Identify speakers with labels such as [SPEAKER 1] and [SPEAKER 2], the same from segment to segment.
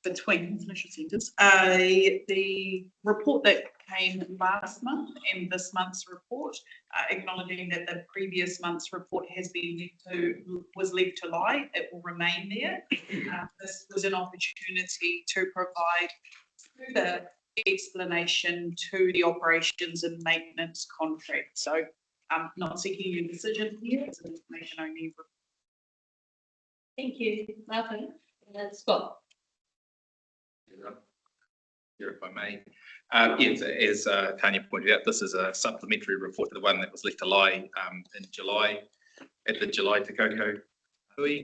[SPEAKER 1] between finish sentence, the report that came last month and this month's report, acknowledging that the previous month's report was left to lie, it will remain there. This was an opportunity to provide further explanation to the operations and maintenance contract. So I'm not seeking a decision here, it's an information only.
[SPEAKER 2] Thank you, Martin. Scott.
[SPEAKER 3] Here, if I may. Yes, as Tanya pointed out, this is a supplementary report to the one that was left to lie in July, at the July Te Koukou hui,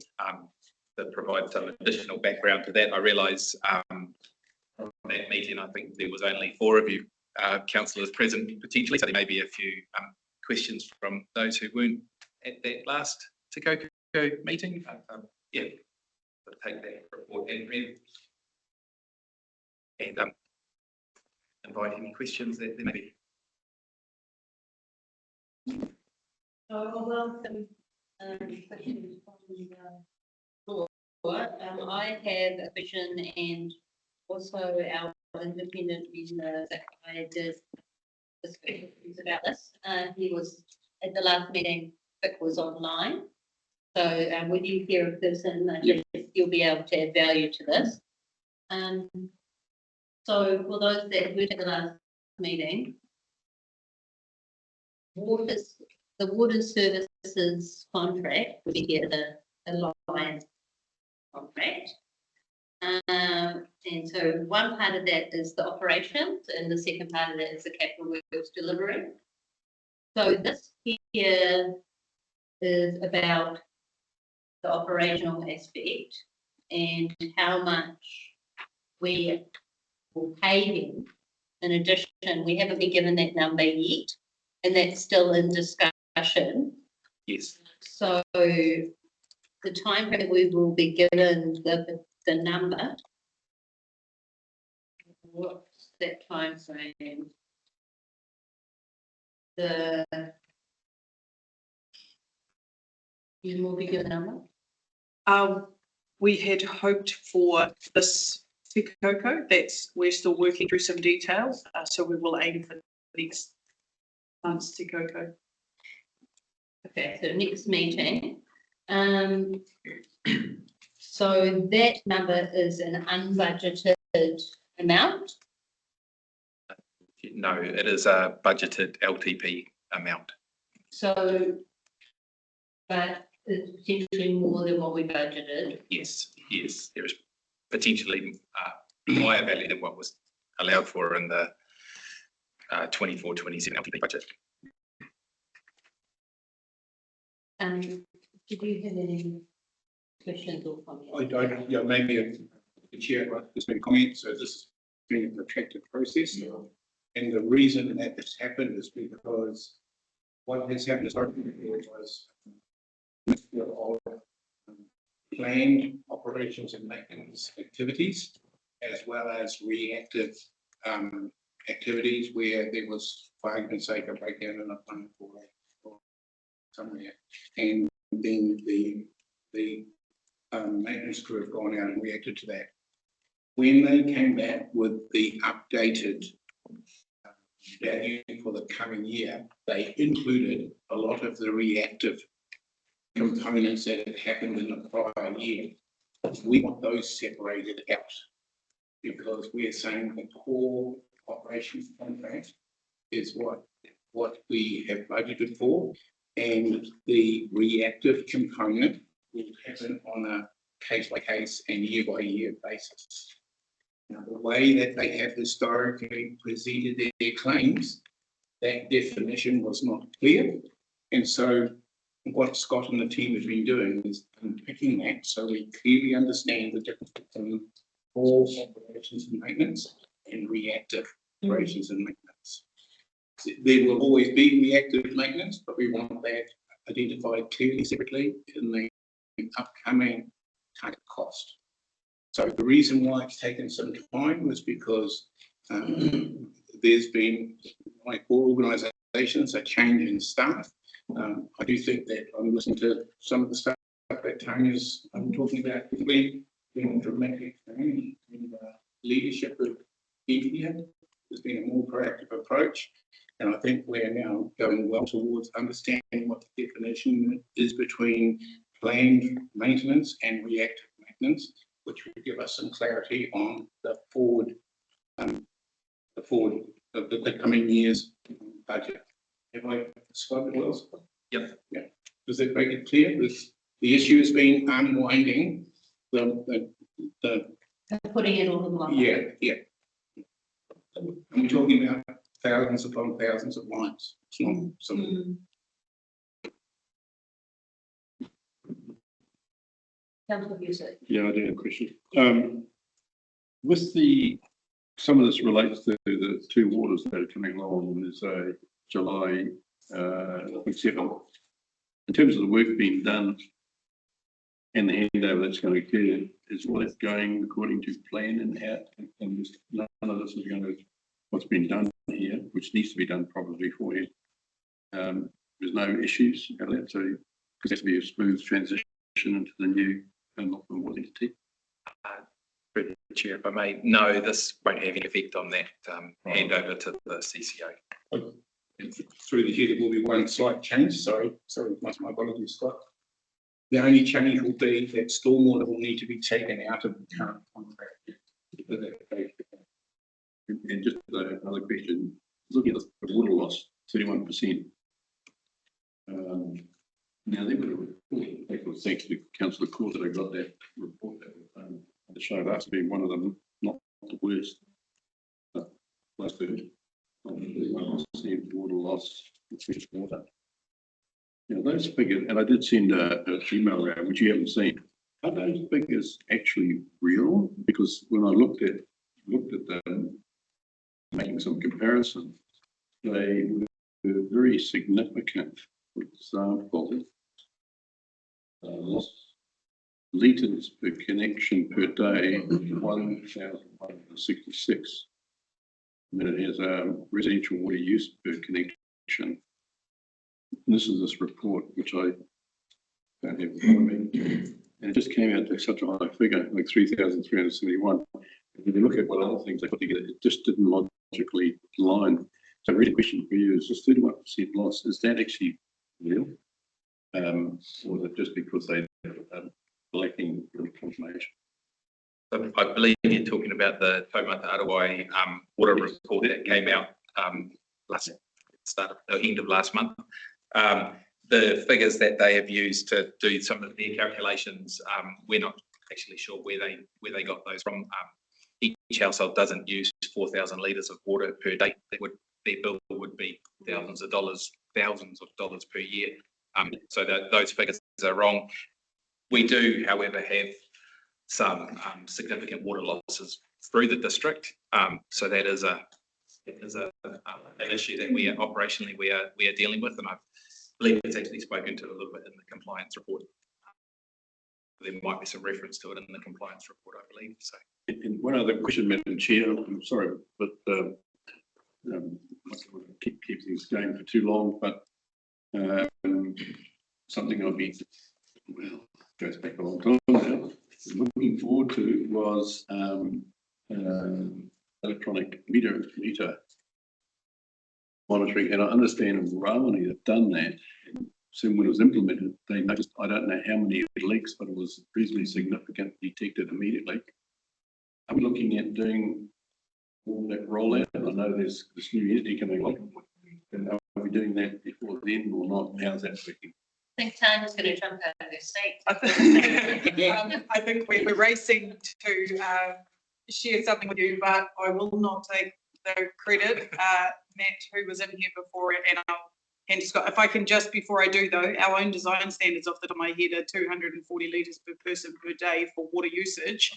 [SPEAKER 3] that provides some additional background to that. I realise from that meeting, I think there was only 4 of you councillors present potentially, so there may be a few questions from those who weren't at that last Te Koukou meeting. Yeah, so take that report and read. And invite any questions that there may be.
[SPEAKER 2] So I'll welcome questions from the floor. I have a question, and also our independent reasoner that I did discussions about this. He was at the last meeting. Vic was online, so when you hear a person, you'll be able to add value to this. So for those that were at the last meeting, the water services contract would be here, the line contract. And so one part of that is the operations, and the second part of that is the capital works delivery. So this here is about the operational aspect and how much we will pay him. In addition, we haven't been given that number yet, and that's still in discussion.
[SPEAKER 3] Yes.
[SPEAKER 2] So the time frame we will be given the number. What's that time frame? You will be given a number?
[SPEAKER 1] We had hoped for this Te Koukou. We're still working through some details, so we will aim for next month's Te Koukou.
[SPEAKER 2] Okay, so next meeting. So that number is an unbudgeted amount?
[SPEAKER 3] No, it is a budgeted LTP amount.
[SPEAKER 2] So, but it's potentially more than what we budgeted?
[SPEAKER 3] Yes, yes, there is potentially higher value than what was allowed for in the 24-27 LTP budget.
[SPEAKER 2] Did you have any questions or comments?
[SPEAKER 4] I don't, yeah, maybe the chair, there's been comments, so this has been a protracted process. And the reason that this happened is because what has happened historically was of planned operations and maintenance activities, as well as reactive activities where there was, for argument's sake, a breakdown in a plant or somewhere, and then the maintenance crew have gone out and reacted to that. When they came back with the updated value for the coming year, they included a lot of the reactive components that had happened in the prior year. We want those separated out because we're saying the core operations contract is what we have budgeted for, and the reactive component will happen on a case-by-case and year-by-year basis. Now, the way that they have historically presented their claims, that definition was not clear, and so what Scott and the team have been doing is unpicking that so we clearly understand the difference between core operations and maintenance and reactive operations and maintenance. There will always be reactive maintenance, but we want that identified clearly separately in the upcoming target cost. So the reason why it's taken some time was because there's been, like all organisations, a change in staff. I do think that I'm listening to some of the stuff that that Tanya's talking about, been dramatic change in the leadership of India. There's been a more proactive approach, and I think we're now going well towards understanding what the definition is between planned maintenance and reactive maintenance, which will give us some clarity on the coming year's budget. Have I described it well?
[SPEAKER 3] Yep.
[SPEAKER 4] Yeah. Does that make it clear? The issue has been unwinding the
[SPEAKER 2] Putting it all in one.
[SPEAKER 4] yeah. And we're talking about thousands upon thousands of lines. It's not some.
[SPEAKER 2] Councillor Hughes.
[SPEAKER 5] Yeah, I do have a question. With some of this relates to the two waters that are coming along. There's a July 27th. In terms of the work being done and the handover that's going to occur, is all that going according to plan and how, and just none of this is going to what's been done here, which needs to be done probably beforehand. There's no issues about that, so because it has to be a smooth transition into the new entity.
[SPEAKER 3] Through the Chair, if I may, no, this won't have any effect on that handover to the CCO.
[SPEAKER 4] Through the year, there will be one slight change. Sorry, my apologies, Scott. The only change will be that stormwater will need to be taken out of the current contract.
[SPEAKER 5] And just another question, looking at the water loss, 31%. Now, they would have thanks to Councillor Court that I got that report that showed us being one of them, not the worst. Last third, 1% water loss, fresh water. You know, those figures, and I did send an email around, which you haven't seen. Are those figures actually real? Because when I looked at them, making some comparisons, they were very significant. For example, litres per connection per day, 1,166. And then it has residential water use per connection. And this is this report, which I don't have in front of me. And it just came out to such a high figure, like 3,371. And when you look at what other things they put together, it just didn't logically align. So really the question for you is this 31% loss, is that actually real? Or is it just because they lacking confirmation?
[SPEAKER 3] I believe you're talking about the Taumata Arawai water report that came out end of last month. The figures that they have used to do some of their calculations, we're not actually sure where they got those from. Each household doesn't use 4,000 litres of water per day. Their bill would be thousands of dollars per year. So those figures are wrong. We do, however, have some significant water losses through the district. So that is an issue that we are operationally we are dealing with, and I believe it's actually spoken to a little bit in the compliance report. There might be some reference to it in the compliance report, I believe. So.
[SPEAKER 5] And one other question, Madam Chair. I'm sorry, but keep things going for too long. But something I'll be goes back a long time now. Looking forward to was electronic meter monitoring, and I understand Ramani have done that. So when it was implemented, they noticed, I don't know how many leaks, but it was reasonably significant, detected immediately. I'm looking at doing all that rollout. I know there's this new entity coming along. And are we doing that before then or not? How's that working?
[SPEAKER 2] I think Tanya's going to jump out of her seat.
[SPEAKER 1] I think we're racing to share something with you, but I will not take the credit. Matt, who was in here before, and I'll hand to Scott. If I can just, before I do though, our own design standards off the top of my head are 240 litres per person per day for water usage,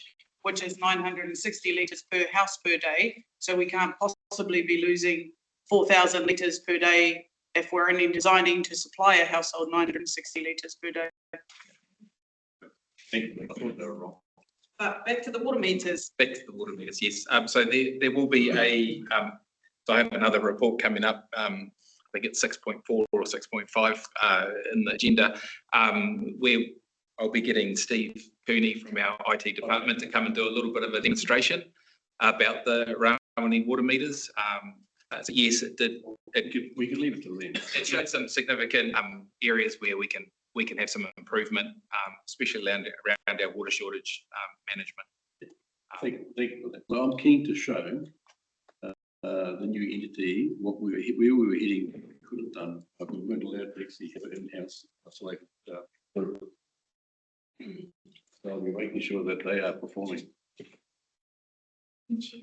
[SPEAKER 1] which is 960 litres per house per day. So we can't possibly be losing 4,000 litres per day if we're only designing to supply a household 960 litres per day.
[SPEAKER 5] Thank you. I thought they were wrong.
[SPEAKER 1] But back to the water meters.
[SPEAKER 3] Back to the water meters, yes. So there will be so I have another report coming up. I think it's 6.4 or 6.5 in the agenda, where I'll be getting Steve Cooney from our IT department to come and do a little bit of a demonstration about the Rawene water meters. So yes, it did.
[SPEAKER 5] We can leave it to them.
[SPEAKER 3] It showed some significant areas where we can have some improvement, especially around our water shortage management.
[SPEAKER 5] Thank you for that. Well, I'm keen to show the new entity where we were heading. Could have done, but we weren't allowed to actually have it in-house isolated. So I'll be making sure that they are performing.
[SPEAKER 6] Chair,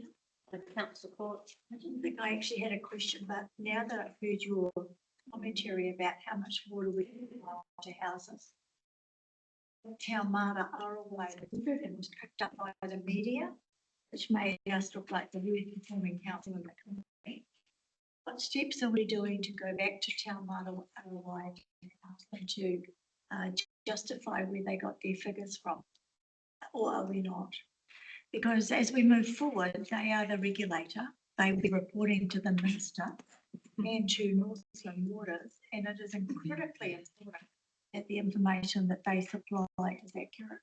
[SPEAKER 2] Councillor Court.
[SPEAKER 6] I didn't think I actually had a question, but now that I've heard your commentary about how much water we allow to houses, Taumata Arawai and was picked up by the media, which made us look like the worst performing council in the country. What steps are we doing to go back to Taumata Arawai and ask them to justify where they got their figures from? Or are we not? Because as we move forward, they are the regulator. They will be reporting to the minister and to Northland Waters, and it is critically important that the information that they supply is accurate.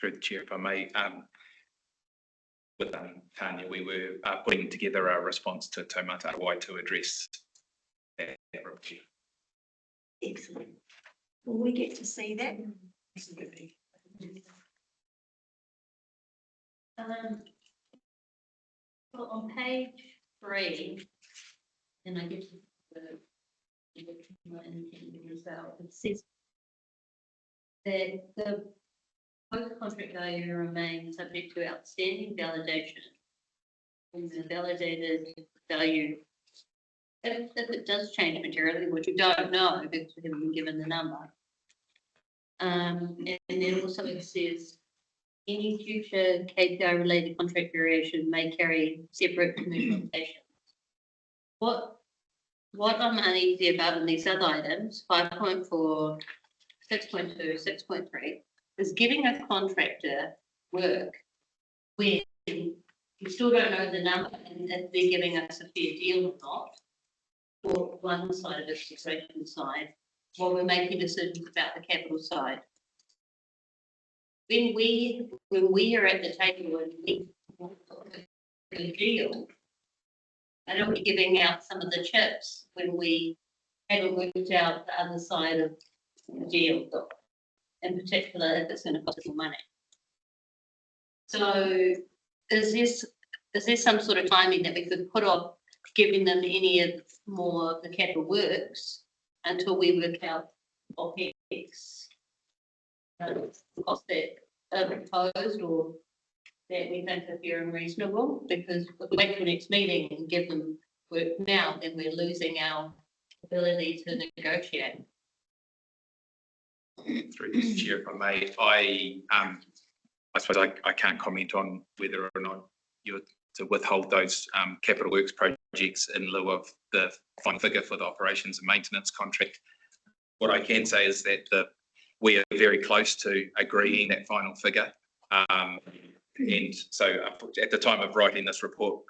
[SPEAKER 3] Through the chair, if I may, with Tanya, we were putting together a response to Taumata Arawai to address that review.
[SPEAKER 6] Excellent. Will we get to see that?
[SPEAKER 2] Well, on page 3, and I guess it says that the post-contract value remains subject to outstanding validation. And the validated value, if it does change materially, which we don't know because we haven't been given the number. And then also it says any future KPI related contract variation may carry separate commercial implications. What I'm uneasy about in these other items, 5.4, 6.2, 6.3, is giving a contractor work when you still don't know the number and if they're giving us a fair deal or not, or one side of it, the situation side, while we're making decisions about the capital side. When we are at the table and we a deal, I don't want you giving out some of the chips when we haven't worked out the other side of the deal, in particular if it's going to cost more money. So is there some sort of timing that we could put off giving them any of more of the capital works until we work out OPEX cost that are proposed or that we think are fair and reasonable? Because if we wait till next meeting and give them work now, then we're losing our ability to negotiate.
[SPEAKER 3] Through the chair, if I may, I suppose I can't comment on whether or not you're to withhold those capital works projects in lieu of the final figure for the operations and maintenance contract. What I can say is that we are very close to agreeing that final figure. And so at the time of writing this report,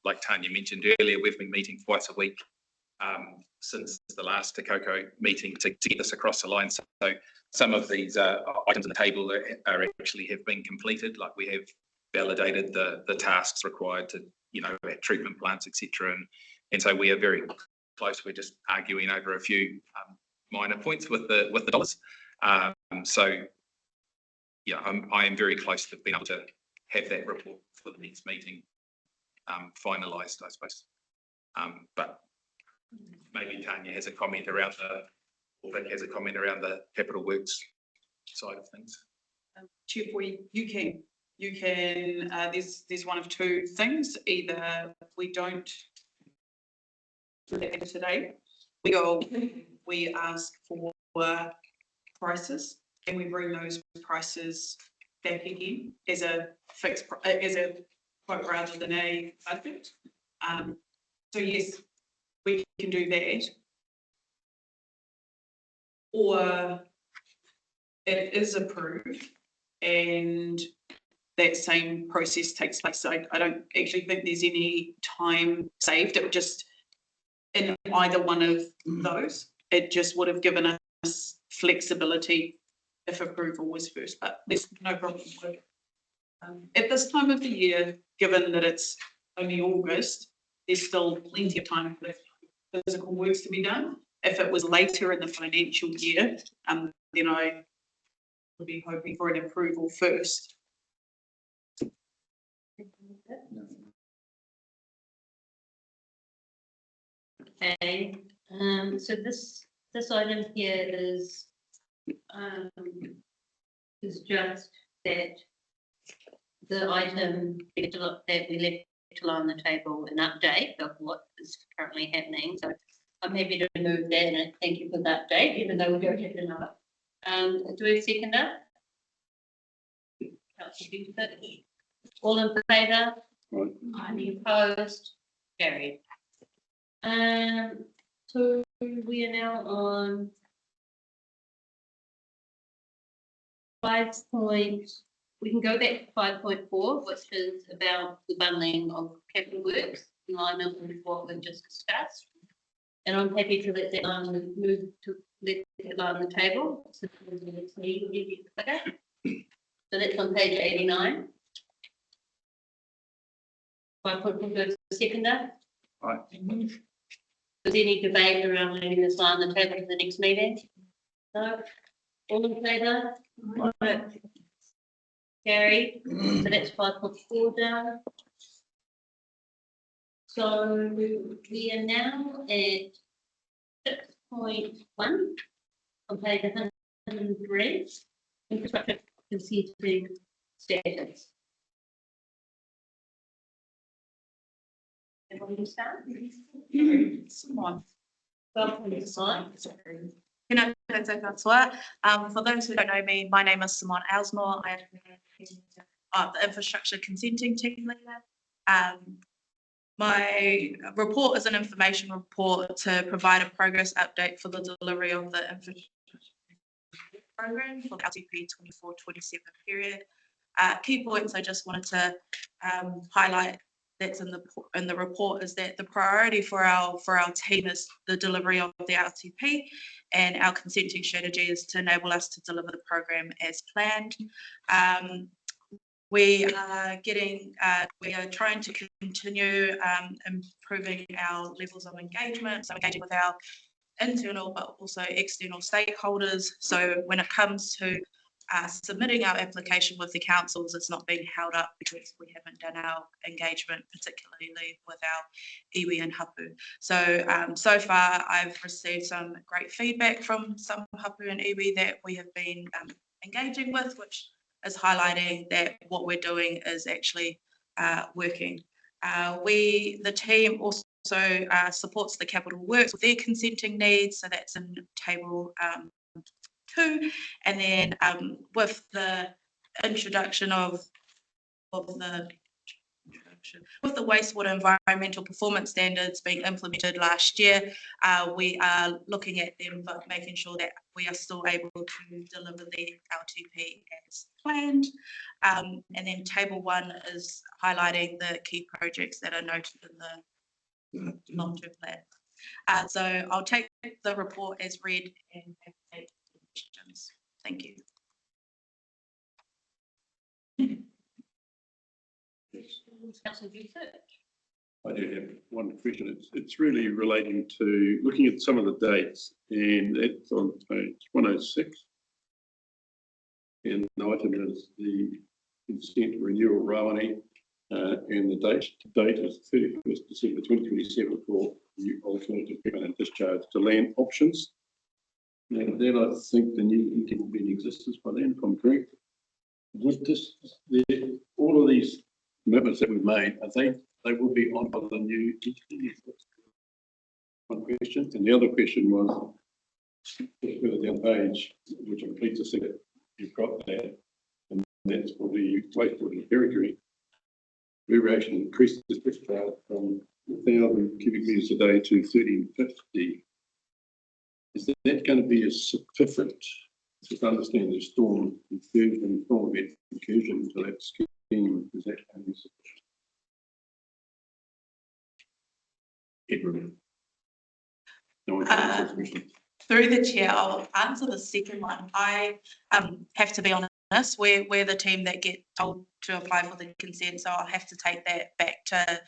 [SPEAKER 3] like Tanya mentioned earlier, we've been meeting twice a week since the last Koukou meeting to get this across the line. So some of these items on the table are actually have been completed, like we have validated the tasks required to, at treatment plants, etc. And so we are very close. We're just arguing over a few minor points with the dollars. So yeah, I am very close to being able to have that report for the next meeting finalised, I suppose. But maybe Tanya has a comment around or Vic has a comment around the capital works side of things.
[SPEAKER 1] Chair, you can, there's one of two things. Either we don't do that today, we ask for prices and we bring those prices back again as a fixed, as a quote rather than a budget. So yes, we can do that. Or it is approved and that same process takes place. So I don't actually think there's any time saved. It would just, in either one of those, it just would have given us flexibility if approval was first, but there's no problem with it. At this time of the year, given that it's only August, there's still plenty of time for physical works to be done. If it was later in the financial year, then I would be hoping for an approval first.
[SPEAKER 2] Okay, so this item here is just that the item that we left on the table, an update of what is currently happening. So I'm happy to move that, and thank you for the update, even though we don't have another. Do we have a seconder? All in favour?
[SPEAKER 5] Right.
[SPEAKER 2] Any opposed? Carried. So we are now on 5 point, we can go back to 5.4, which is about the bundling of capital works in line with what we've just discussed. And I'm happy to let that move to let that lie on the table. So that's on page 89. 5.4 goes to seconder.
[SPEAKER 3] Right.
[SPEAKER 2] Is there any debate around leaving this line on the table for the next meeting? No? All in favour? Right. Carried. So that's 5.4 down. So we are now at 6.1 on page 103. Infrastructure consenting status. Everyone start?
[SPEAKER 1] Someone.
[SPEAKER 2] Welcome, Simon.
[SPEAKER 7] Tēnā koutou katoa. For those who don't know me, my name is Simone Elsmore. I am the infrastructure consenting team leader. My report is an information report to provide a progress update for the delivery of the infrastructure program for the LTP 24-27 period. Key points I just wanted to highlight that's in the report is that the priority for our team is the delivery of the RTP, and our consenting strategy is to enable us to deliver the program as planned. We are trying to continue improving our levels of engagement, so engaging with our internal but also external stakeholders. So when it comes to submitting our application with the councils, it's not being held up because we haven't done our engagement, particularly with our iwi and hapu. So far I've received some great feedback from some hapu and iwi that we have been engaging with, which is highlighting that what we're doing is actually working. The team also supports the capital works with their consenting needs, so that's in table 2, and then with the introduction of the wastewater environmental performance standards being implemented last year, we are looking at them but making sure that we are still able to deliver the LTP as planned. And then table 1 is highlighting the key projects that are noted in the long-term plan. So I'll take the report as read and take questions. Thank you.
[SPEAKER 5] I do have one question. It's really relating to looking at some of the dates, and it's on page 106. And the item is the consent renewal Rawani, and the date is 31st December 2027 for new alternative payment and discharge to land options. And then I think the new meeting will be in existence by then, if I'm correct. Would all of these commitments that we've made, I think they will be on by the new entity? One question. And the other question was, further down the page, which I'm pleased to see that you've got that, and that's for the wastewater territory. We actually increased the discharge from 1,000 cubic metres a day to 1,350. Is that going to be a sufficient, to understand the storm incursion, storm event incursion to that scheme? Is that going to be sufficient? Edward. No one can answer this question.
[SPEAKER 7] Through the chair, I'll answer the second one. I have to be honest, we're the team that get told to apply for the consent, so I'll have to take that back to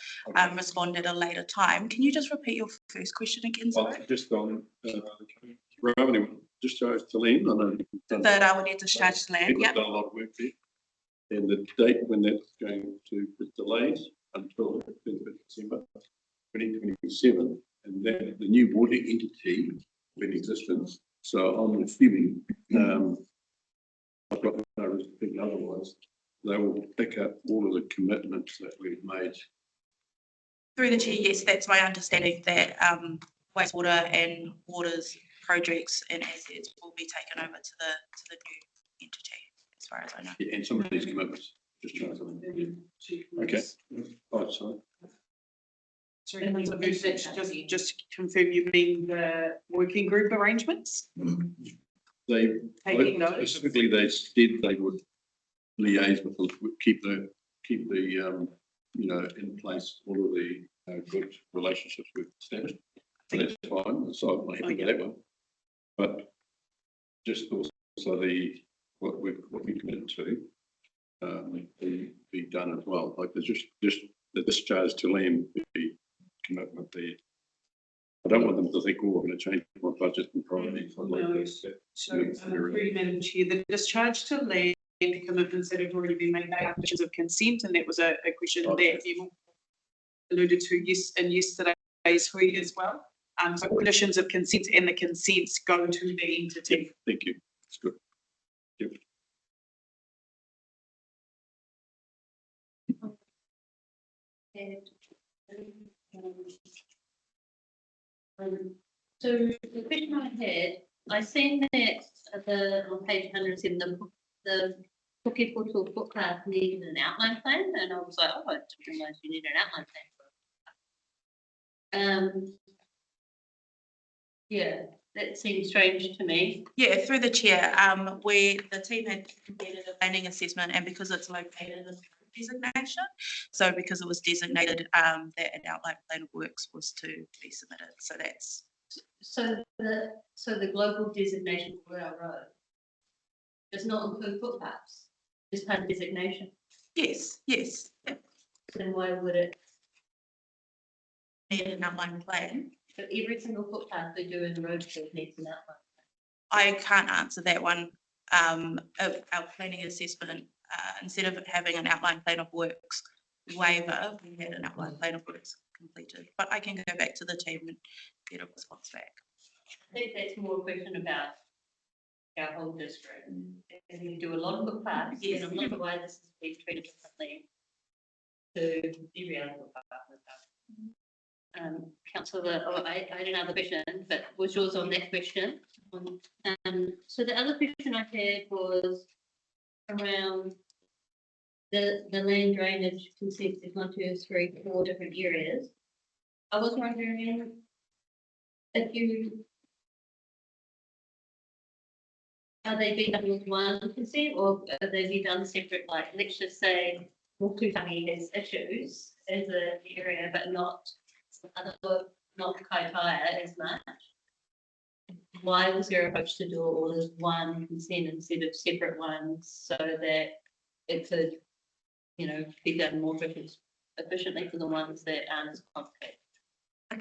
[SPEAKER 7] respond at a later time. Can you just repeat your first question again,
[SPEAKER 5] Well,
[SPEAKER 7] sorry?
[SPEAKER 5] just on, revenue, discharge to land, I know. you've done-
[SPEAKER 7] That I would need to discharge to land,
[SPEAKER 5] People
[SPEAKER 7] yeah.
[SPEAKER 5] have done a lot of work there. And the date when that's going to be delayed until the 15th of December 2027, and then the new water entity in existence. So I'm assuming, I've got no reason to think otherwise, they will pick up all of the commitments that we've made.
[SPEAKER 7] Through the chair, yes, that's my understanding that wastewater and waters projects and assets will be taken over to the new entity, as far as I know.
[SPEAKER 5] Yeah, and some of these commitments, just trying to. Okay. Oh, sorry.
[SPEAKER 1] Sorry, just confirm you mean the working group arrangements?
[SPEAKER 5] They,
[SPEAKER 1] Taking those?
[SPEAKER 5] specifically, they said they would liaise with, keep the, you know, in place all of the good relationships we've established. So that's fine, so I'm happy with that one. But just also what we committed to be done as well. Like there's just the discharge to land, the commitment there. I don't want them to think, oh, we're going to change my budget and priorities. I'd like
[SPEAKER 1] No.
[SPEAKER 5] that.
[SPEAKER 1] So, through Madam Chair, the discharge to land commitments that have already been made by conditions of consent, and that was a question that you alluded to in yesterday's hui as well. So conditions of consent and the consents go to the entity.
[SPEAKER 5] Thank you. That's good. Yep.
[SPEAKER 2] So the question I had, I seen that on page 107, the Koukou footpath needed an outline plan, and I was like, oh, I didn't realise you need an outline plan. Yeah, that seems strange to me.
[SPEAKER 7] Yeah, through the chair, the team had completed a planning assessment, and because it's located in the designation, so because it was designated, that an outline plan of works was to be submitted. So that's
[SPEAKER 2] So the global designation for our road does not include footpaths, it's part of designation.
[SPEAKER 7] yes. Yeah.
[SPEAKER 2] Then why would it?
[SPEAKER 7] Need an outline plan.
[SPEAKER 2] So every single footpath we do in the road field needs an outline.
[SPEAKER 7] I can't answer that one. Our planning assessment, instead of having an outline plan of works waiver, we had an outline plan of works completed. But I can go back to the team and get a response back.
[SPEAKER 2] I think that's more a question about our whole district. And we do a lot of footpaths,
[SPEAKER 7] Yes.
[SPEAKER 2] and I'm not sure why this is being treated differently to every other footpath. Councillor, I had another question, but was yours on that question? So the other question I had was around the land drainage consents. There's 1, 2, 3, 4 different areas. I was wondering if are they being done with one consent, or are they being done separate? Like, let's just say Koukou has issues as an area, but not Kaitaia as much. Why was there a approach to do all as one consent instead of separate ones, so that it could, you know, be done more efficiently for the ones that aren't as complicated?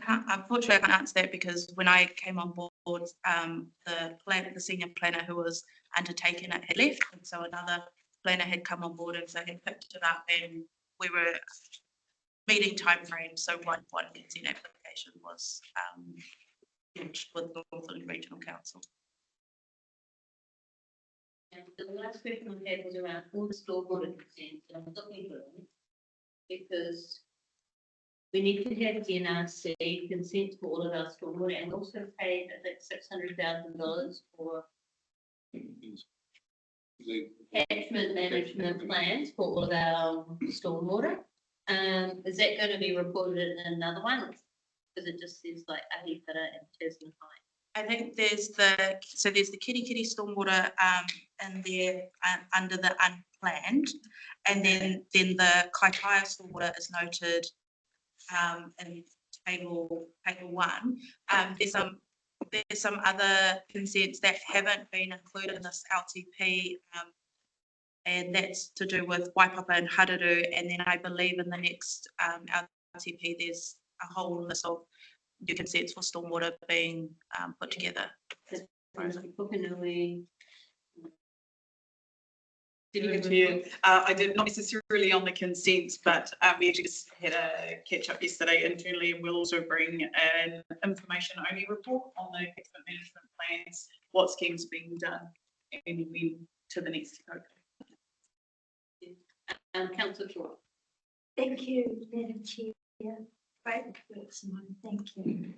[SPEAKER 7] Unfortunately, I can't answer that because when I came on board, the senior planner who was undertaking it had left, and so another planner had come on board, and so had picked it up, and we were meeting timeframes. So one consent application was launched with the Northern Regional Council.
[SPEAKER 2] And the last question I had was around all the stormwater consents, and I'm looking for them because we need to have NRC consent for all of our stormwater, and also paid, I think, $600,000 for catchment management plans for all of our stormwater. Is that going to be reported in another one? Because it just says like Ahipara and Tasman High.
[SPEAKER 7] I think there's the Kitty stormwater in there under the unplanned, and then the Kaitaia stormwater is noted in table 1. There's some there's some other consents that haven't been included in this LTP. And that's to do with Waipapa and Hararu. And then I believe in the next LTP, there's a whole list of new consents for stormwater being put together.
[SPEAKER 1] I did not necessarily on the consents, but we actually just had a catch up yesterday internally, and we'll also bring an information only report on the catchment management plans, what schemes are being done, and when to the next Koukou.
[SPEAKER 2] Councillor Shaw.
[SPEAKER 6] Thank you, Madam Chair. Great report, Simone. Thank you.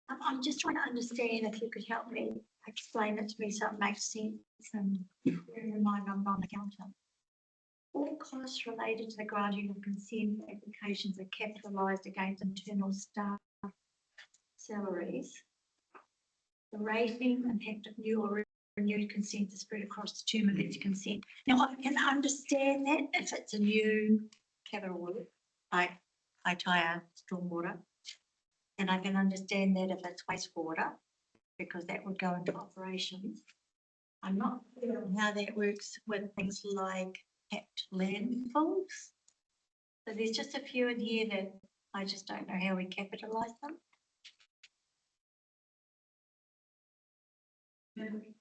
[SPEAKER 6] I'm just trying to understand, if you could help me explain it to me so it makes sense, and bearing in mind I'm not an accountant. All costs related to the granting of consent applications are capitalised against internal staff salaries. The rating impact of new or renewed consent is spread across the term of each consent. Now, I can understand that if it's a new capital work, like I tie stormwater, and I can understand that if it's wastewater, because that would go into operations. I'm not clear on how that works with things like capped landfills. So there's just a few in here that I just don't know how we capitalise them.
[SPEAKER 1] Charlie,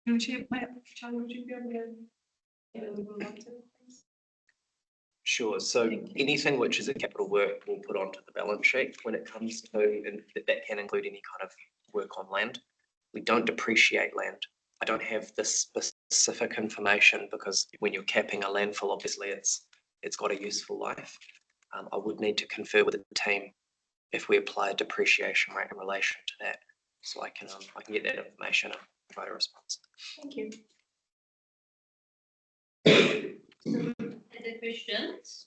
[SPEAKER 1] would you be able to get a little lighter, please?
[SPEAKER 8] Sure, so anything which is a capital work we'll put onto the balance sheet when it comes to, and that can include any kind of work on land. We don't depreciate land. I don't have this specific information because when you're capping a landfill, obviously it's got a useful life. I would need to confer with the team if we apply a depreciation rate in relation to that. So I can get that information and provide a response.
[SPEAKER 6] Thank you.
[SPEAKER 2] Other questions?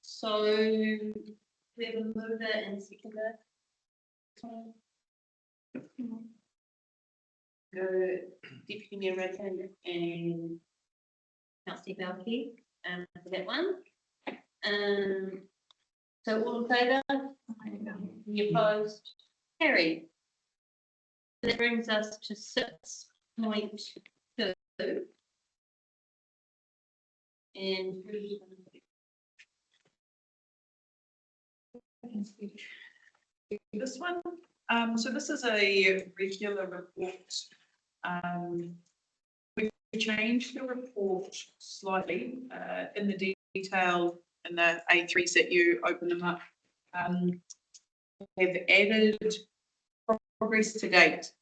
[SPEAKER 2] So we have a mover and seconder. Go Deputy Mayor Redfern and Councillor Belkey for that one. So all in favour? Any opposed? Carried. That brings us to 6.2. And
[SPEAKER 1] this one, so this is a regular report. We changed the report slightly in the detail in the A3s that you open them up. Have added progress to date.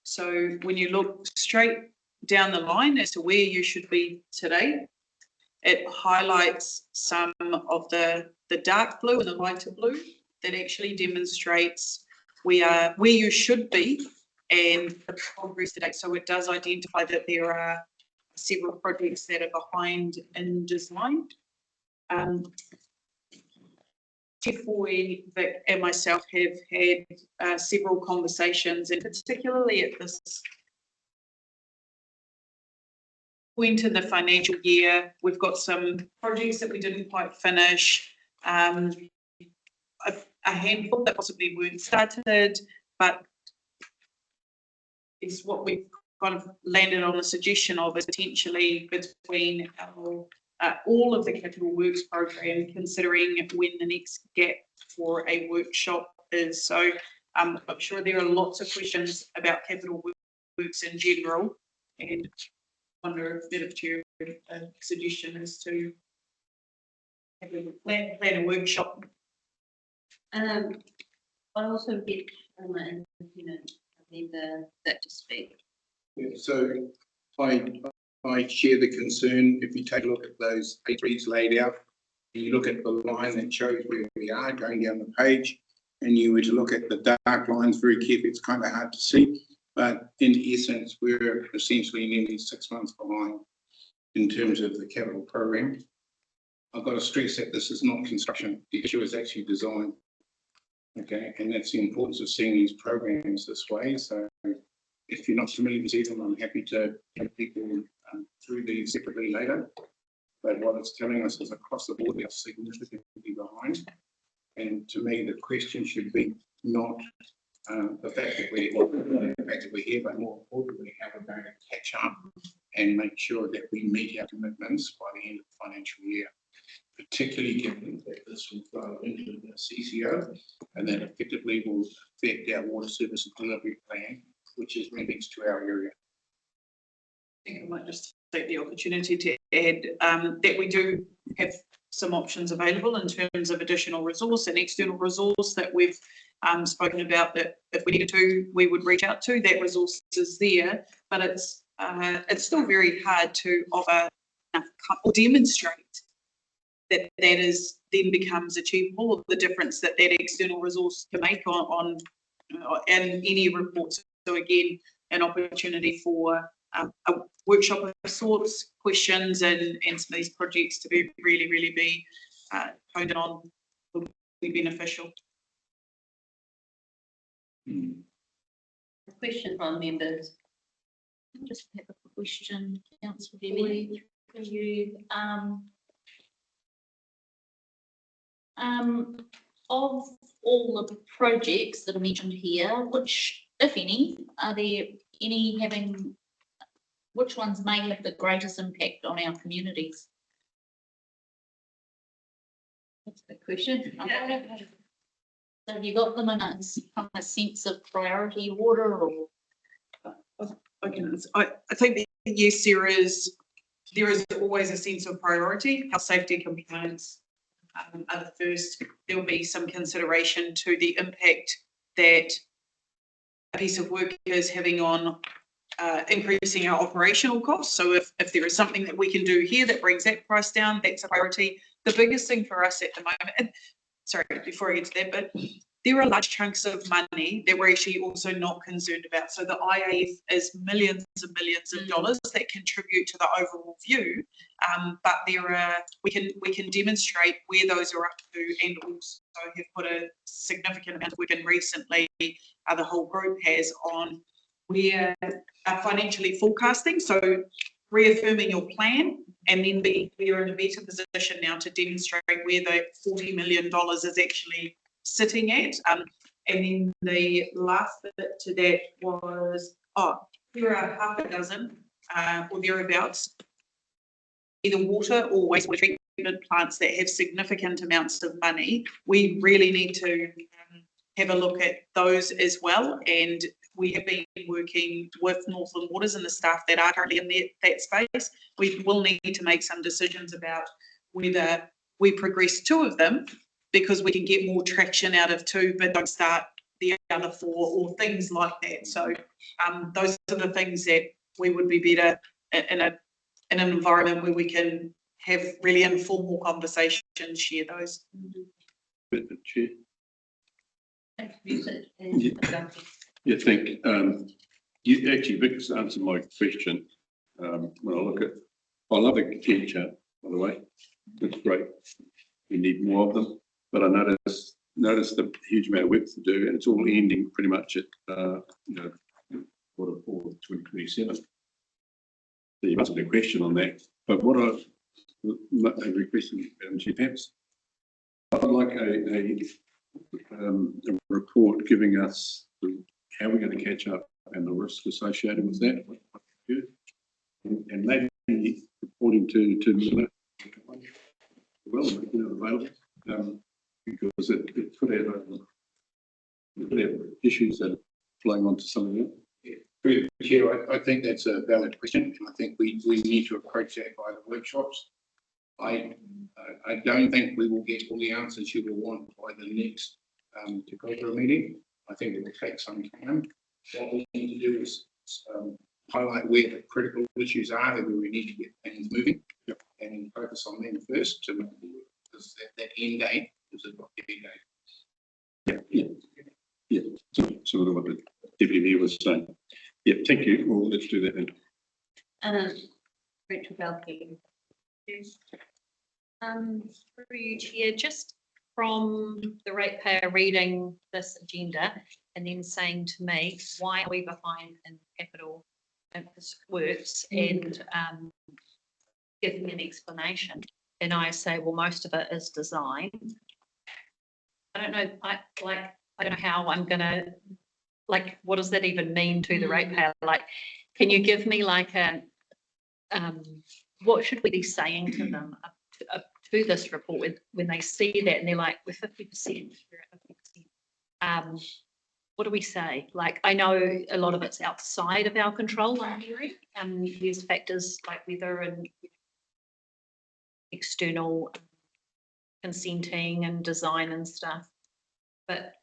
[SPEAKER 1] So when you look straight down the line as to where you should be today, it highlights some of the dark blue and the lighter blue that actually demonstrates where you should be and the progress to date. So it does identify that there are several projects that are behind in design. Chief Foy, Vic and myself have had several conversations, and particularly at this point in the financial year, we've got some projects that we didn't quite finish, a handful that possibly weren't started, but is what we've kind of landed on a suggestion of is potentially between our all of the capital works program, considering when the next gap for a workshop is. So I'm sure there are lots of questions about capital works in general, and I wonder if that to a suggestion as to plan a workshop.
[SPEAKER 2] I also get that to speak.
[SPEAKER 4] Yeah, so I share the concern. If you take a look at those A3s laid out, you look at the line that shows where we are going down the page, and you were to look at the dark lines very carefully, it's kind of hard to see. But in essence, we're essentially nearly 6 months behind in terms of the capital program. I've got to stress that this is not construction. The issue is actually design. Okay, and that's the importance of seeing these programs this way. So if you're not familiar with them, I'm happy to take people through these separately later. But what it's telling us is across the board, we are significantly behind. And to me, the question should be, not the fact that we're here, but more importantly, how we're going to catch up and make sure that we meet our commitments by the end of the financial year, particularly given that this will flow into the CCO and that effectively will affect our water service delivery plan, which is next to our area.
[SPEAKER 1] I think I might just take the opportunity to add that we do have some options available in terms of additional resource and external resource that we've spoken about, that if we needed to, we would reach out to. That resource is there, but it's still very hard to offer or demonstrate that is then becomes achievable, or the difference that external resource can make on and any reports. So again, an opportunity for a workshop of sorts, questions, and some of these projects to be really be honed on would be beneficial.
[SPEAKER 2] Question from members.
[SPEAKER 9] I just have a question, Councillor Debbie, for you. Of all the projects that are mentioned here, which, if any, are there any which ones may have the greatest impact on our communities? That's a good question. So have you got them in a sense of priority order, or?
[SPEAKER 1] I think that yes, there is always a sense of priority. Health, safety, compliance are the first. There will be some consideration to the impact that a piece of work is having on increasing our operational costs. So if there is something that we can do here that brings that price down, that's a priority. The biggest thing for us at the moment, and sorry, before I get to that, but there are large chunks of money that we're actually also not concerned about. So the IAF is millions and millions of dollars that contribute to the overall view, but we can demonstrate where those are up to, and also have put a significant amount of work in recently, the whole group has, on where financially forecasting. So reaffirming your plan, and then we're in a better position now to demonstrate where the $40 million is actually sitting at. And then the last bit to that was, there are half a dozen or thereabouts, either water or wastewater treatment plants that have significant amounts of money. We really need to have a look at those as well, and we have been working with Northland Waters and the staff that are currently in that space. We will need to make some decisions about whether we progress 2 of them, because we can get more traction out of 2, but don't start the other 4, or things like that. So those are the things that we would be better in an environment where we can have really informal conversations, share those.
[SPEAKER 5] Chair.
[SPEAKER 2] Yeah.
[SPEAKER 5] Thank you. Actually, Vic's answered my question. When I look at, I love the care chart, by the way. It's great. We need more of them. But I noticed the huge amount of work to do, and it's all ending pretty much at quarter 4 of 2027. So you must have a question on that. But what I've requested, Chief Pamps, I'd like a report giving us how we're going to catch up and the risk associated with that, and maybe reporting to Miller well, making it available, because it could have issues that are flowing onto some of them.
[SPEAKER 4] Through the Chair, I think that's a valid question, and I think we need to approach that by the workshops. I don't think we will get all the answers you will want by the next Koukou meeting. I think it will take some time. What we need to do is highlight where the critical issues are, and where we need to get things moving, and focus on them first to make it work. Because that end date is a end date.
[SPEAKER 5] Yeah. So what the Deputy Mayor was saying. Yeah, thank you. Well, let's do that then.
[SPEAKER 9] Rachel Belkey. Yes. Through you, Chair, just from the ratepayer reading this agenda and then saying to me, why are we behind in capital works, and giving me an explanation. And I say, well, most of it is design. I don't know, I don't know how I'm gonna, like, what does that even mean to the ratepayer? Like, can you give me like a, what should we be saying to them to this report when they see that and they're like, we're 50%, we're at 50%. What do we say? Like, I know a lot of it's outside of our control, I'm hearing, there's factors like weather and external consenting and design and stuff. But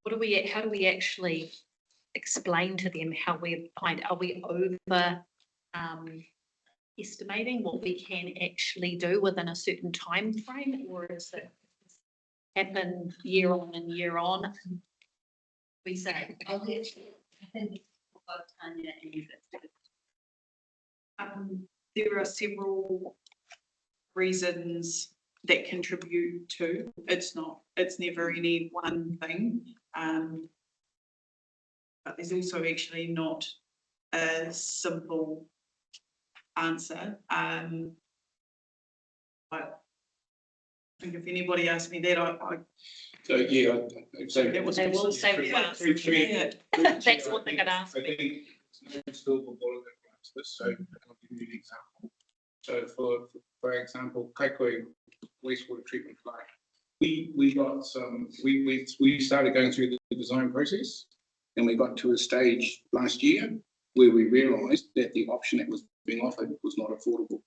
[SPEAKER 9] how do we actually explain to them how we're behind? Are we over estimating what we can actually do within a certain time frame, or is it happen year on and year on? We say,
[SPEAKER 2] I think both Tanya and you.
[SPEAKER 1] There are several reasons that contribute to, it's never any one thing. But there's also actually not a simple answer. But I think if anybody asked me that,
[SPEAKER 4] So, yeah, so.
[SPEAKER 1] that was.
[SPEAKER 9] They will say we are. That's what they're gonna ask
[SPEAKER 4] I
[SPEAKER 9] me.
[SPEAKER 4] think there's no silver bullet that runs this, so I'll give you an example. So for example, Koukou wastewater treatment plant, we got some, we started going through the design process, and we got to a stage last year where we realised that the option that was being offered was not affordable.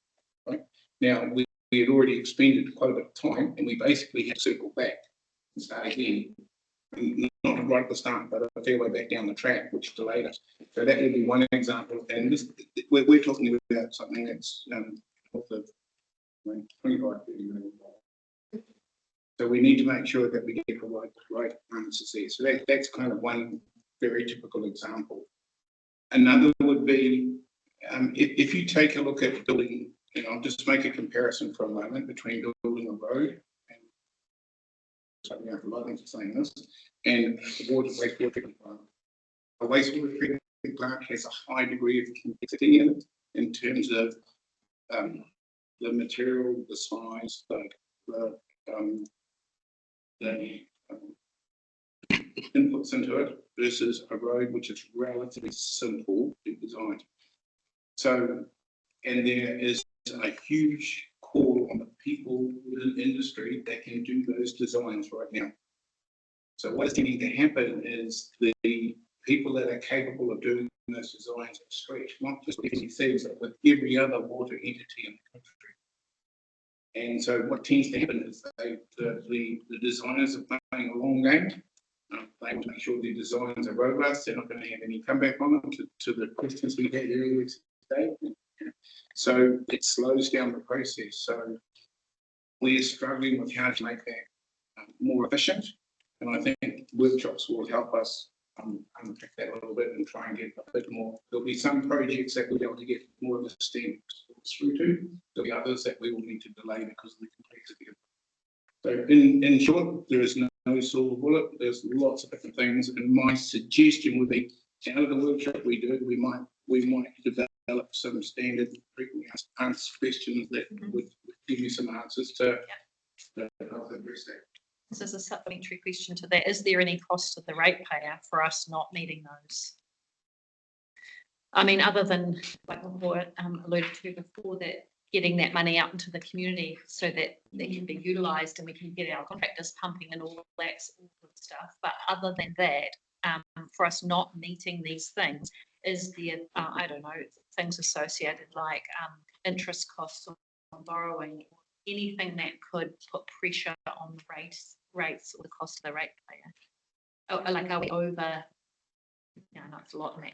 [SPEAKER 4] Right now, we had already expended quite a bit of time, and we basically had to circle back and start again. Not right at the start, but a fair way back down the track, which delayed us. So that would be one example. And this, we're talking about something that's north of 25, 30 million. So we need to make sure that we get the right answers there. So that's kind of one very typical example. Another would be if you take a look at building, I'll just make a comparison for a moment between building a road, and something I've forgotten for saying this, and the wastewater treatment plant. A wastewater treatment plant has a high degree of complexity in it in terms of the material, the size, the inputs into it versus a road which is relatively simple to design. So, and there is a huge call on the people within industry that can do those designs right now. So what is tending to happen is the people that are capable of doing those designs are stretched, not just with FNDC, but with every other water entity in the country. And so what tends to happen is the designers are playing a long game. They want to make sure their designs are robust. They're not going to have any comeback on them to the questions we had earlier today. So it slows down the process. So we're struggling with how to make that more efficient. And I think workshops will help us unpick that a little bit and try and get a bit more. There'll be some projects that we'll be able to get more of the STEM through to. There'll be others that we will need to delay because of the complexity of it. So in short, there is no silver bullet. There's lots of different things. And my suggestion would be, out of the workshop we do, we might develop some standard frequently asked questions that would give you some answers to help address that.
[SPEAKER 9] This is a supplementary question to that. Is there any cost to the ratepayer for us not meeting those? I mean, other than like what alluded to before, that getting that money out into the community so that they can be utilised and we can get our contractors pumping and all that stuff. But other than that, for us not meeting these things, is there, I don't know, things associated like interest costs on borrowing, or anything that could put pressure on the rates or the cost of the ratepayer? Oh, like, are we over? Yeah, no, it's a lot in that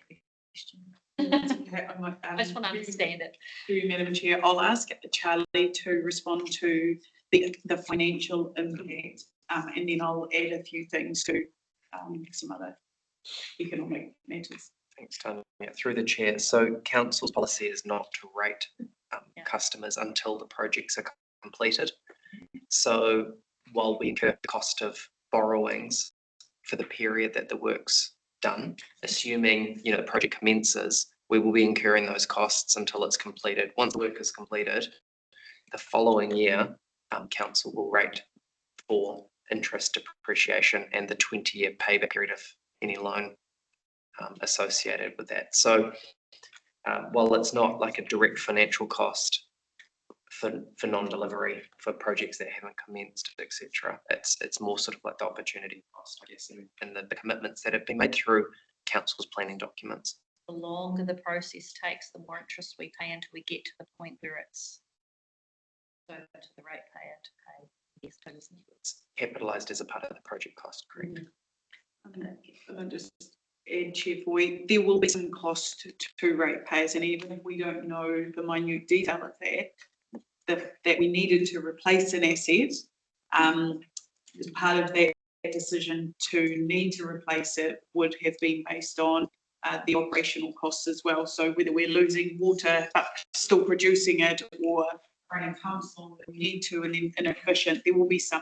[SPEAKER 9] question.
[SPEAKER 1] Okay,
[SPEAKER 9] I just want to understand it.
[SPEAKER 1] Through you, Madam Chair, I'll ask Charlie to respond to the financial impact, and then I'll add a few things to some other economic matters.
[SPEAKER 8] Thanks, Tanya. Through the chair. So council's policy is not to rate customers until the projects are completed. So while we incur the cost of borrowings for the period that the work's done, assuming the project commences, we will be incurring those costs until it's completed. Once the work is completed, the following year, council will rate for interest depreciation and the 20-year payback period of any loan associated with that. So while it's not like a direct financial cost for non-delivery for projects that haven't commenced, etc., it's more sort of like the opportunity cost, I guess, and the commitments that have been made through council's planning documents.
[SPEAKER 9] The longer the process takes, the more interest we pay until we get to the point where it's so to the ratepayer to pay. Yes, totally.
[SPEAKER 8] It's capitalised as a part of the project cost, correct?
[SPEAKER 1] I'll just add, Chair, there will be some cost to ratepayers, and even if we don't know the minute detail of that we needed to replace an asset, as part of that decision to need to replace it would have been based on the operational costs as well. So whether we're losing water but still producing it, or running pumps on that we need to and then inefficient, there will be some.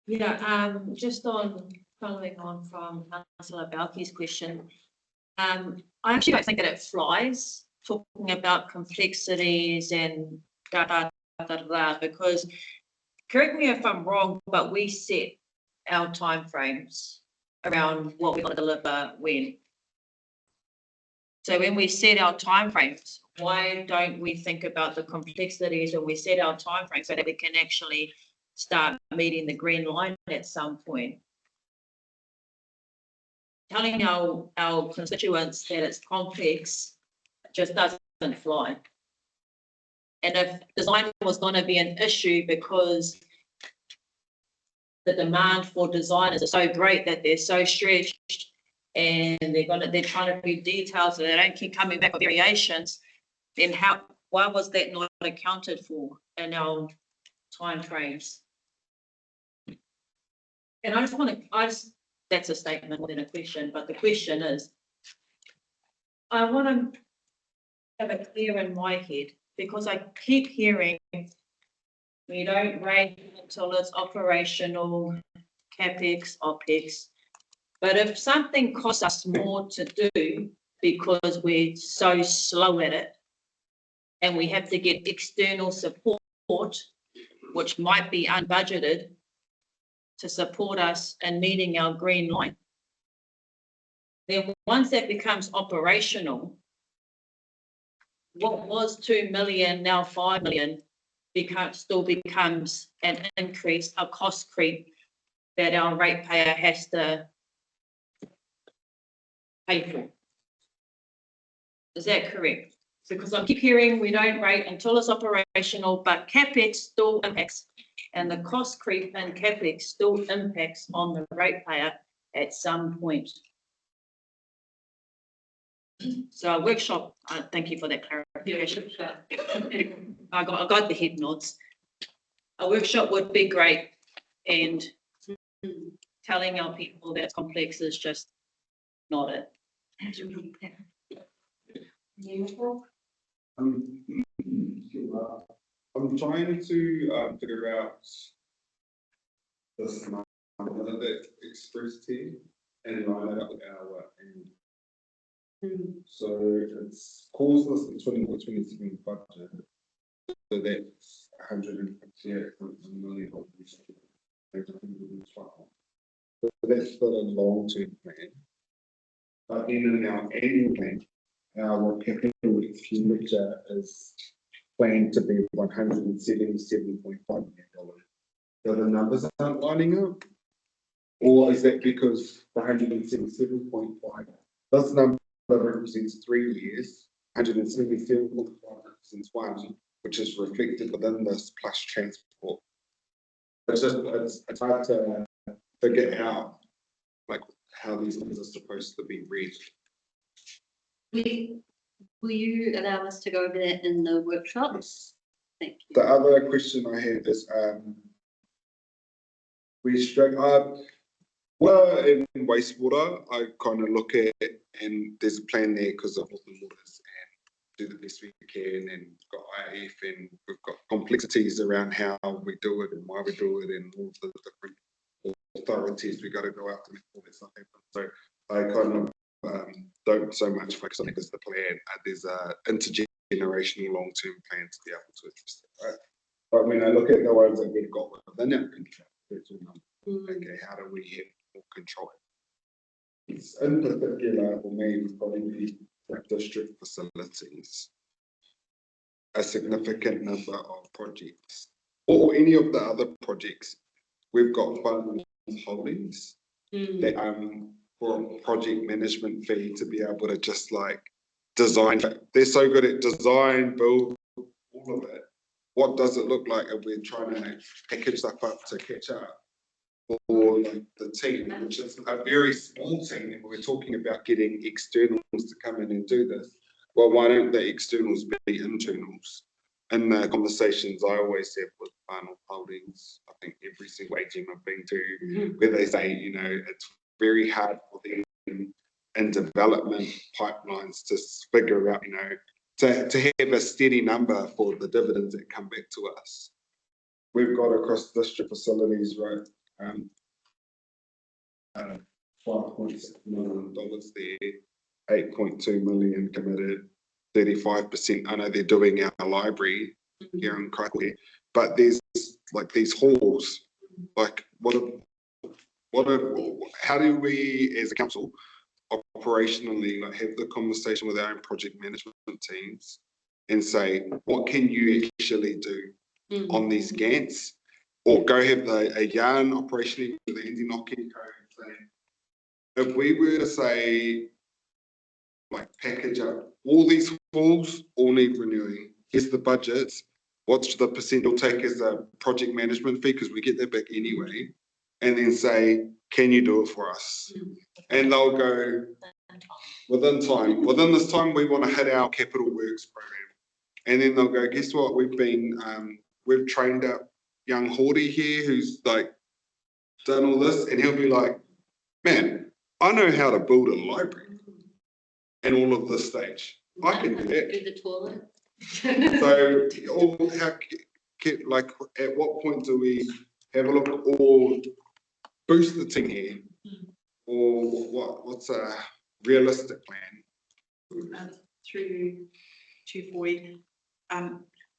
[SPEAKER 10] Yeah, just on following on from Councillor Balke's question, I actually don't think that it flies talking about complexities and because, correct me if I'm wrong, but we set our timeframes around what we're going to deliver when. So when we set our timeframes, why don't we think about the complexities and we set our timeframes so that we can actually start meeting the green line at some point? Telling our constituents that it's complex just doesn't fly. And if design was going to be an issue because the demand for designers is so great that they're so stretched and they're trying to do details so they don't keep coming back with variations, then why was that not accounted for in our timeframes? And that's a statement more than a question, but the question is, I want to have it clear in my head, because I keep hearing we don't rate until it's operational, CapEx, OpEx. But if something costs us more to do because we're so slow at it and we have to get external support, which might be unbudgeted, to support us in meeting our green line, then once that becomes operational, what was 2 million, now 5 million, still becomes an increase, a cost creep that our ratepayer has to pay for. Is that correct? Because I keep hearing we don't rate until it's operational, but CapEx still impacts, and the cost creep and CapEx still impacts on the ratepayer at some point. So a workshop, thank you for that clarification. I got the head nods. A workshop would be great, and telling our people that it's complex is just not it.
[SPEAKER 11] I'm trying to figure out this number that expressed here and line it up with our so it's caused us the 24-27 budget, so that's 158 million dollars. So that's for the long-term plan. But then in our annual plan, our capital expenditure is planned to be 177.5 million dollars. So the numbers aren't lining up, or is that because the 177.5 this number represents 3 years, 177.5 represents 1, which is reflected within this plus transport. It's hard to figure out like how these numbers are supposed to be read.
[SPEAKER 2] Will you allow us to go over that in the workshops? Thank you.
[SPEAKER 11] The other question I had is well, in wastewater, I kind of look at, and there's a plan there because of all the waters and do the best we can, and we've got IF and we've got complexities around how we do it and why we do it and all the different authorities we got to go out to make all that stuff happen. So I kind of don't so much focus on it as the plan. There's a interject generational long-term plan to be able to address that, right? But when I look at the ones that we've got within our control, okay, how do we have more control? It's in particular for me, probably like district facilities, a significant number of projects, or any of the other projects. We've got fund holdings that for a project management fee to be able to just like design. They're so good at design, build, all of it. What does it look like if we're trying to package stuff up to catch up? Or like the team, which is a very small team, and we're talking about getting externals to come in and do this. Well, why don't the externals be internals? In the conversations I always have with Final Holdings, I think every single AGM I've been to, where they say, you know, it's very hard for them in development pipelines to figure out, you know, to have a steady number for the dividends that come back to us. We've got across district facilities, right, $5.6 million there, 8.2 million committed, 35%. I know they're doing our library here in Koukou, but there's like these halls, like how do we as a council operationally like have the conversation with our own project management teams and say, what can you actually do on these Gants? Or go have a yarn operationally with Andy Knocking saying, if we were to say, like package up all these halls, all need renewing, here's the budgets, what's the percent you'll take as a project management fee, because we get that back anyway, and then say, can you do it for us? And they'll go, within this time, we want to hit our capital works program. And then they'll go, guess what, we've trained up young Horty here who's like done all this, and he'll be like, man, I know how to build a library and all of this stage. I can do that.
[SPEAKER 2] Do the toilet.
[SPEAKER 11] So, like, at what point do we have a look or boost the team here, or what's a realistic plan?
[SPEAKER 1] Through Chief Boyd,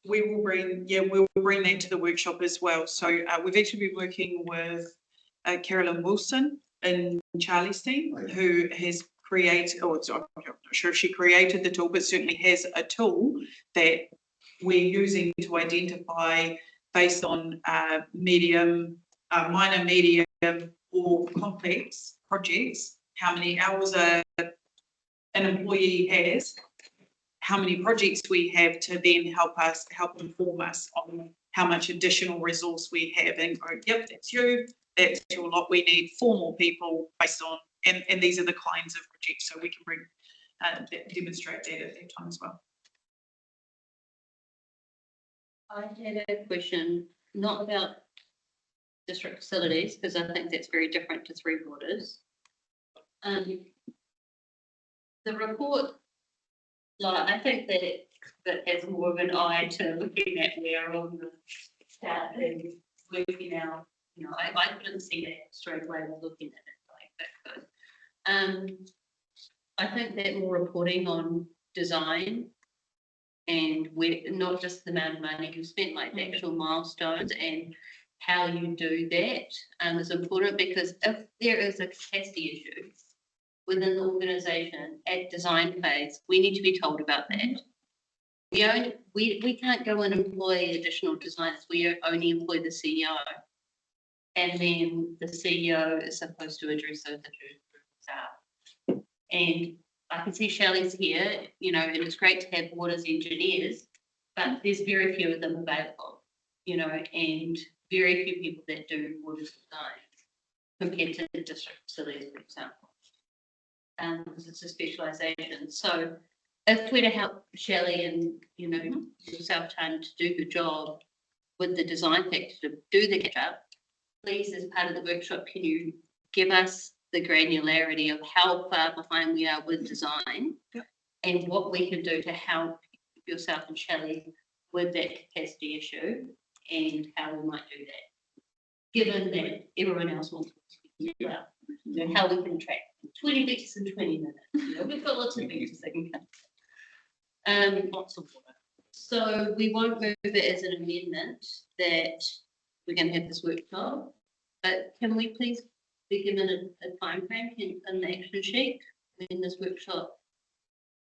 [SPEAKER 1] we'll bring that to the workshop as well. So we've actually been working with Carolyn Wilson in Charlie's team, who has created, I'm not sure if she created the tool, but certainly has a tool that we're using to identify based on minor, medium, or complex projects, how many hours an employee has, how many projects we have to then help inform us on how much additional resource we have, and go, yep, that's your lot, we need 4 more people based on, and these are the kinds of projects, so we can bring demonstrate that at that time as well.
[SPEAKER 2] I had a question, not about district facilities, because I think that's very different to 3 Waters. The report, like, I think that has more of an eye to looking at where on the start and working out, you know, I couldn't see that straight away looking at it like that. But I think that more reporting on design and where, not just the amount of money you spent, like the actual milestones and how you do that is important, because if there is a capacity issue within the organisation at design phase, we need to be told about that. We can't go and employ additional designers. We only employ the CEO, and then the CEO is supposed to address those issues. And I can see Shelley's here, you know, and it's great to have waters engineers, but there's very few of them available, you know, and very few people that do waters design compared to the district facilities, for example, because it's a specialisation. So if we're to help Shelley and, you know, yourself, Tanya, to do the job with the design factor, to do the catch-up, please, as part of the workshop, can you give us the granularity of how far behind we are with design, and what we can do to help yourself and Shelley with that capacity issue, and how we might do that, given that everyone else wants to do well, you know, how we can track 20 metres in 20 minutes. You know, we've got lots of metres that can Lots of water. So we won't move it as an amendment that we're going to have this workshop, but can we please be given a timeframe in the action sheet when this workshop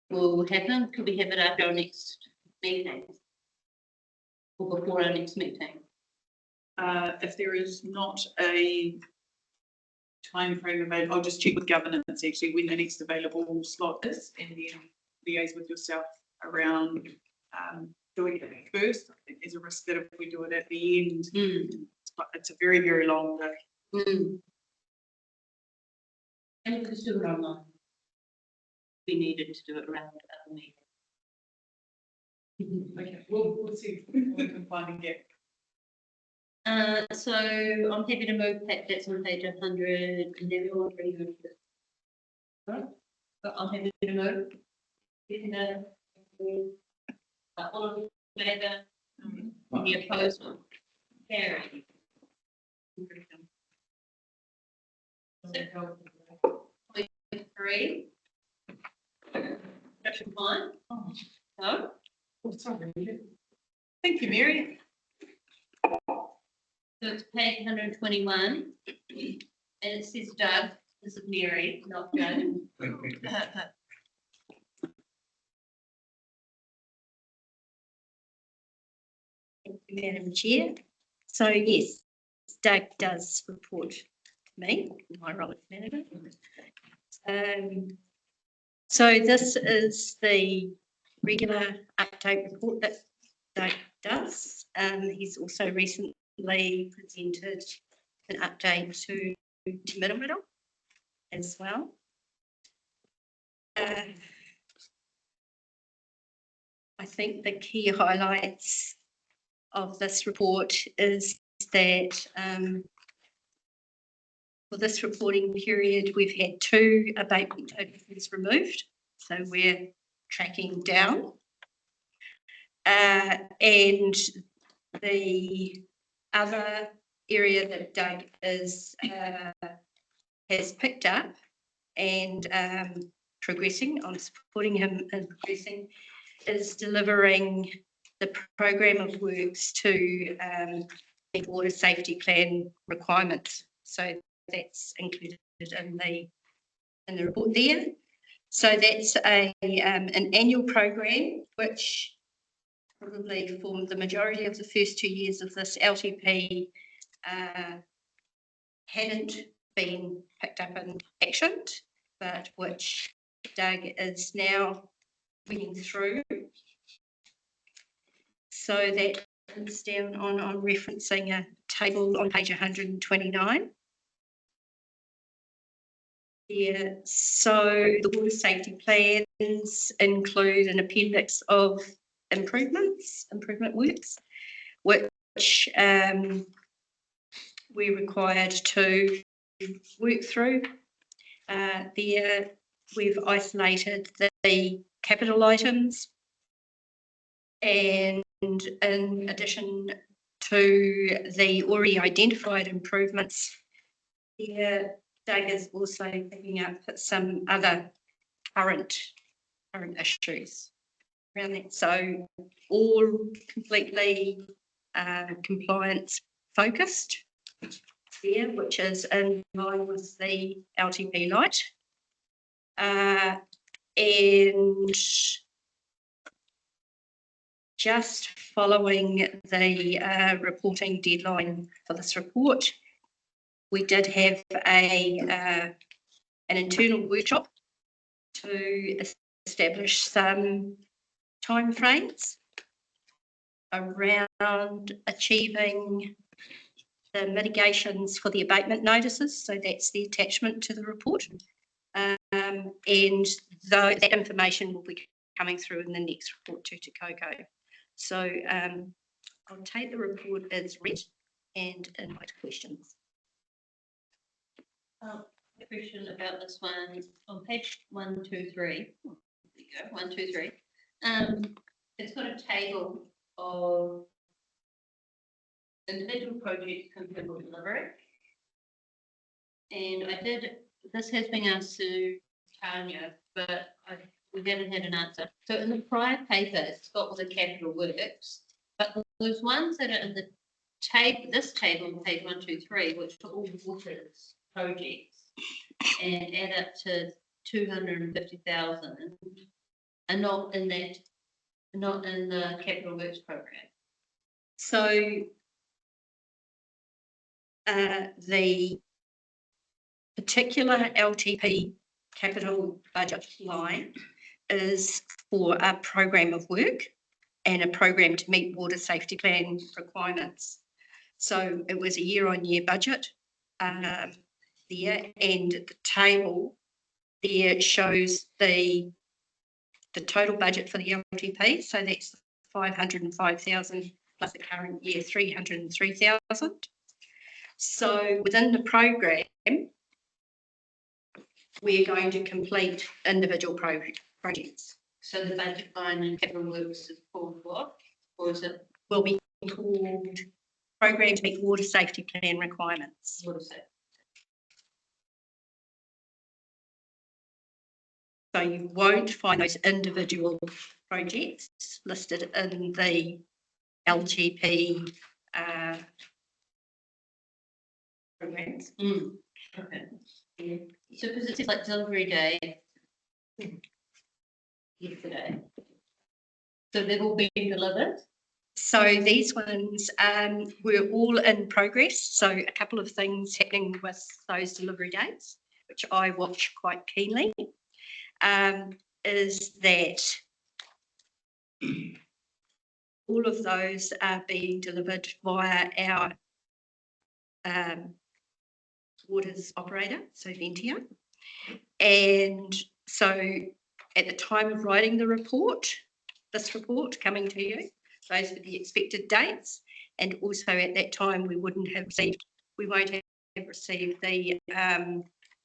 [SPEAKER 2] will happen? Could we have it after our next meeting? Or before our next meeting?
[SPEAKER 1] If there is not a timeframe available, I'll just check with governance actually when the next available slot is and then liaise with yourself around doing it first. I think there's a risk that if we do it at the end, it's a very, very long day.
[SPEAKER 2] And we could do it online. We needed to do it around other meetings.
[SPEAKER 1] Okay, we'll see if we can find a gap.
[SPEAKER 2] So I'm happy to move that's on page 100 and then we'll bring it. Right, but I'm happy to move. All in favour, any opposed? Carry. 6.3. Section 1. No.
[SPEAKER 1] Thank you, Mary.
[SPEAKER 2] So it's page 121, and it says Doug. This is Mary, not Doug.
[SPEAKER 12] Madam Chair. So yes, Doug does report to me, my role as manager. So this is the regular update report that Doug does. He's also recently presented an update to Te Miramiro as well. I think the key highlights of this report is that for this reporting period, we've had 2 abatement notices removed, so we're tracking down. And the other area that Doug is has picked up and progressing on supporting him in progressing is delivering the program of works to meet water safety plan requirements. So that's included in the report there. So that's an annual program which probably formed the majority of the first 2 years of this LTP hadn't been picked up and actioned, but which Doug is now winning through. So that is down on referencing a table on page 129. Yeah, so the water safety plans include an appendix of improvement works, which we're required to work through. There we've isolated the capital items, and in addition to the already identified improvements, here Doug is also picking up some other current issues around that. So all completely compliance focused there, which is in line with the LTP light. And just following the reporting deadline for this report, we did have an internal workshop to establish some timeframes around achieving the mitigations for the abatement notices. So that's the attachment to the report. And that information will be coming through in the next report to Koukou. So I'll take the report as read and invite questions.
[SPEAKER 2] A question about this one on page 123. There you go, 123. It's got a table of individual projects confirmed delivery. And this has been asked to Tanya, but I We haven't had an answer. So in the prior paper, it's got all the capital works, but those ones that are in the this table on page 1, 2, 3, which are all waters projects and add up to 250,000 are not in the capital works program.
[SPEAKER 12] So the particular LTP capital budget line is for a program of work and a program to meet water safety plan requirements. So it was a year-on-year budget there, and the table there shows the total budget for the LTP. So that's 505,000 plus the current year 303,000. So within the program, we're going to complete individual projects.
[SPEAKER 2] So the budget line in capital works is called what? Or is it
[SPEAKER 12] Will be called Program to Meet Water Safety Plan Requirements.
[SPEAKER 2] what is it?
[SPEAKER 12] So you won't find those individual projects listed in the LTP programs.
[SPEAKER 2] Okay. Yeah. So because it's like delivery day yesterday. So they've all been delivered?
[SPEAKER 12] So these ones were all in progress. So a couple of things happening with those delivery dates, which I watch quite keenly, is that all of those are being delivered via our waters operator, so Ventia. And so at the time of writing the report, this report coming to you, those were the expected dates. And also at that time, we won't have received the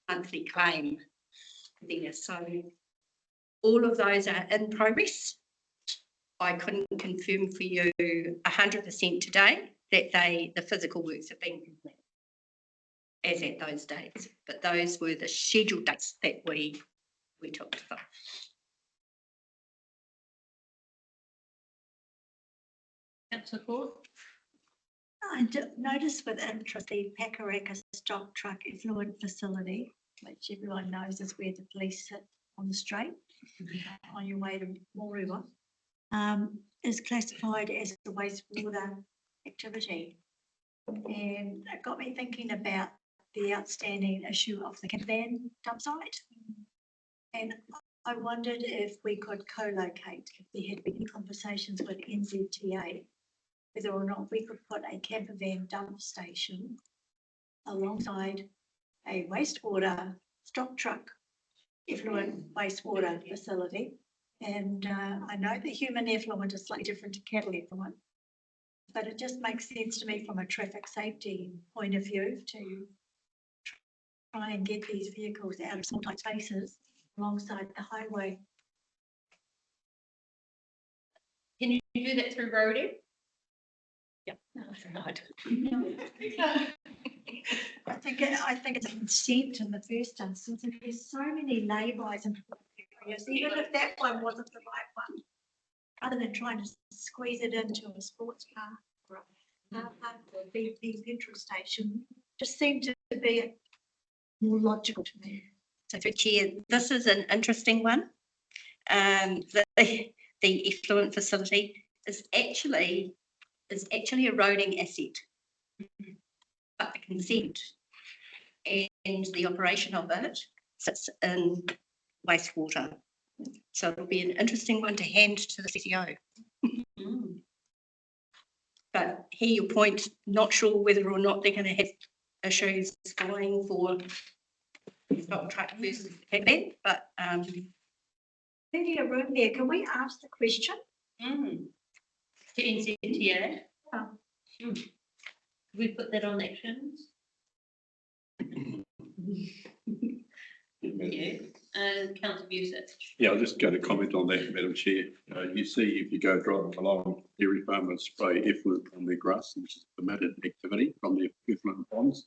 [SPEAKER 12] monthly claim there. So all of those are in progress. I couldn't confirm for you 100% today that the physical works have been completed as at those dates, but those were the scheduled dates that we took to them.
[SPEAKER 2] Councillor Ford?
[SPEAKER 6] I noticed with interest the Pakaraka stock truck effluent facility, which everyone knows is where the police sit on the straight on your way to Moruwa, is classified as a wastewater activity. And it got me thinking about the outstanding issue of the caravan dump site. And I wondered if we could co-locate, if there had been conversations with NZTA, whether or not we could put a camper van dump station alongside a wastewater stock truck, effluent wastewater facility. And I know the human effluent is slightly different to cattle effluent, but it just makes sense to me from a traffic safety point of view to try and get these vehicles out of small tight spaces alongside the highway.
[SPEAKER 2] Can you do that through roading?
[SPEAKER 6] Yep. No, right. I think it's a consent in the first instance, and there's so many lay-bys in areas, even if that one wasn't the right one, other than trying to squeeze it into a sports car or a car park or a BP petrol station, just seemed to be more logical to me.
[SPEAKER 12] So through Chair, this is an interesting one. The effluent facility is actually a roading asset, but the consent and the operation of it sits in wastewater. So it'll be an interesting one to hand to the CCO. But hear your point, not sure whether or not they're going to have issues going for stock truck versus the caravan, but
[SPEAKER 6] Plenty of room there. Can we ask the question?
[SPEAKER 2] To NZTA?
[SPEAKER 6] Oh.
[SPEAKER 2] We put that on actions? Yeah. Councillor Busich.
[SPEAKER 5] Yeah, I'm just going to comment on that, Madam Chair. You see, if you go driving along, dairy farmers spray effluent on their grass, which is a permitted activity from their effluent ponds.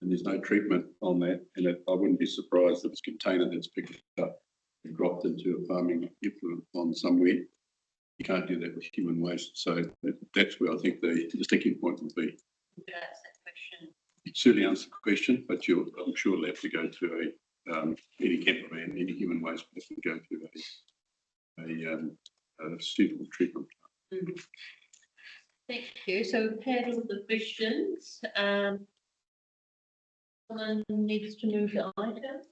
[SPEAKER 5] And there's no treatment on that, and I wouldn't be surprised if it's container that's picked up dropped into a farming implement on somewhere. You can't do that with human waste. So that's where I think the sticking point will be.
[SPEAKER 2] That's that question.
[SPEAKER 5] It certainly answers the question, but I'm sure they'll have to go to any camper van, any human waste, will have to go to a suitable treatment.
[SPEAKER 2] Thank you. So we've had all the questions. Someone needs to move the item.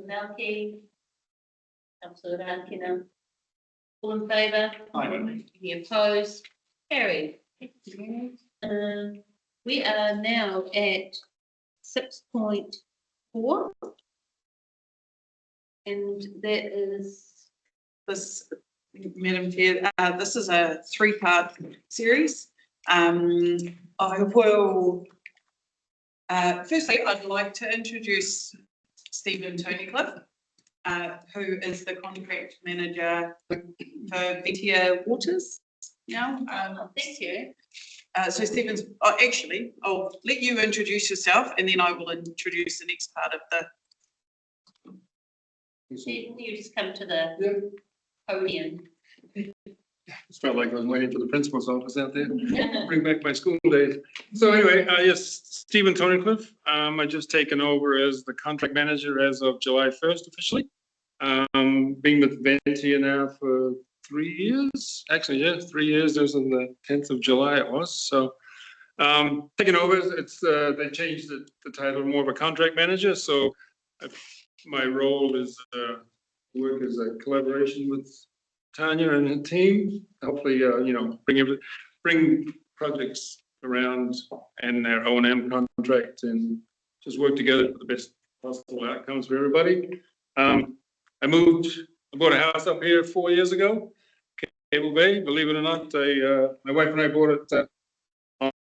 [SPEAKER 2] Malky. Councillor Rankina. All in favour?
[SPEAKER 3] Aye.
[SPEAKER 2] Any opposed? Carried. We are now at 6.4. And that is,
[SPEAKER 1] This, Madam Chair, this is a three-part series. I will, firstly, I'd like to introduce Stephen Toneycliffe, who is the contract manager for Vetia Waters now.
[SPEAKER 2] thank you.
[SPEAKER 1] So Stephen's, actually, I'll let you introduce yourself and then I will introduce the next part of the.
[SPEAKER 2] Stephen, you just come to the podium.
[SPEAKER 13] It's felt like I was waiting for the principal's office out there. Bring back my school days. So anyway, yes, Stephen Toneycliffe. I just taken over as the contract manager as of July 1st officially. Been with Vetia now for 3 years. Actually, yeah, 3 years. It was on the 10th of July it was. So taking over, it's they changed the title, more of a contract manager. So my role is work as a collaboration with Tanya and her team. Hopefully, you know, bring projects around and their O&M contract and just work together for the best possible outcomes for everybody. I bought a house up here 4 years ago, Cable Bay. Believe it or not, my wife and I bought it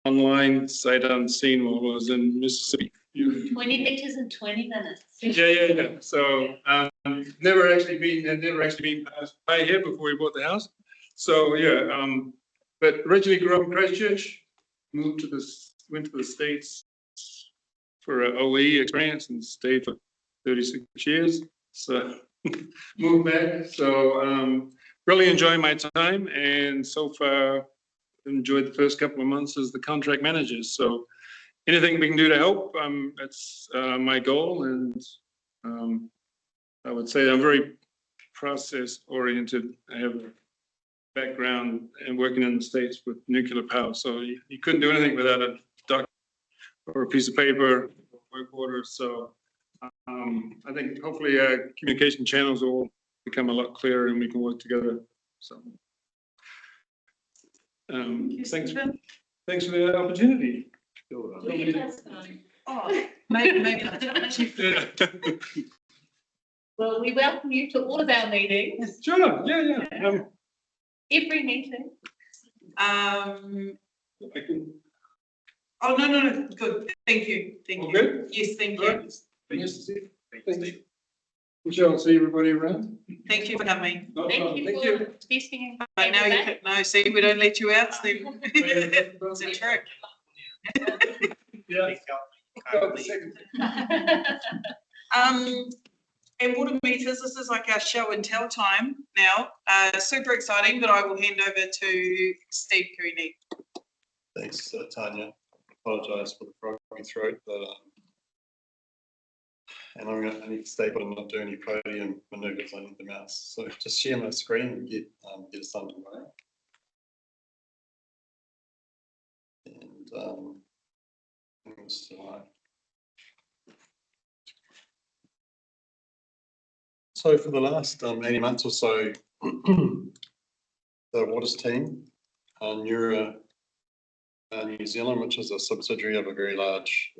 [SPEAKER 13] online, sight unseen, while I was in Mississippi.
[SPEAKER 2] 20 pictures in 20 minutes.
[SPEAKER 13] Yeah. So never actually been passed by here before we bought the house. So yeah, but originally grew up in Christchurch, went to the States for an OE experience and stayed for 36 years. So moved back. So really enjoying my time, and so far enjoyed the first couple of months as the contract manager. So anything we can do to help, that's my goal. And I would say I'm very process oriented. I have a background in working in the States with nuclear power. So you couldn't do anything without a document or a piece of paper, work order. So I think hopefully communication channels will become a lot clearer and we can work together. So thanks for the opportunity.
[SPEAKER 1] Oh, maybe not.
[SPEAKER 2] Well, we welcome you to all of our meetings.
[SPEAKER 13] Sure, yeah.
[SPEAKER 2] Every meeting.
[SPEAKER 1] Oh, no, good, thank you.
[SPEAKER 13] Good?
[SPEAKER 1] Yes, thank
[SPEAKER 13] All
[SPEAKER 1] you.
[SPEAKER 13] right. Nice to see you. Thanks. Michelle, see everybody around.
[SPEAKER 1] Thank you for coming.
[SPEAKER 2] Thank you for testing.
[SPEAKER 1] But now you can, no, see, we don't let you out, Steve. It's a trick.
[SPEAKER 13] Yeah.
[SPEAKER 1] And water meters, this is like our show and tell time now. Super exciting, but I will hand over to Steve Cooney.
[SPEAKER 14] Thanks, Tanya. Apologise for the froggy throat, but and I need to stay put and not do any podium manoeuvres. I need the mouse. So just share my screen and get us underway. And so for the last 80 months or so, the Waters team, New Zealand, which is a subsidiary of a very large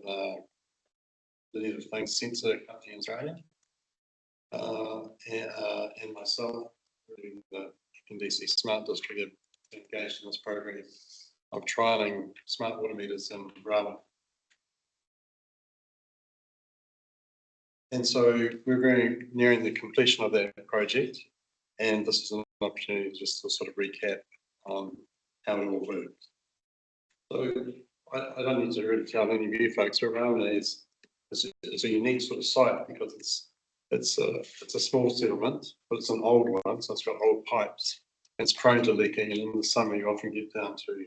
[SPEAKER 14] Internet of Things sensor company in Australia, and myself, the FNDC Smart District, have engaged in this program of trialling smart water meters in Rawa. And so we're very nearing the completion of that project, and this is an opportunity just to sort of recap on how it all works. So I don't need to really tell any of you folks, but Rawa is a unique sort of site because it's It's a small settlement, but it's an old one, so it's got old pipes. It's prone to leaking, and in the summer you often get down to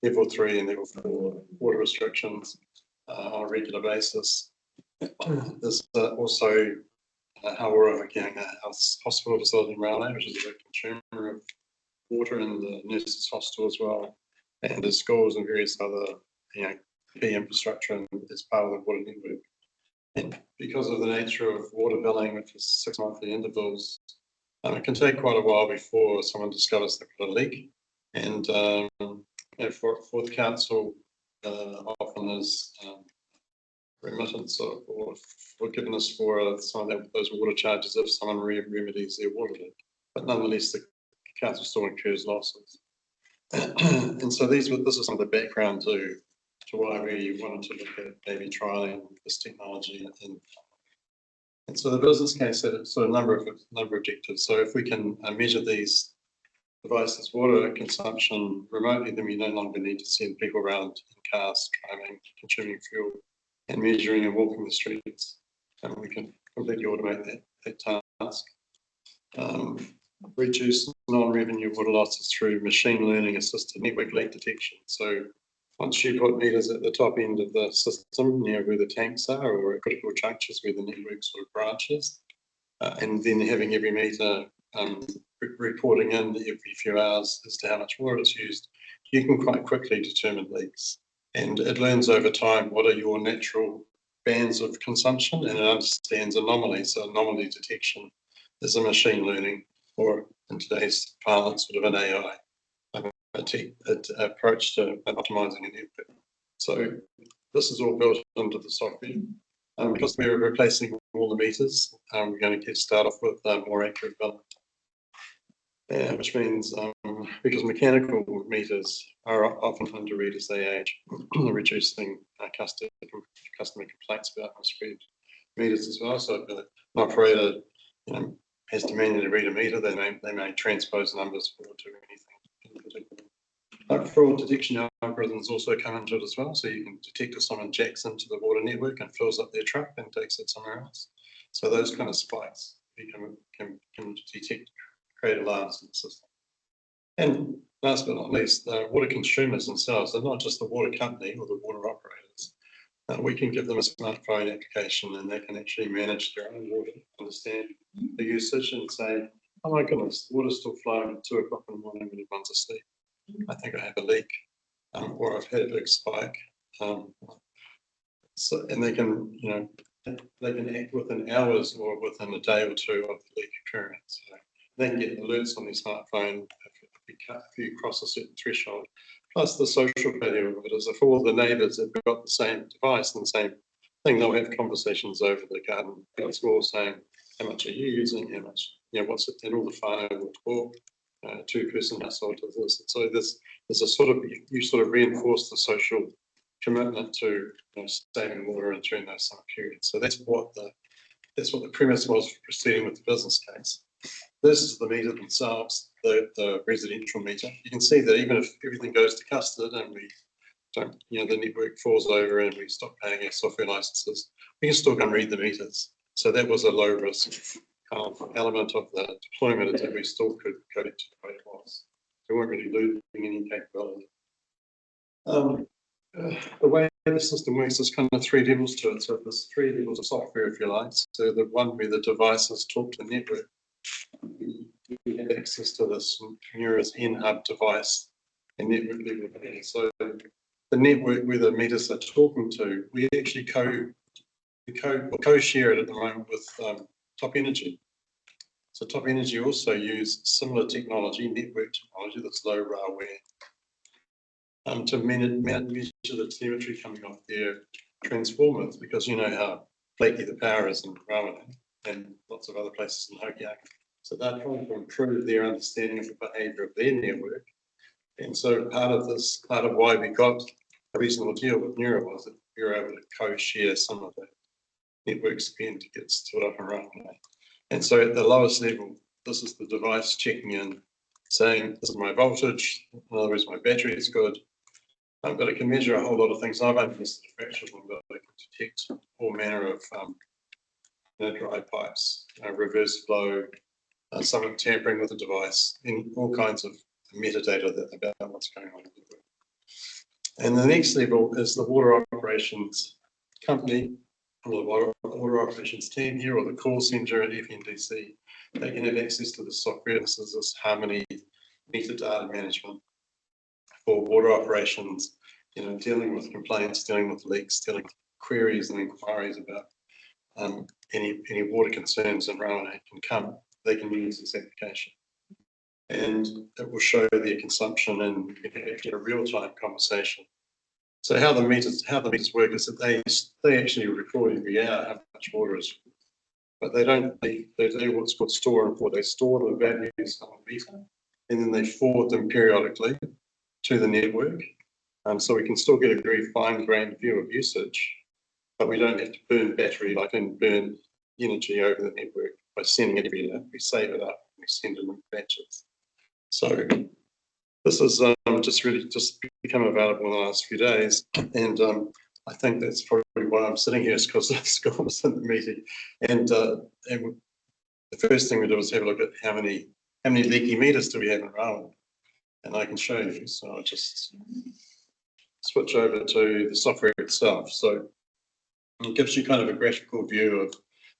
[SPEAKER 14] level 3 and level 4 water restrictions on a regular basis. There's also Hawara hospital facility in Raleigh, which is a consumer of water, in the nurses' hostel as well, and the schools and various other key infrastructure as part of the water network. And because of the nature of water billing, which is 6 monthly intervals, it can take quite a while before someone discovers they've got a leak. And for the council, often there's remittance or forgiveness for some of those water charges if someone remedies their water leak. But nonetheless, the council still incurs losses. And so this is some of the background to why we wanted to look at maybe trialing this technology. And so the business case had a number of objectives. So if we can measure these devices' water consumption remotely, then we no longer need to send people around in cars driving, consuming fuel, and measuring and walking the streets. And we can completely automate that task. Reduce non-revenue water losses through machine learning assisted network leak detection. So once you put meters at the top end of the system, near where the tanks are, or at critical junctures where the network sort of branches, and then having every meter reporting in every few hours as to how much water it's used, you can quite quickly determine leaks. And it learns over time what are your natural bands of consumption, and it understands anomalies. So anomaly detection is a machine learning, or in today's parlance, sort of an AI approach to optimizing a network. So this is all built into the software. Because we're replacing all the meters, we're going to start off with more accurate billing. Which means because mechanical meters are often hard to read as they age, reducing customer complaints about misread meters as well. So if an operator has to manually read a meter, they may transpose numbers or do anything in particular. Fraud detection algorithms also come into it as well. So you can detect if someone jacks into the water network and fills up their truck and takes it somewhere else. So those kind of spikes you can detect, create alarms in the system. And last but not least, the water consumers themselves, they're not just the water company or the water operators. We can give them a smartphone application and they can actually manage their own water, understand the usage and say, oh my goodness, the water's still flowing at 2 o'clock in the morning when everyone's asleep. I think I have a leak, or I've had a big spike. So, and they can act within hours or within a day or two of the leak occurring. So they can get alerts on their smartphone if you cross a certain threshold. Plus the social value of it is if all the neighbours have got the same device and the same thing, they'll have conversations over the garden wall saying, how much are you using, how much, what's it, and all the whānau will talk. 2-person household does this. And so there's a sort of, you sort of reinforce the social commitment to saving water during those summer periods. So that's what the premise was for proceeding with the business case. This is the meter themselves, the residential meter. You can see that even if everything goes to custard and we don't, the network falls over and we stop paying our software licenses, we can still go and read the meters. So that was a low risk element of the deployment, is that we still could go to the way it was. We weren't really losing any capability. The way the system works, there's kind of 3 levels to it. So there's 3 levels of software, if you like. So the one where the devices talk to the network, we have access to this Neura's in-hub device and network level. So the network where the meters are talking to, we actually co-share it at the moment with Top Energy. So Top Energy also use similar technology, network technology that's low railway, to measure the telemetry coming off their transformers, because you know how flaky the power is in Railway and lots of other places in Hokianga. So they're trying to improve their understanding of the behaviour of their network. And so part of why we got a reasonable deal with Neura was that we were able to co-share some of the network spend to get stood up and running. And so at the lowest level, this is the device checking in, saying, this is my voltage, in other words, my battery is good. But it can measure a whole lot of things. I've only listed a fraction of them, but it can detect all manner of dry pipes reverse flow, some tampering with the device, and all kinds of metadata about what's going on. And the next level is the water operations company, or the water operations team here, or the call center at FNDC. They can have access to the software. This is this Harmony metadata management for water operations, dealing with complaints, dealing with leaks, dealing with queries and inquiries about any water concerns and around it can come. They can use this application. And it will show their consumption and get a real-time conversation. So how the meters work is that they actually record every hour how much water is, but they do what's called store and forward. They store the values on the meter, and then they forward them periodically to the network. So we can still get a very fine-grained view of usage, but we don't have to burn battery, burn energy over the network by sending it every day. We save it up and we send it in batches. So this is just become available in the last few days, and I think that's probably why I'm sitting here, is because Scott was in the meeting, and the first thing we did was have a look at how many leaky meters do we have in Rowan, and I can show you. So I'll just switch over to the software itself. So it gives you kind of a graphical view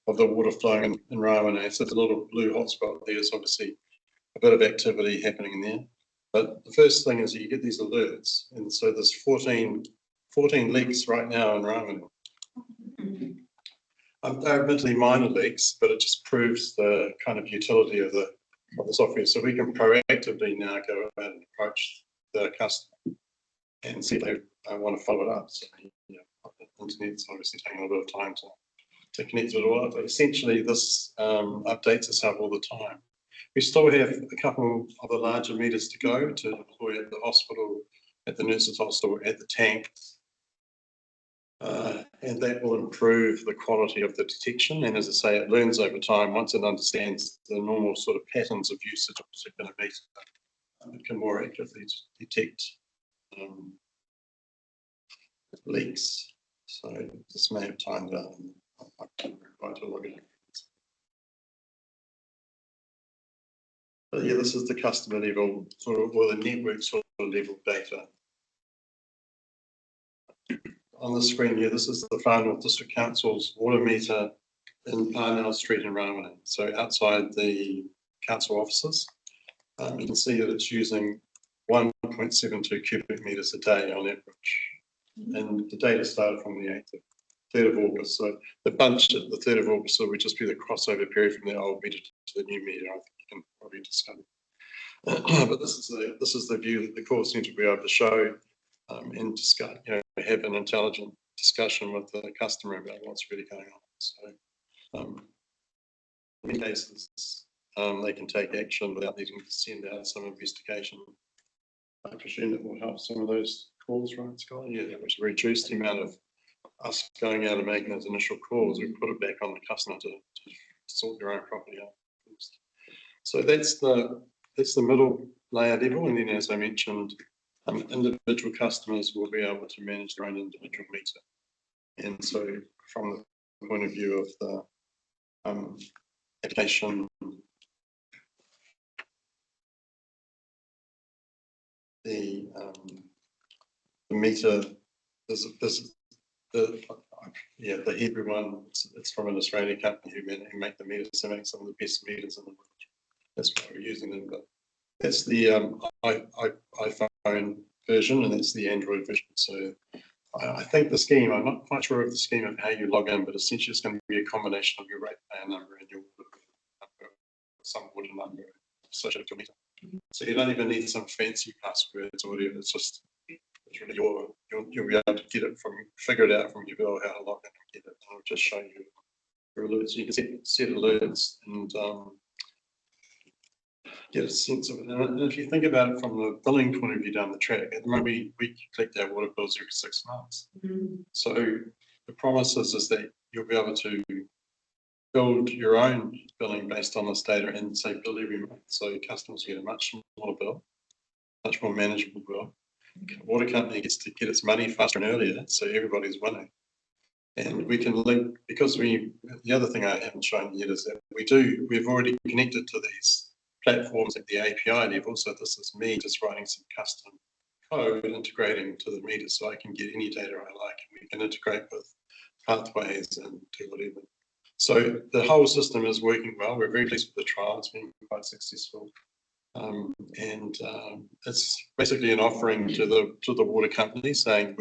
[SPEAKER 14] of the water flowing in Rowan. So it's a little blue hotspot there. It's obviously a bit of activity happening in there. But the first thing is you get these alerts. And so there's 14 leaks right now in Rowan. They're admittedly minor leaks, but it just proves the kind of utility of the software. So we can proactively now go out and approach the customer and see if they want to follow it up. So, the internet's obviously taking a little bit of time to connect it all up. But essentially, this updates itself all the time. We still have a couple of the larger meters to go to deploy at the hospital, at the nurses' hospital, at the tank. And that will improve the quality of the detection. And as I say, it learns over time. Once it understands the normal sort of patterns of usage of a particular meter, it can more accurately detect leaks. So this may have timed out. I can try to log in. But yeah, this is the customer level or the network sort of level data. On the screen here, this is the Far North District Council's water meter in Parnell Street in Rowan. So outside the council offices, you can see that it's using 1.72 cubic meters a day on average. And the data started from the 3rd of August. So the bunch at the 3rd of August, so would just be the crossover period from the old meter to the new meter. I think you can probably discover. But this is the view that the call centre will be able to show and discuss, have an intelligent discussion with the customer about what's really going on. So in many cases, they can take action without needing to send out some investigation. I presume that will help some of those calls, right, Scott? Yeah, which reduce the amount of us going out and making those initial calls. We put it back on the customer to sort their own property out. So that's the middle layer level, and then as I mentioned, individual customers will be able to manage their own individual meter. And so from the point of view of the application, the meter, the Hebrew one, it's from an Australian company who make the meters. They make some of the best meters in the world. That's why we're using them. But that's the iPhone version, and that's the Android version. So I think the scheme, I'm not quite sure of the scheme of how you log in, but essentially it's going to be a combination of your ratepayer number and your number, some water number associated with your meter. So you don't even need some fancy passwords or whatever. It's really you'll be able to figure it out from your bill how to log in and get it. I'll just show you your alerts. You can set alerts and get a sense of it. And if you think about it from the billing point of view down the track, at the moment we collect our water bills every 6 months. So the promise is that you'll be able to build your own billing based on this data and say bill every month. So customers get a much smaller bill, much more manageable bill. The water company gets to get its money faster and earlier, so everybody's winning. And we can link, because the other thing I haven't shown yet is that we've already connected to these platforms at the API level. So this is me just writing some custom code integrating to the meter so I can get any data I like, and we can integrate with pathways and do whatever. So the whole system is working well. We're very pleased with the trial. It's been quite successful. It's basically an offering to the water company saying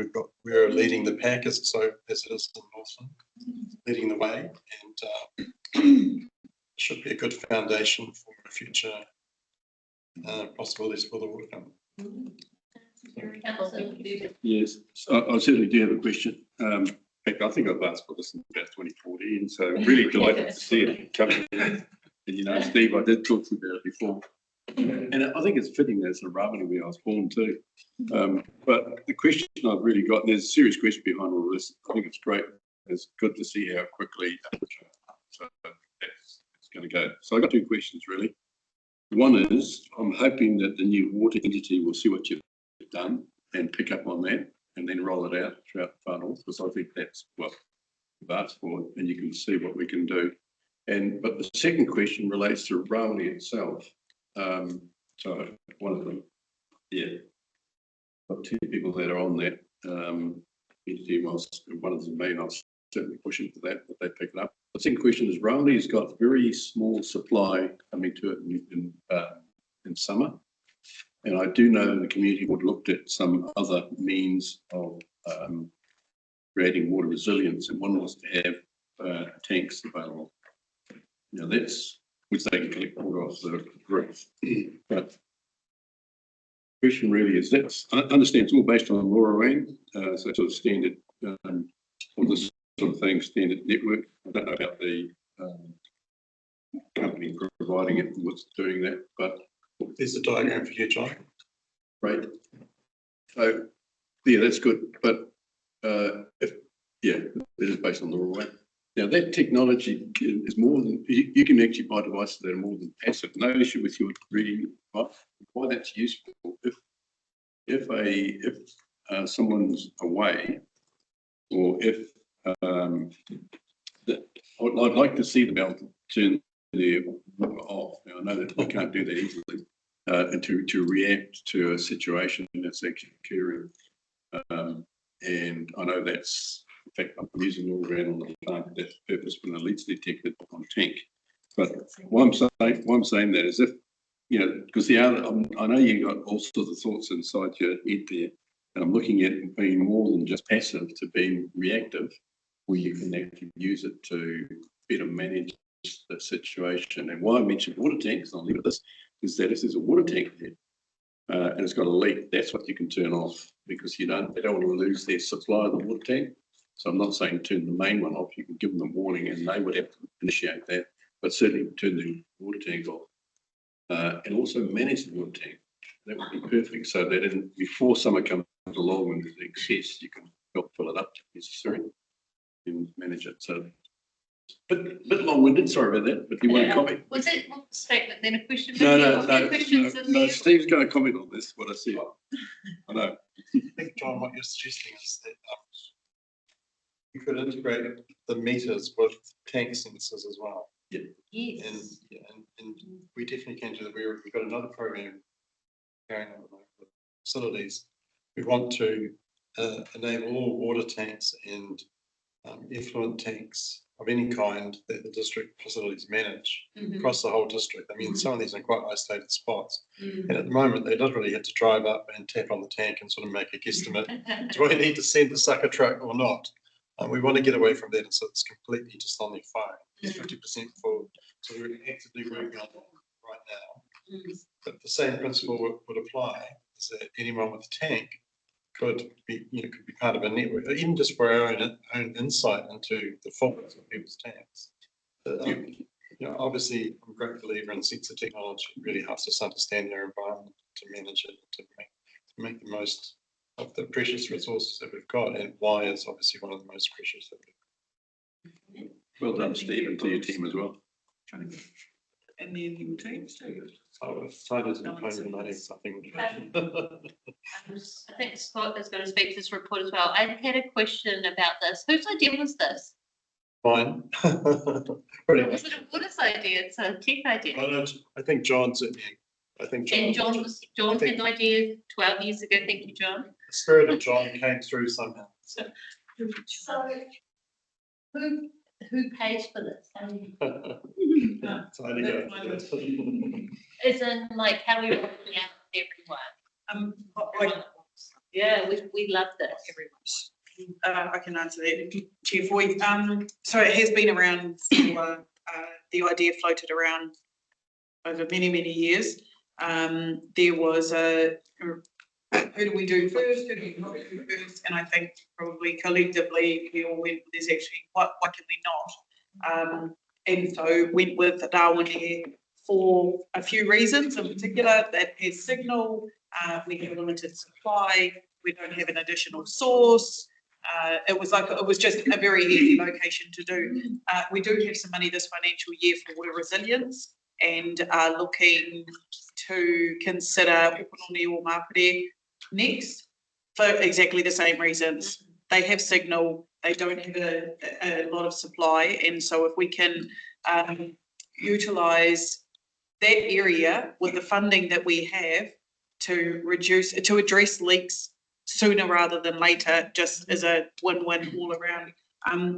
[SPEAKER 14] we're leading the pack as it is in Northland, leading the way, and should be a good foundation for future possibilities for the water company.
[SPEAKER 5] Yes, I certainly do have a question. In fact, I think I've asked for this in about 2014, so really delighted to see it coming. And Steve, I did talk to you about it before. And I think it's fitting that it's a Ravani where I was born too. But the question I've really got, and there's a serious question behind all this, I think it's great. It's good to see how quickly so it's going to go. So I've got two questions really. One is, I'm hoping that the new water entity will see what you've done and pick up on that and then roll it out throughout the Far North, because I think that's what we've asked for, and you can see what we can do. But the second question relates to Ravani itself. So one of them, got two people that are on that entity. One of them may not certainly pushing for that, but they pick it up. The second question is, Ravani's got very small supply coming to it in summer, and I do know the community would looked at some other means of creating water resilience, and one was to have tanks available. Now that's which they can collect water off the roof. But the question really is this. I understand it's all based on LoRaWAN, so sort of standard, all this sort of thing, standard network. I don't know about the company providing it and what's doing that, but
[SPEAKER 14] there's a diagram for you, John.
[SPEAKER 5] Right. So, yeah, that's good. But it is based on LoRaWAN. Now that technology is more than, you can actually buy devices that are more than passive. No issue with your reading, but why that's useful. If someone's away, or if I'd like to see them able to turn their water off. Now I know that we can't do that easily, and to react to a situation that's actually occurring. And I know that's, in fact, I'm using LoRaWAN on the plant for that purpose when a leak's detected on tank. But why I'm saying that is if, because I know you got all sorts of thoughts inside your head there, and I'm looking at it being more than just passive to being reactive, where you can actually use it to better manage the situation. And why I mentioned water tanks, and I'll leave it at this, is that if there's a water tank there, and it's got a leak, that's what you can turn off, because they don't want to lose their supply of the water tank. So I'm not saying turn the main one off. You can give them a warning and they would have to initiate that, but certainly turn the water tank off, and also manage the water tank. That would be perfect, so that before summer comes along and there's excess, you can help fill it up if necessary and manage it. So bit long-winded, sorry about that, but you want to comment?
[SPEAKER 2] Was it not a statement, then a question?
[SPEAKER 5] No, Steve's going to comment on this, what I said. I know.
[SPEAKER 14] I think, John, what you're suggesting is that you could integrate the meters with tank sensors as well.
[SPEAKER 5] Yeah.
[SPEAKER 2] Yes.
[SPEAKER 14] And we definitely can do that. We've got another program going on with facilities. We want to enable all water tanks and effluent tanks of any kind that the district facilities manage across the whole district. I mean, some of these are quite isolated spots. And at the moment, they literally have to drive up and tap on the tank and sort of make a guesstimate. Do I need to send the sucker truck or not? We want to get away from that, and so it's completely just on their phone. It's 50% full, so we're actively working on that right now. But the same principle would apply: is that anyone with a tank could be part of a network, even just for our own insight into the faults of people's tanks. Obviously, I'm a great believer in sensor technology. It really helps us understand our environment, to manage it, to make the most of the precious resources that we've got, and why is obviously one of the most precious that we've got.
[SPEAKER 5] Well done, Steve, and to your team as well.
[SPEAKER 1] And then James too.
[SPEAKER 14] So Titus and Tony Maddie's, I think.
[SPEAKER 2] I think Scott is going to speak to this report as well. I had a question about this. Whose idea was this?
[SPEAKER 14] Fine. Pretty
[SPEAKER 2] Was
[SPEAKER 14] much.
[SPEAKER 2] it a Wooders idea? It's a tech idea.
[SPEAKER 14] I think John's in here. I think
[SPEAKER 2] And John
[SPEAKER 14] I think-
[SPEAKER 2] had an idea 12 years ago. Thank you, John.
[SPEAKER 14] the spirit of John came through somehow. So,
[SPEAKER 2] So who pays for this?
[SPEAKER 14] Tiny go.
[SPEAKER 2] As in, like, how we roll it out to everyone? Yeah, we love this.
[SPEAKER 1] I can answer that, Chair Foy. So it has been around for, the idea floated around over many, many years. There was who do we do first, who do we not do first? And I think probably collectively we all went, there's actually, why can we not? And so went with Darwin here for a few reasons, in particular that has signal, we have a limited supply, we don't have an additional source. It was just a very easy location to do. We do have some money this financial year for water resilience and are looking to consider Upinoni or Mapire next for exactly the same reasons. They have signal, they don't have a lot of supply, and so if we can utilise that area with the funding that we have to address leaks sooner rather than later, just as a win-win all around.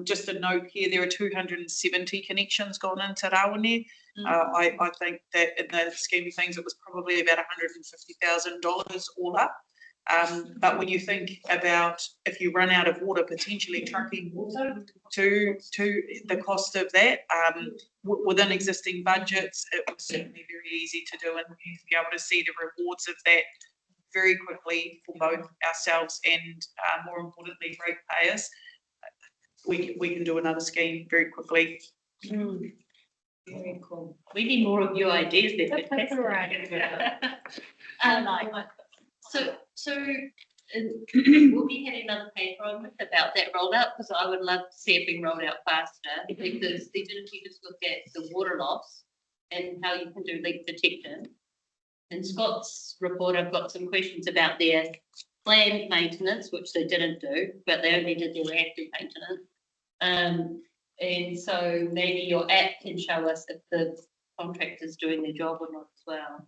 [SPEAKER 1] Just a note here, there are 270 connections gone into Rawene. I think that in the scheme of things, it was probably about $150,000 all up. But when you think about if you run out of water, potentially trucking water to the cost of that, within existing budgets, it was certainly very easy to do, and you'd be able to see the rewards of that very quickly for both ourselves and more importantly, ratepayers. We can do another scheme very quickly.
[SPEAKER 2] Very cool. We need more of your ideas then. So we'll be having another paper on this about that rollout, because I would love to see it being rolled out faster, because even if you just look at the water loss and how you can do leak detection. In Scott's report, I've got some questions about their planned maintenance, which they didn't do, but they only did their reactive maintenance. And so maybe your app can show us if the contractor's doing their job or not as well.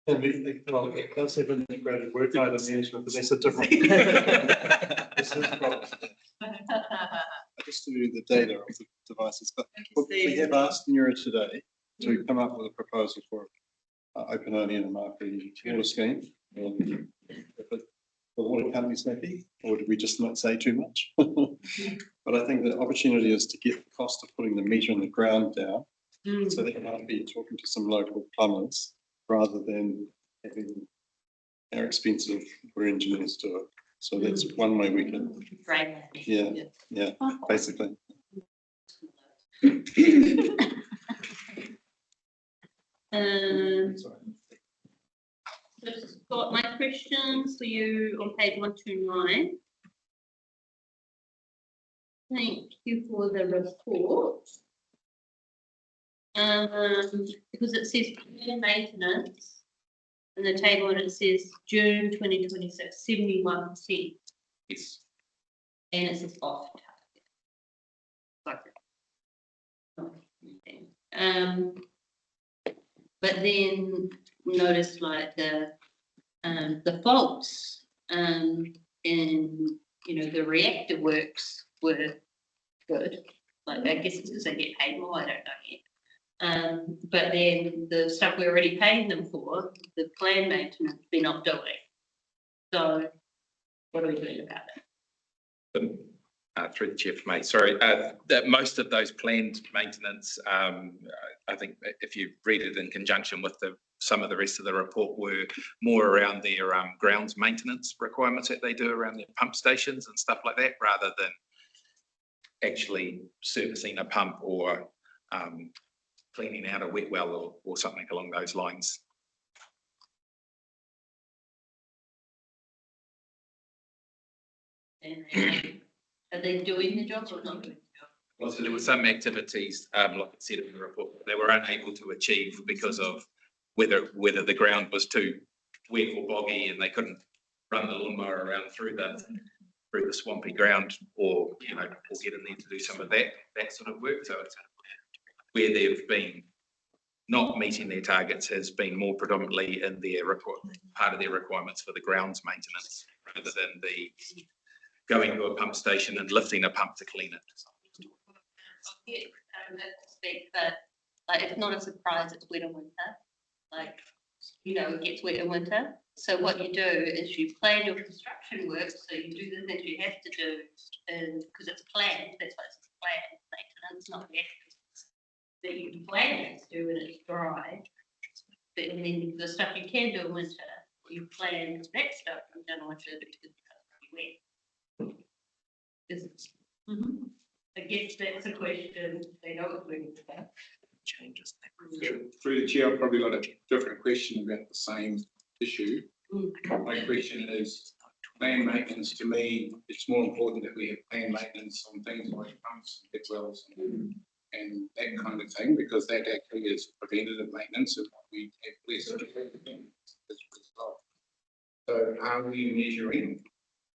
[SPEAKER 14] Well, it does have an integrated work item management, but that's a different. This is probably- Just to do the data of the devices, but we have asked Nura today to come up with a proposal for Upinoni and Mapire water scheme. If the water company's happy, or did we just not say too much? But I think the opportunity is to get the cost of putting the meter in the ground down, so they might be talking to some local plumbers rather than having our expensive water engineers do it. So that's one way we can.
[SPEAKER 2] Right.
[SPEAKER 14] Yeah, basically.
[SPEAKER 2] Just got my questions for you on page 129. Thank you for the report. Because it says maintenance in the table, and it says June 2026, 71%.
[SPEAKER 3] Yes.
[SPEAKER 2] And it says off target. But then notice like the faults and the reactor works were good. Like I guess it's because they get paid more, I don't know yet. But then the stuff we're already paying them for, the planned maintenance, they're not doing. So what are we doing about it?
[SPEAKER 3] Through the chair for me, sorry, that most of those planned maintenance, I think if you read it in conjunction with some of the rest of the report, were more around their grounds maintenance requirements that they do around their pump stations and stuff like that, rather than actually servicing a pump or cleaning out a wet well or something along those lines.
[SPEAKER 2] And are they doing the job or not doing the job?
[SPEAKER 3] Well, so there were some activities, like it said in the report, they were unable to achieve because of whether the ground was too wet or boggy and they couldn't run the lawnmower around through the swampy ground, or, you know, or get in there to do some of that sort of work. So it's where they've been not meeting their targets has been more predominantly in their part of their requirements for the grounds maintenance, rather than the going to a pump station and lifting a pump to clean it.
[SPEAKER 2] Yeah, expect that, like, it's not a surprise it's wet in winter. Like, you know, it gets wet in winter. So what you do is you plan your construction work, so you do the things you have to do, and because it's planned, that's why it's planned maintenance, not reactive. That you plan it to do when it's dry. But and then the stuff you can do in winter, you plan that stuff in winter because it's pretty wet. Is it? I guess that's a question, they know it's wet winter.
[SPEAKER 8] Changes.
[SPEAKER 4] Through the chair, I've probably got a different question about the same issue. My question is, planned maintenance, to me, it's more important that we have planned maintenance on things like pumps, and wells, and that kind of thing, because that actually is preventative maintenance, and we have less as a result. So are we measuring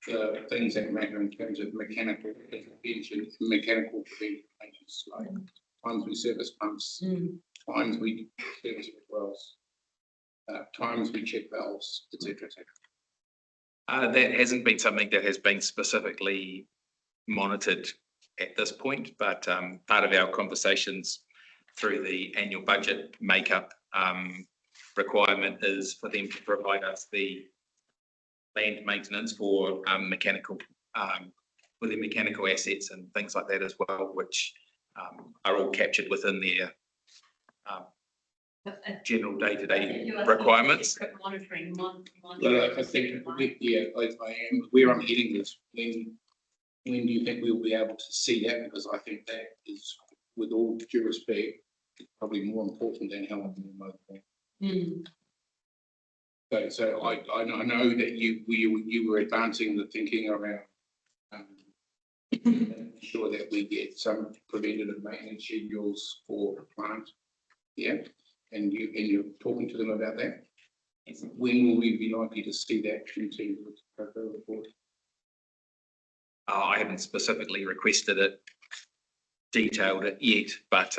[SPEAKER 4] the things that matter in terms of mechanical prevention, mechanical preventive maintenance, like times we service pumps, times we service wells, times we check valves, etc., etc.
[SPEAKER 3] That hasn't been something that has been specifically monitored at this point, but part of our conversations through the annual budget makeup requirement is for them to provide us the planned maintenance for mechanical assets and things like that as well, which are all captured within their general day-to-day requirements.
[SPEAKER 2] Monitoring.
[SPEAKER 4] I think, yeah, I am, where I'm heading is, when do you think we'll be able to see that? Because I think that is, with all due respect, probably more important than how I'm moving. So I know that you were advancing the thinking around ensure that we get some preventative maintenance schedules for the plant. Yeah, and you're talking to them about that. When will we be likely to see that in terms of the report?
[SPEAKER 3] I haven't specifically requested it, detailed it yet, but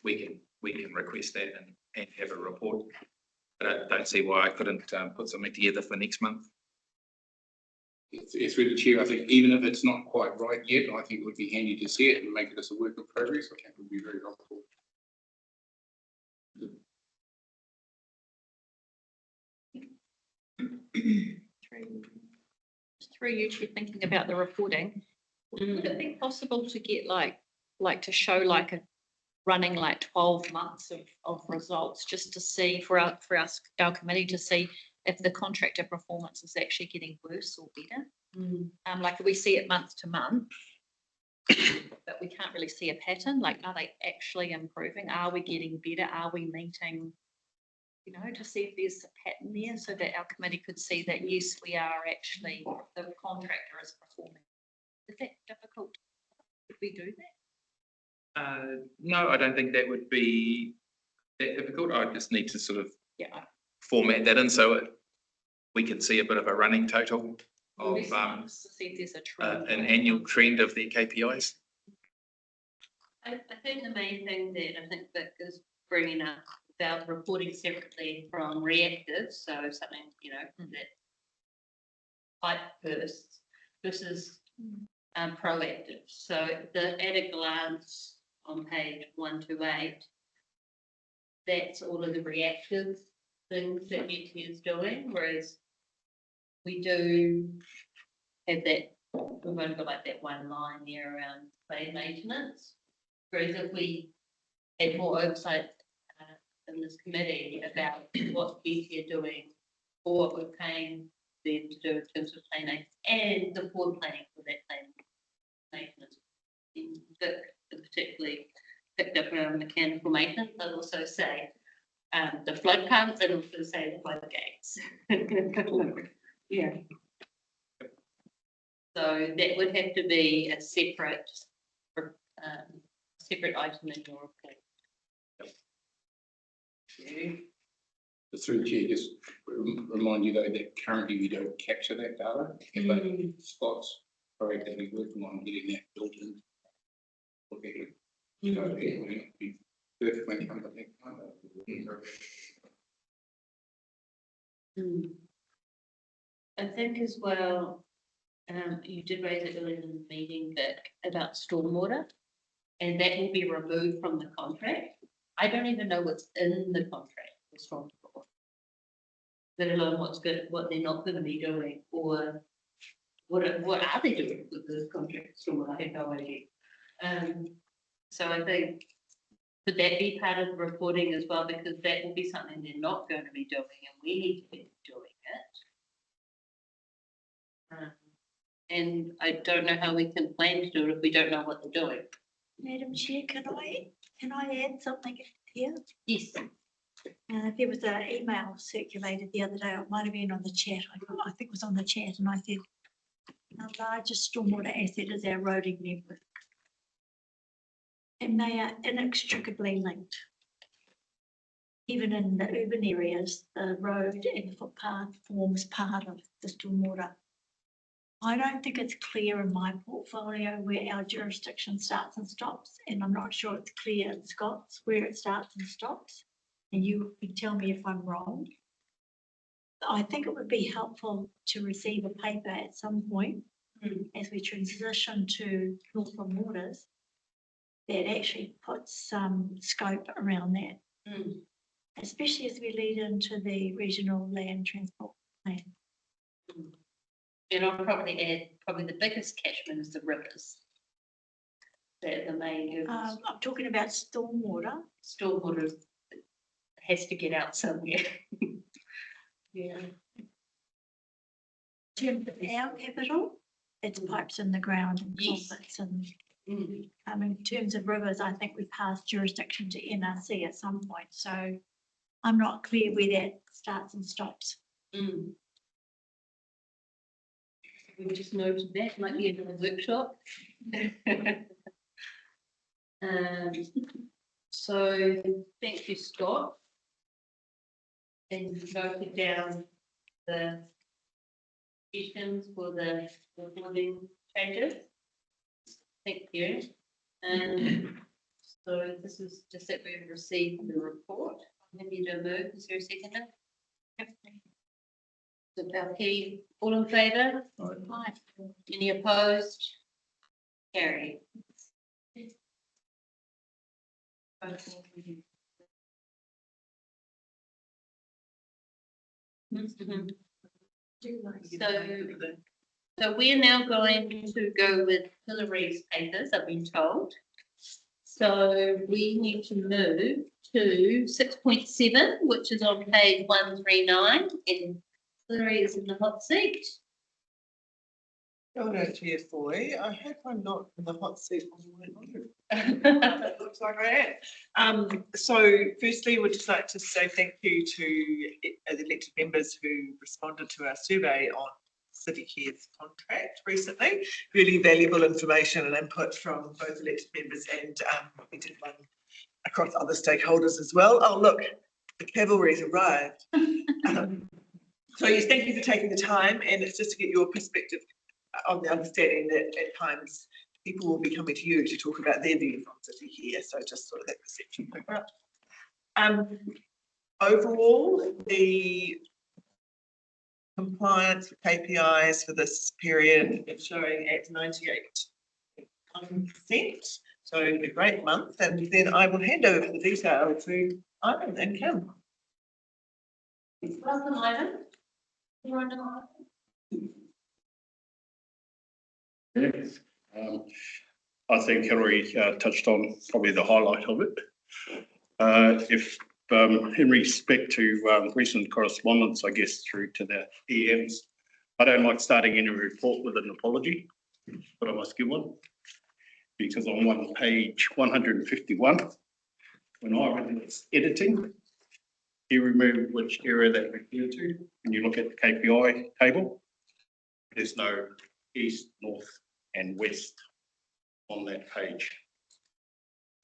[SPEAKER 3] we can request that and have a report. But I don't see why I couldn't put something together for next month.
[SPEAKER 4] Through the chair, I think even if it's not quite right yet, I think it would be handy to see it and make it as a work in progress. I think it would be very helpful.
[SPEAKER 9] Through you two thinking about the reporting, would it be possible to get like to show like a running like 12 months of results, just to see for our committee to see if the contractor performance is actually getting worse or better? Like we see it month to month, but we can't really see a pattern. Like, are they actually improving? Are we getting better? Are we meeting? You know, to see if there's a pattern there, so that our committee could see that yes, we are actually, the contractor is performing. Is that difficult? Could we do that?
[SPEAKER 3] No, I don't think that would be that difficult. I just need to sort of format that in so we can see a bit of a running total of
[SPEAKER 9] to see if there's a trend.
[SPEAKER 3] an annual trend of their KPIs.
[SPEAKER 2] I think the main thing that I think Vic is bringing up about reporting separately from reactive, so something, you know, that pipe bursts versus proactive. So at a glance on page 128, that's all of the reactive things that UT is doing, whereas we do have that, we've only got like that one line there around planned maintenance. Whereas if we had more oversight in this committee about what BT are doing or what we're paying them to do in terms of planning and the forward planning for that plan maintenance. Vic particularly picked up around mechanical maintenance, but also say the flood pumps and also say the floodgates. Yeah. So that would have to be a separate separate item in your report.
[SPEAKER 4] Through the chair, just remind you though that currently we don't capture that data, but Scott's proactively working on getting that built in. Okay. So it will be perfect when it comes up next time.
[SPEAKER 2] I think as well, you did raise it earlier in the meeting that about stormwater, and that will be removed from the contract. I don't even know what's in the contract for stormwater, let alone what they're not going to be doing, or what are they doing with the contract stormwater? I have no idea. So I think could that be part of the reporting as well, because that will be something they're not going to be doing, and we need to be doing it. And I don't know how we can plan to do it if we don't know what they're doing.
[SPEAKER 6] Madam Chair, can I add something here?
[SPEAKER 2] Yes.
[SPEAKER 6] There was an email circulated the other day, it might have been on the chat, I think it was on the chat, and I said, our largest stormwater asset is our roading network. And they are inextricably linked. Even in the urban areas, the road and the footpath forms part of the stormwater. I don't think it's clear in my portfolio where our jurisdiction starts and stops, and I'm not sure it's clear in Scott's where it starts and stops. And you can tell me if I'm wrong. I think it would be helpful to receive a paper at some point as we transition to Northland Waters that actually puts some scope around that, especially as we lead into the regional land transport plan.
[SPEAKER 2] And I'll probably add, the biggest catchment is the rivers. They're the main rivers.
[SPEAKER 6] I'm talking about stormwater.
[SPEAKER 2] Stormwater has to get out somewhere. Yeah.
[SPEAKER 6] In terms of our capital, it's pipes in the ground and culverts and in terms of rivers, I think we passed jurisdiction to NRC at some point, so I'm not clear where that starts and stops.
[SPEAKER 2] We've just noted that, might be another workshop. So thank you, Scott. And noted down the questions for the reporting changes. Thank you. So this is just that we've received the report. I'm happy to move. Is there a second? So Balky, all in favour? Aye. Any opposed? Carried. So we're now going to go with Hillary's papers, I've been told. So we need to move to 6.7, which is on page 139, and Hillary is in the hot seat.
[SPEAKER 15] Kia ora, Chair Foy. I hope I'm not in the hot seat on the way home. It looks like I am. So firstly, we'd just like to say thank you to the elected members who responded to our survey on City Care's contract recently. Really valuable information and input from both elected members, and we did one across other stakeholders as well. Oh, look, the cavalry's arrived. So yes, thank you for taking the time, and it's just to get your perspective on the understanding that at times people will be coming to you to talk about their views on City here, so just sort of that perception. Overall, the compliance with KPIs for this period is showing at 98%, so a great month, and then I will hand over the detail to Ivan and Kim.
[SPEAKER 2] Welcome, Ivan.
[SPEAKER 5] Yes. I think Hillary touched on probably the highlight of it. In respect to recent correspondence, I guess, through to the EMs, I don't like starting any report with an apology, but I must give one. Because on page 151, when I was editing, he removed which area that referred to. When you look at the KPI table, there's no east, north, and west on that page.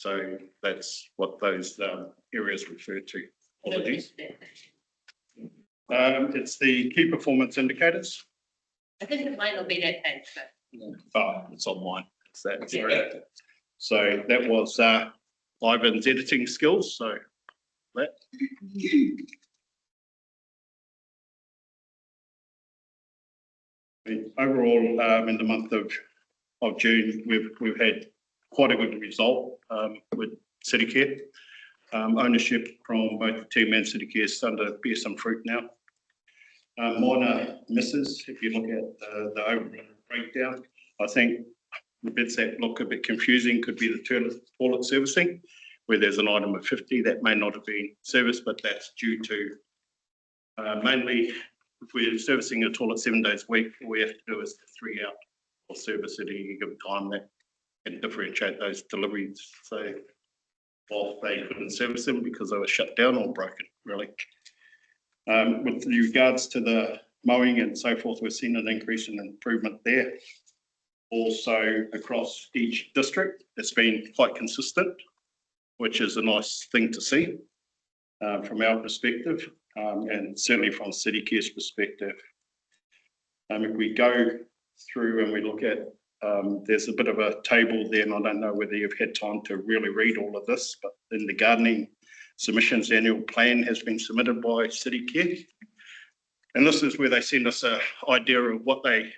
[SPEAKER 5] So that's what those areas refer to. Apologies. It's the key performance indicators.
[SPEAKER 2] I think it might not be that page, but.
[SPEAKER 5] Oh, it's on mine. It's that area. So that was Ivan's editing skills. So that. Overall, in the month of June, we've had quite a good result with CityCare. Ownership from both the team and CityCare is starting to bear some fruit now. Minor misses, if you look at the overall breakdown, I think the bits that look a bit confusing could be the toilet servicing, where there's an item of 50 that may not have been serviced, but that's due to mainly if we're servicing a toilet 7 days a week, all we have to do is 3 out or service at any given time that can differentiate those deliveries. So while they couldn't service them because they were shut down or broken, really. With regards to the mowing and so forth, we've seen an increase in improvement there. Also across each district, it's been quite consistent, which is a nice thing to see from our perspective, and certainly from CityCare's perspective. If we go through and we look at, there's a bit of a table there, and I don't know whether you've had time to really read all of this, but in the gardening submissions annual plan has been submitted by CityCare. And this is where they send us an idea of what they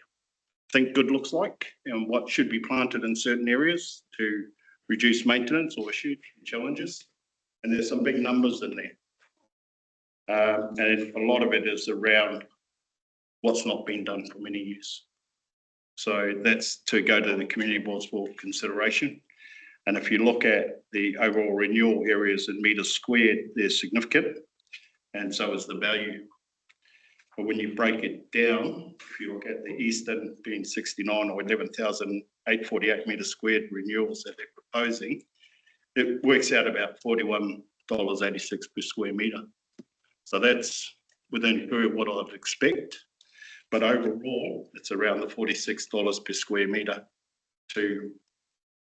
[SPEAKER 5] think good looks like and what should be planted in certain areas to reduce maintenance or issues and challenges. And there's some big numbers in there. And a lot of it is around what's not been done for many years. So that's to go to the community boards for consideration. And if you look at the overall renewal areas in metres squared, they're significant, and so is the value. But when you break it down, if you look at the eastern being 69 or 11,848 metres squared renewals that they're proposing, it works out about $41.86 per square metre. So that's within what I'd expect. But overall, it's around the $46 per square metre to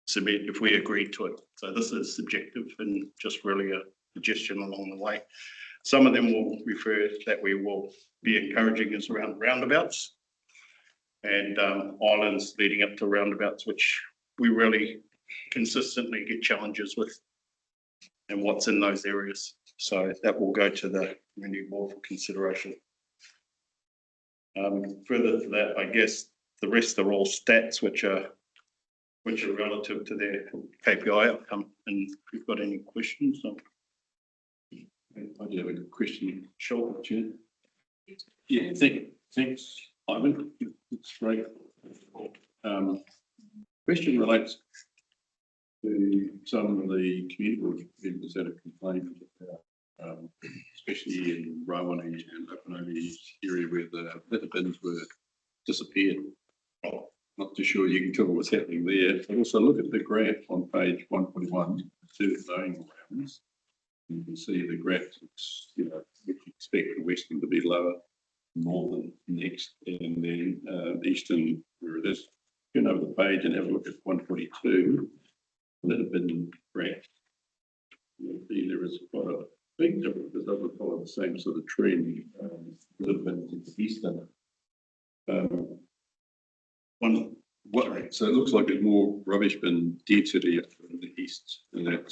[SPEAKER 5] submit if we agree to it. So this is subjective and just really a suggestion along the way. Some of them will refer that we will be encouraging is around roundabouts and islands leading up to roundabouts, which we really consistently get challenges with and what's in those areas. So that will go to the community board for consideration. Further to that, I guess the rest are all stats which are relative to their KPI outcome. And if you've got any questions, I do have a question. Sure, Chair. Yeah, thanks, Ivan. It's great. Question relates to some of the community board members that have complained about, especially in Rawani and Opanoni area where the litter bins were disappeared. Not too sure you can tell what's happening there. But also look at the graph on page 141, service zoning allowance. You can see the graph, you know, which you expect the western to be lower, northern next, and then eastern where it is. You know, over the page and have a look at 142, litter bin graph. You'll see there is quite a big difference. It doesn't follow the same sort of trend. Litter bins in the eastern. So it looks like there's more rubbish bin density in the east, and that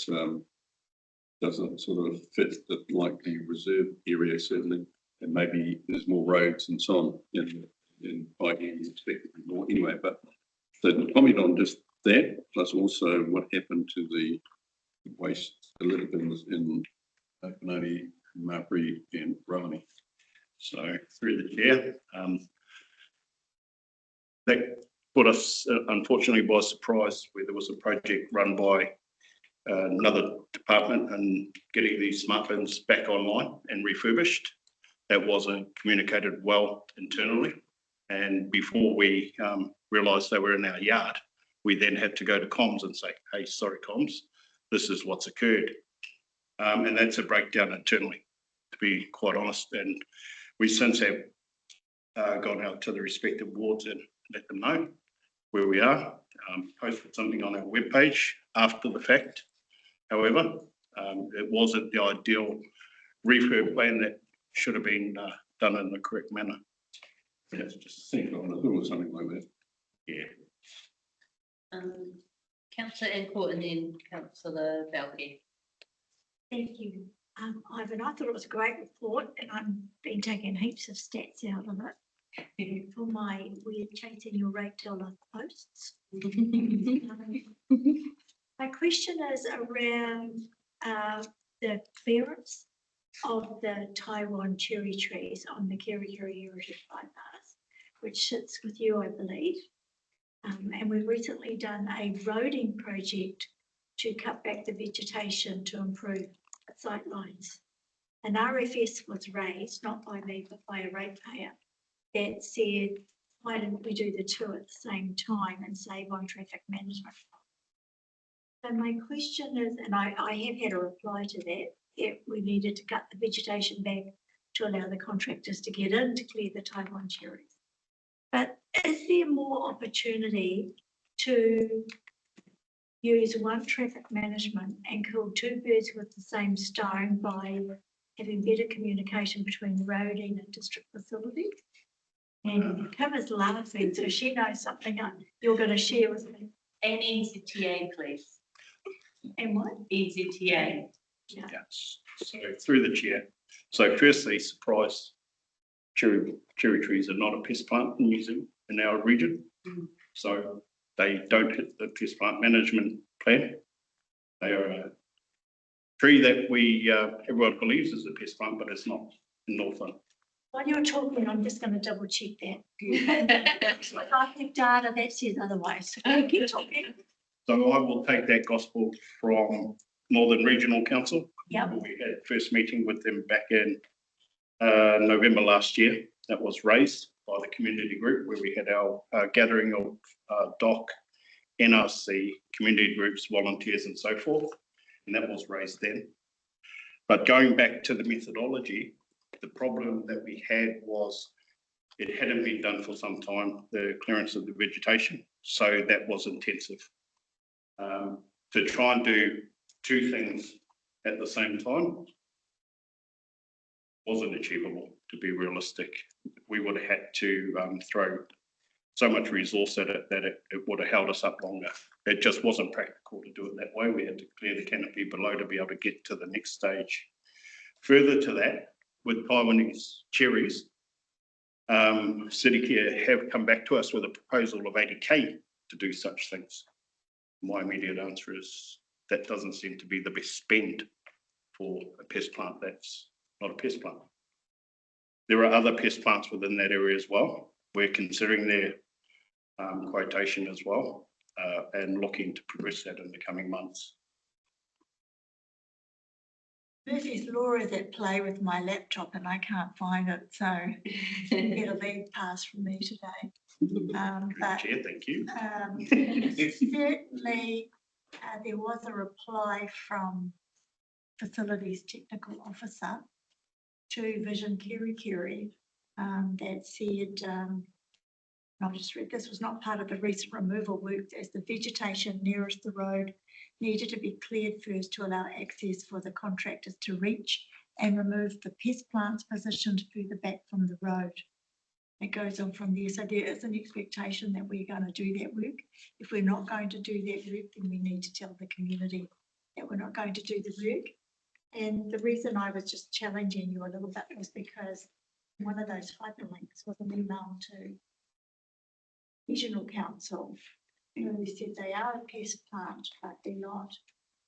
[SPEAKER 5] doesn't sort of fit the likely reserve area certainly, and maybe there's more roads and so on in by hand expected more anyway. But the comment on just that, plus also what happened to the waste, the litter bins in Opanoni, Marbury and Rawani. So through the chair, that put us unfortunately by surprise where there was a project run by another department and getting these smart bins back online and refurbished. That wasn't communicated well internally. And before we realised they were in our yard, we then had to go to comms and say, hey, sorry, comms, this is what's occurred. And that's a breakdown internally, to be quite honest. And we since have gone out to the respective wards and let them know where we are, posted something on our webpage after the fact, However, it wasn't the ideal refurb plan that should have been done in the correct manner. That's just think on it or something like that. Yeah.
[SPEAKER 2] Councillor Incourt and then Councillor Belkey.
[SPEAKER 6] Thank you. Ivan, I thought it was a great report and I've been taking heaps of stats out of it for my weird chasing your rate dollar posts. My question is around the clearance of the Taiwan cherry trees on the Kirikiri Heritage Bypass, which sits with you, I believe. And we've recently done a roading project to cut back the vegetation to improve sight lines. An RFS was raised, not by me, but by a ratepayer, that said, why didn't we do the two at the same time and save on traffic management? So my question is, and I have had a reply to that we needed to cut the vegetation back to allow the contractors to get in to clear the Taiwan cherries. But is there more opportunity to use one traffic management and kill two birds with the same stone by having better communication between roading and district facilities? And Kim is laughing, so she knows something you're going to share with me.
[SPEAKER 2] And NZTA, please.
[SPEAKER 6] And what?
[SPEAKER 2] NZTA.
[SPEAKER 5] Yes. So through the chair. So firstly, surprise, cherry trees are not a pest plant in New Zealand, in our region. So they don't hit the pest plant management plan. They are a tree that everyone believes is a pest plant, but it's not in Northland.
[SPEAKER 6] While you're talking, I'm just going to double check that. I think data that says otherwise. So keep talking.
[SPEAKER 5] So I will take that gospel from Northern Regional Council.
[SPEAKER 6] Yep.
[SPEAKER 5] We had first meeting with them back in November last year. That was raised by the community group where we had our gathering of DOC, NRC, community groups, volunteers and so forth. And that was raised then. But going back to the methodology, the problem that we had was it hadn't been done for some time, the clearance of the vegetation. So that was intensive. To try and do two things at the same time wasn't achievable, to be realistic. We would have had to throw so much resource at it that it would have held us up longer. It just wasn't practical to do it that way. We had to clear the canopy below to be able to get to the next stage. Further to that, with Taiwanese cherries, City Care have come back to us with a proposal of 80K to do such things. My immediate answer is that doesn't seem to be the best spend for a pest plant that's not a pest plant. There are other pest plants within that area as well. We're considering their quotation as well and looking to progress that in the coming months.
[SPEAKER 6] Murphy's Law is at play with my laptop and I can't find it, so get a lead pass from me today. But
[SPEAKER 5] Chair, thank you.
[SPEAKER 6] Certainly, there was a reply from Facilities Technical Officer to Vision Kirikiri that said, I'll just read, this was not part of the recent removal work as the vegetation nearest the road needed to be cleared first to allow access for the contractors to reach and remove the pest plants positioned further back from the road. It goes on from there. So there is an expectation that we're going to do that work. If we're not going to do that work, then we need to tell the community that we're not going to do the work. And the reason I was just challenging you a little bit was because one of those hyperlinks was an email to Regional Council who said they are a pest plant, but they're not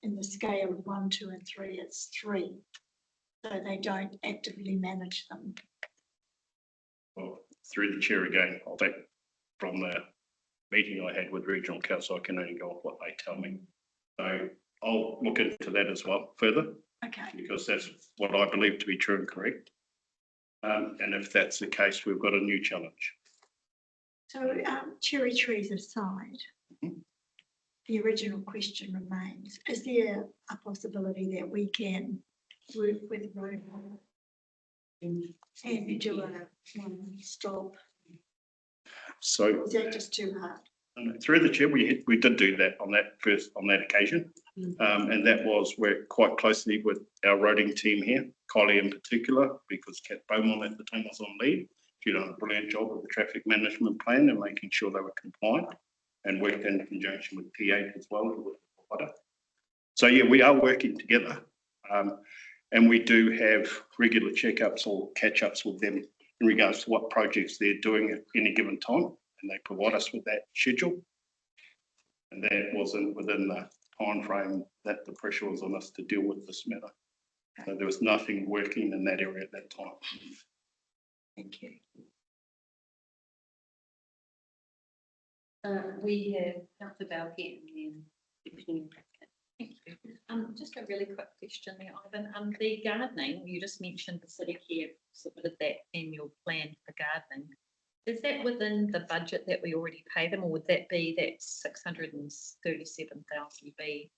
[SPEAKER 6] in the scale of 1, 2 and 3, it's 3. So they don't actively manage them.
[SPEAKER 5] Well, through the chair again, I'll take from the meeting I had with Regional Council, I can only go off what they tell me. So I'll look into that as well further.
[SPEAKER 6] Okay.
[SPEAKER 5] Because that's what I believe to be true and correct. And if that's the case, we've got a new challenge.
[SPEAKER 6] So cherry trees aside, the original question remains, is there a possibility that we can work with road and do a stop?
[SPEAKER 5] So
[SPEAKER 6] is that just too hard?
[SPEAKER 5] Through the chair, we did do that on that occasion. And that was worked quite closely with our roading team here, Kylie in particular, because Kat Beaumont at the time was on leave. She done a brilliant job with the traffic management plan and making sure they were compliant, and worked in conjunction with T8 as well. With the provider. So yeah, we are working together, and we do have regular checkups or catch-ups with them in regards to what projects they're doing at any given time, and they provide us with that schedule. And that wasn't within the time frame that the pressure was on us to deal with this matter. So there was nothing working in that area at that time.
[SPEAKER 12] Thank you.
[SPEAKER 2] We have Councillor Balke and then.
[SPEAKER 9] Thank you. Just a really quick question there, Ivan. The gardening, you just mentioned the city care submitted that annual plan for gardening. Is that within the budget that we already pay them, or would that be that 637,000 be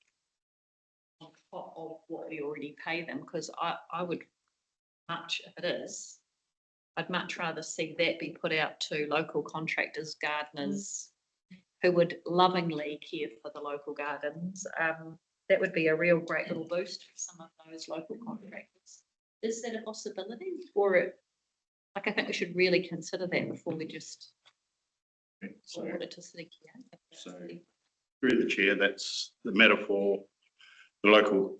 [SPEAKER 9] on top of what we already pay them? Because I would much, if it is, I'd much rather see that be put out to local contractors, gardeners, who would lovingly care for the local gardens. That would be a real great little boost for some of those local contractors. Is that a possibility? Or like, I think we should really consider that before we just award it to city care.
[SPEAKER 5] So through the chair, that's the matter for the local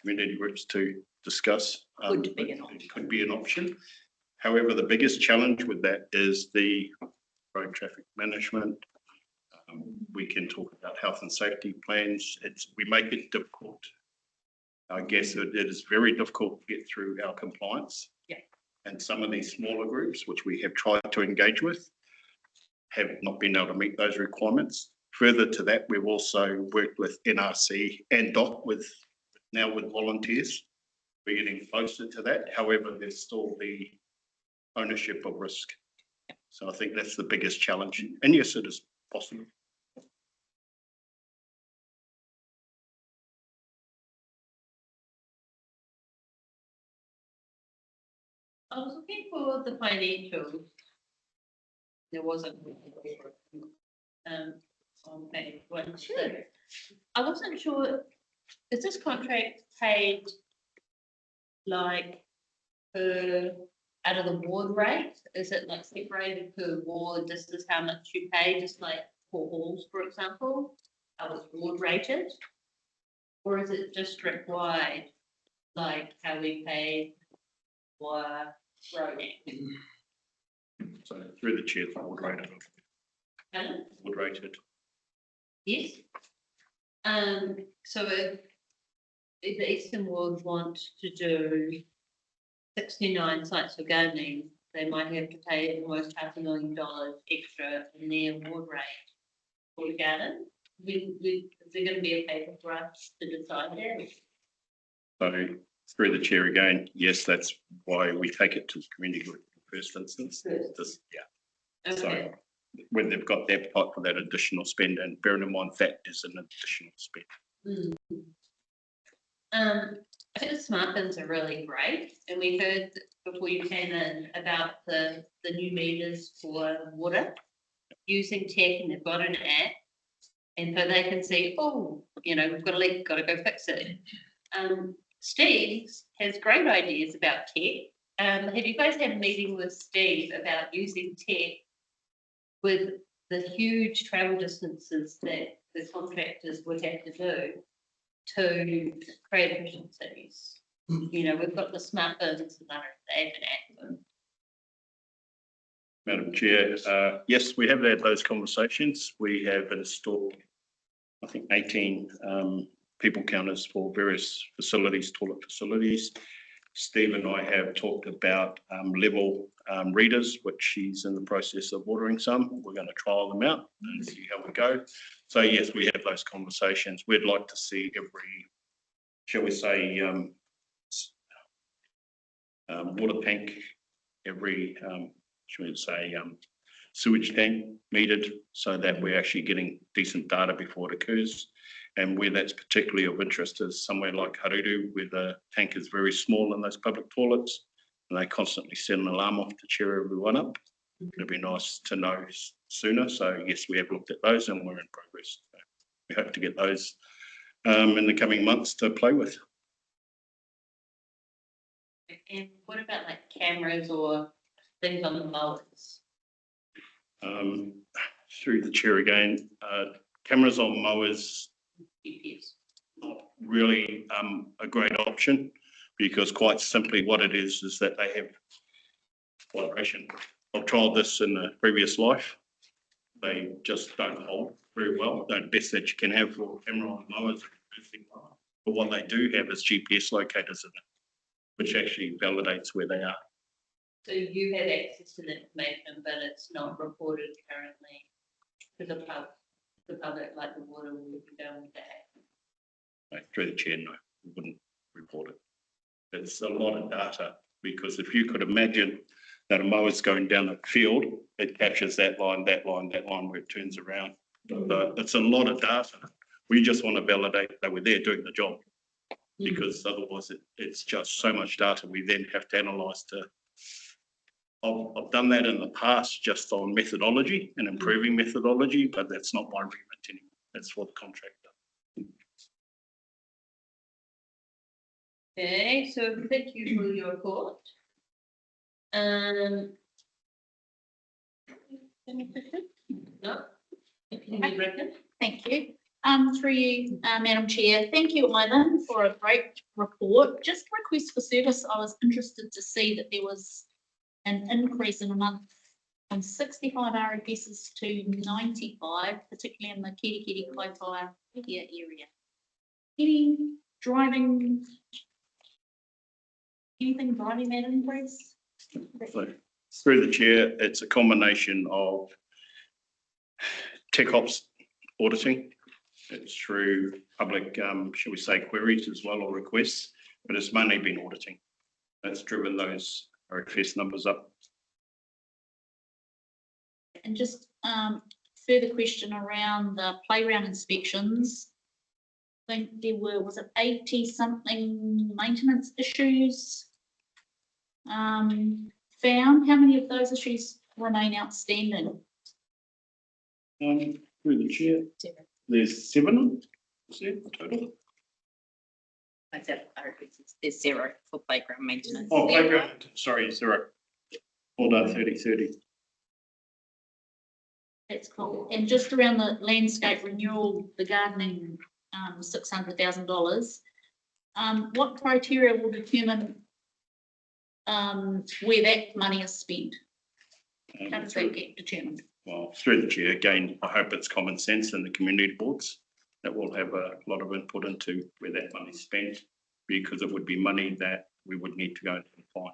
[SPEAKER 5] community groups to discuss.
[SPEAKER 9] Could be an option.
[SPEAKER 5] It could be an option. However, the biggest challenge with that is the road traffic management. We can talk about health and safety plans. We make it difficult. I guess it is very difficult to get through our compliance.
[SPEAKER 9] Yeah.
[SPEAKER 5] And some of these smaller groups, which we have tried to engage with, have not been able to meet those requirements. Further to that, we've also worked with NRC and DOC now with volunteers. We're getting closer to that. However, there's still the ownership of risk. So I think that's the biggest challenge. And yes, it is possible.
[SPEAKER 2] I was looking for the financials. There wasn't. On page 1. I wasn't sure, is this contract paid like out of the ward rate? Is it like separated per ward? This is how much you pay, just like for halls, for example, how it's ward rated? Or is it district wide, like how we pay for roading?
[SPEAKER 5] So through the chair, it's ward rated. Ward rated.
[SPEAKER 2] Yes. So if the Eastern Ward want to do 69 sites of gardening, they might have to pay almost $500,000 extra in their ward rate for the garden. Is there going to be a paper for us to decide that?
[SPEAKER 5] So through the chair again, yes, that's why we take it to the community group in the first instance. Yeah.
[SPEAKER 2] Okay.
[SPEAKER 5] So when they've got the appetite for that additional spend, and bearing in mind that is an additional spend.
[SPEAKER 2] I think the smart bins are really great, and we heard before you came in about the new meters for water using tech, and they've got an app, and so they can see, oh, you know, we've got a leak, got to go fix it. Steve has great ideas about tech. Have you guys had a meeting with Steve about using tech with the huge travel distances that the contractors would have to do to create efficiencies? You know, we've got the smart bins and they have an app.
[SPEAKER 5] Madam Chair, yes, we have had those conversations. We have installed, I think, 18 people counters for various facilities, toilet facilities. Steve and I have talked about level readers, which he's in the process of ordering some. We're going to trial them out and see how we go. So yes, we have those conversations. We'd like to see every, shall we say, water tank, every, shall we say, sewage tank metered, so that we're actually getting decent data before it occurs. And where that's particularly of interest is somewhere like Haruru, where the tank is very small in those public toilets, and they constantly set an alarm off to cheer everyone up. It'd be nice to know sooner. So yes, we have looked at those and we're in progress. We hope to get those in the coming months to play with.
[SPEAKER 2] And what about like cameras or things on the mowers?
[SPEAKER 5] Through the chair again, cameras on mowers,
[SPEAKER 2] GPS.
[SPEAKER 5] not really a great option, because quite simply what it is that they have vibration. I've tried this in a previous life. They just don't hold very well. The best that you can have for camera on mowers. But what they do have is GPS locators in it, which actually validates where they are.
[SPEAKER 2] So you have access to the information, but it's not reported currently to the public, like the water will be going with that.
[SPEAKER 5] Through the chair, no, we wouldn't report it. It's a lot of data, because if you could imagine that a mower's going down a field, it captures that line where it turns around. So it's a lot of data. We just want to validate that we're there doing the job, because otherwise it's just so much data we then have to analyse to. I've done that in the past just on methodology and improving methodology, but that's not my remit anymore. That's for the contractor.
[SPEAKER 2] Okay, so thank you for your report. Any questions? No?
[SPEAKER 16] Thank you. Through you, Madam Chair, thank you, Ivan, for a great report. Just request for service, I was interested to see that there was an increase in a month from 65 RFSs to 95, particularly in the Kirikiri Kaipara area. Anything driving that increase?
[SPEAKER 5] So through the chair, it's a combination of tech ops auditing. It's through public, shall we say, queries as well, or requests, but it's mainly been auditing. That's driven those RFS numbers up.
[SPEAKER 16] And just further question around the playground inspections. I think there was it 80 something maintenance issues found? How many of those issues remain outstanding?
[SPEAKER 5] Through the chair, there's 7 total.
[SPEAKER 9] There's 0 for playground maintenance.
[SPEAKER 5] Oh, playground, sorry, 0. All done 30-30.
[SPEAKER 16] That's cool. And just around the landscape renewal, the gardening, $600,000. What criteria will determine where that money is spent? How does that get determined?
[SPEAKER 5] Well, through the chair, again, I hope it's common sense in the community boards that will have a lot of input into where that money's spent, because it would be money that we would need to go and find.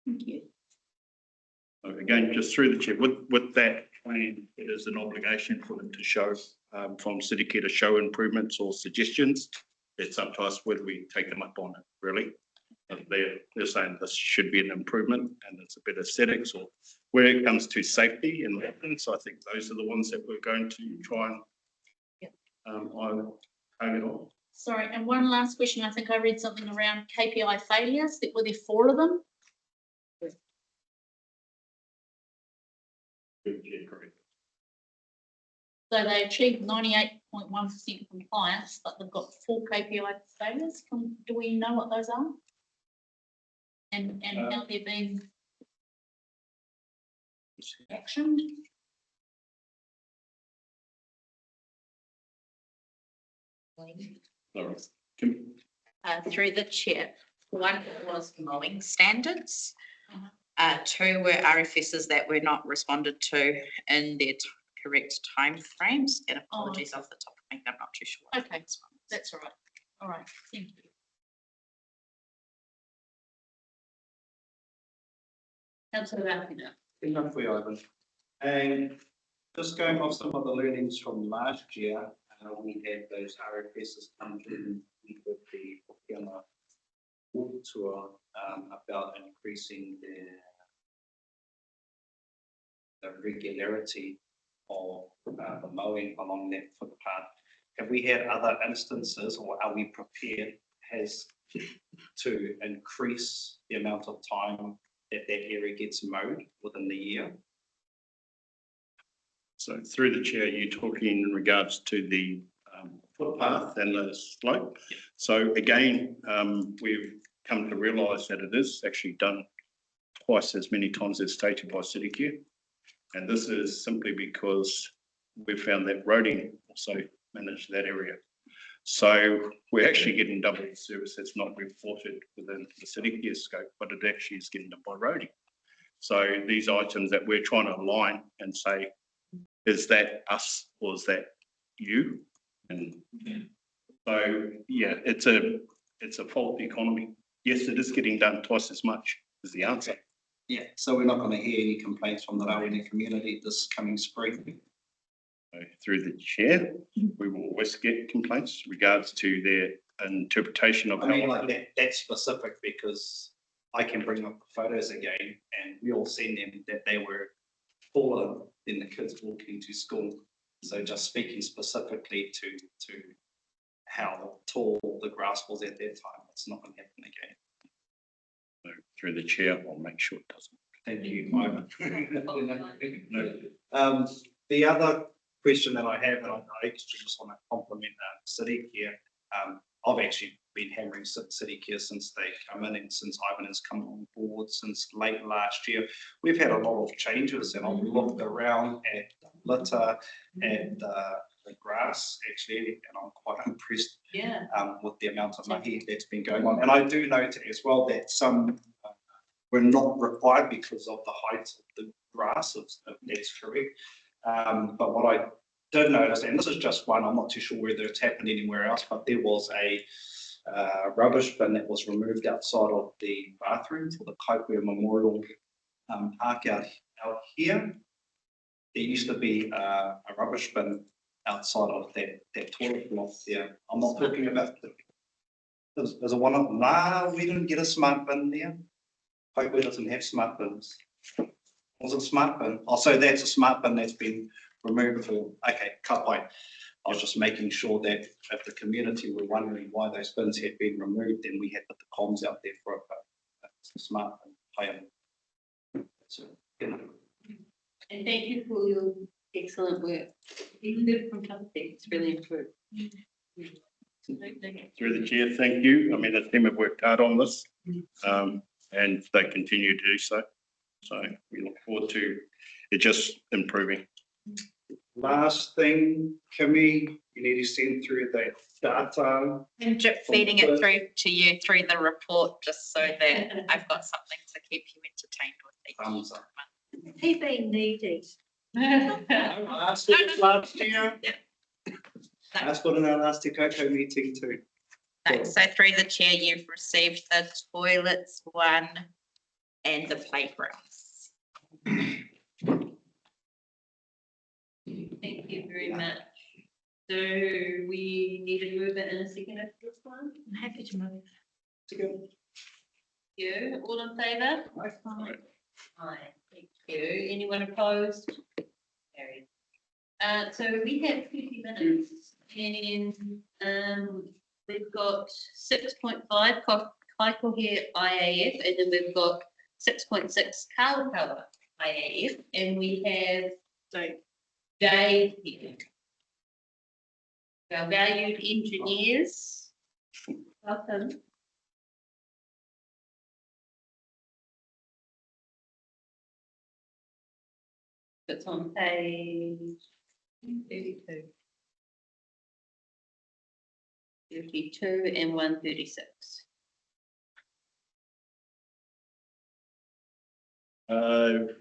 [SPEAKER 16] Thank you.
[SPEAKER 5] So again, just through the chair, with that plan, it is an obligation for them to show, from City Care to show improvements or suggestions. It's up to us whether we take them up on it, really. They're saying this should be an improvement and it's a bit aesthetics, or where it comes to safety and weapons, I think those are the ones that we're going to try and target on.
[SPEAKER 16] Sorry, and one last question. I think I read something around KPI failures. Were there 4 of them?
[SPEAKER 5] Yeah, correct.
[SPEAKER 16] So they achieved 98.1% compliance, but they've got 4 KPI failures. Do we know what those are? And how they're being actioned?
[SPEAKER 17] Through the chair, 1 was mowing standards. 2 were RFSs that were not responded to in their correct timeframes, and apologies off the top of my head, I'm not too sure.
[SPEAKER 16] Okay, that's all right. All right, thank you. Councillor Rapina.
[SPEAKER 18] Enough for you, Ivan. And just going off some of the learnings from last year, we had those RFSs come to with the Hokianga walk tour about increasing the regularity of the mowing along that footpath. Have we had other instances, or are we prepared to increase the amount of time that area gets mowed within the year.
[SPEAKER 5] So through the chair, you're talking in regards to the footpath and the slope. So again, we've come to realise that it is actually done twice as many times as stated by City Care. And this is simply because we've found that roading also managed that area. So we're actually getting double service that's not reported within the City Care scope, but it actually is getting done by roading. So these items that we're trying to align and say, is that us or is that you? And so, yeah, it's a fault economy. Yes, it is getting done twice as much is the answer.
[SPEAKER 18] Yeah, so we're not going to hear any complaints from the Rawene community this coming spring.
[SPEAKER 5] So through the chair, we will always get complaints regards to their interpretation of.
[SPEAKER 18] I mean, like that's specific because I can bring up the photos again and we all seen them that they were taller than the kids walking to school. So just speaking specifically to how tall the grass was at that time, it's not going to happen again.
[SPEAKER 5] So through the chair, I'll make sure it doesn't.
[SPEAKER 18] Thank you, Ivan. The other question that I have, and I actually just want to compliment City Care. I've actually been hammering City Care since they come in and since Ivan has come on board since late last year. We've had a lot of changes and I've looked around at litter and the grass actually, and I'm quite impressed with the amount of money that's been going on. And I do note as well that some were not required because of the height of the grass, if that's correct. But what I did notice, and this is just one, I'm not too sure whether it's happened anywhere else, but there was a rubbish bin that was removed outside of the bathroom for the Koukou Memorial Park out here. There used to be a rubbish bin outside of that toilet block there. I'm not talking about there's a one of them. Nah, we didn't get a smart bin there. Koukou doesn't have smart bins. Was it a smart bin? Oh, so that's a smart bin that's been removed for, okay, cut point. I was just making sure that if the community were wondering why those bins had been removed, then we had put the comms out there for it, but it's a smart bin. So,
[SPEAKER 2] And thank you for your excellent work. Even good from Koukou, it's really improved.
[SPEAKER 5] Through the chair, thank you. I mean, the team have worked hard on this and they continue to do so. So we look forward to it just improving.
[SPEAKER 18] Last thing, Kimmy, you need to send through the data.
[SPEAKER 17] I'm feeding it through to you through the report, just so that I've got something to keep you entertained with.
[SPEAKER 18] Thumbs up.
[SPEAKER 6] He been needy.
[SPEAKER 18] Last year. That's got in our last Te Koukou meeting too.
[SPEAKER 17] No, so through the chair, you've received the toilets one and the playgrounds.
[SPEAKER 2] Thank you very much. So we need to move it in a second after this one.
[SPEAKER 6] I'm happy to move.
[SPEAKER 2] You, all in favour? Aye, thank you. Anyone opposed? Carried. So we have 50 minutes and we've got 6.5 Kaikohe IAF and then we've got 6.6 Kawakawa IAF and we have Dave here. Our valued engineers. Welcome. It's on page 32. 32 and 136.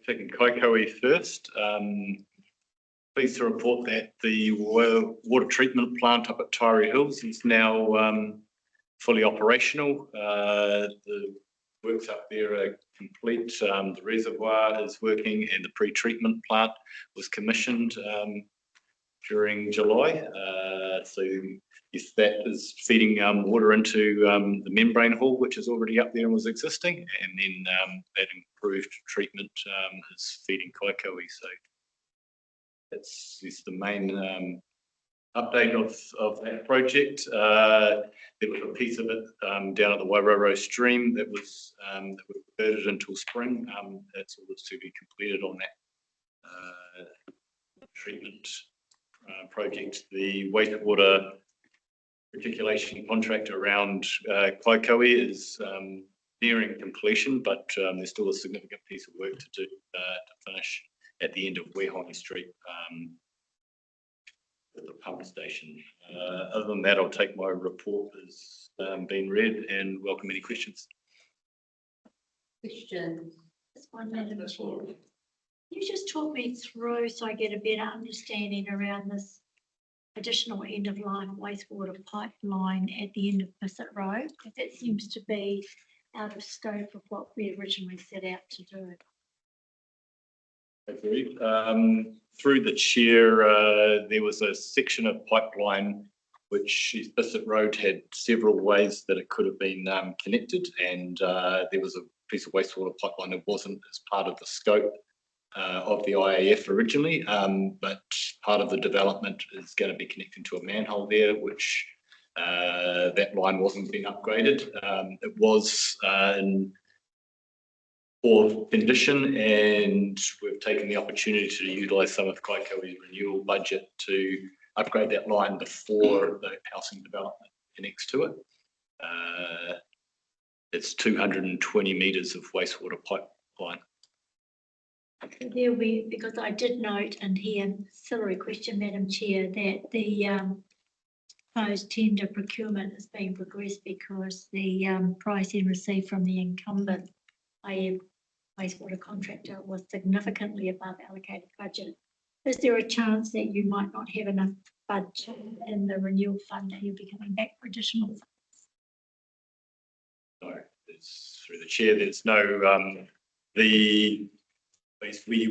[SPEAKER 5] Taking Kaikohe first. Pleased to report that the water treatment plant up at Taieri Hills is now fully operational. The works up there are complete. The reservoir is working and the pre-treatment plant was commissioned during July. So yes, that is feeding water into the membrane hall, which is already up there and was existing, and then that improved treatment is feeding Kaikohe. So that's the main
[SPEAKER 19] update of that project. There was a piece of it down at the Wairoro stream that was diverted until spring. That's all that's to be completed on that treatment project. The wastewater reticulation contract around Koukou is nearing completion, but there's still a significant piece of work to do to finish at the end of Weehongi Street. The pump station. Other than that, I'll take my report as been read and welcome any questions.
[SPEAKER 2] Questions?
[SPEAKER 6] Just one, Madam Chair. Can you just talk me through so I get a better understanding around this additional end-of-life wastewater pipeline at the end of Bissett Road? Because that seems to be out of scope of what we originally set out to do.
[SPEAKER 19] Through the chair, there was a section of pipeline which Bissett Road had several ways that it could have been connected, and there was a piece of wastewater pipeline that wasn't as part of the scope of the IAF originally, but part of the development is going to be connecting to a manhole there, which that line wasn't being upgraded. It was in poor condition, and we've taken the opportunity to utilise some of Kaikoi's renewal budget to upgrade that line before the housing development connects to it. It's 220 metres of wastewater pipeline.
[SPEAKER 6] There we, because I did note and hear ancillary question, Madam Chair, that the proposed tender procurement is being progressed because the pricing received from the incumbent wastewater contractor was significantly above allocated budget. Is there a chance that you might not have enough budget in the renewal fund that you'll be coming back for additional funds?
[SPEAKER 19] No, it's through the chair. There's no we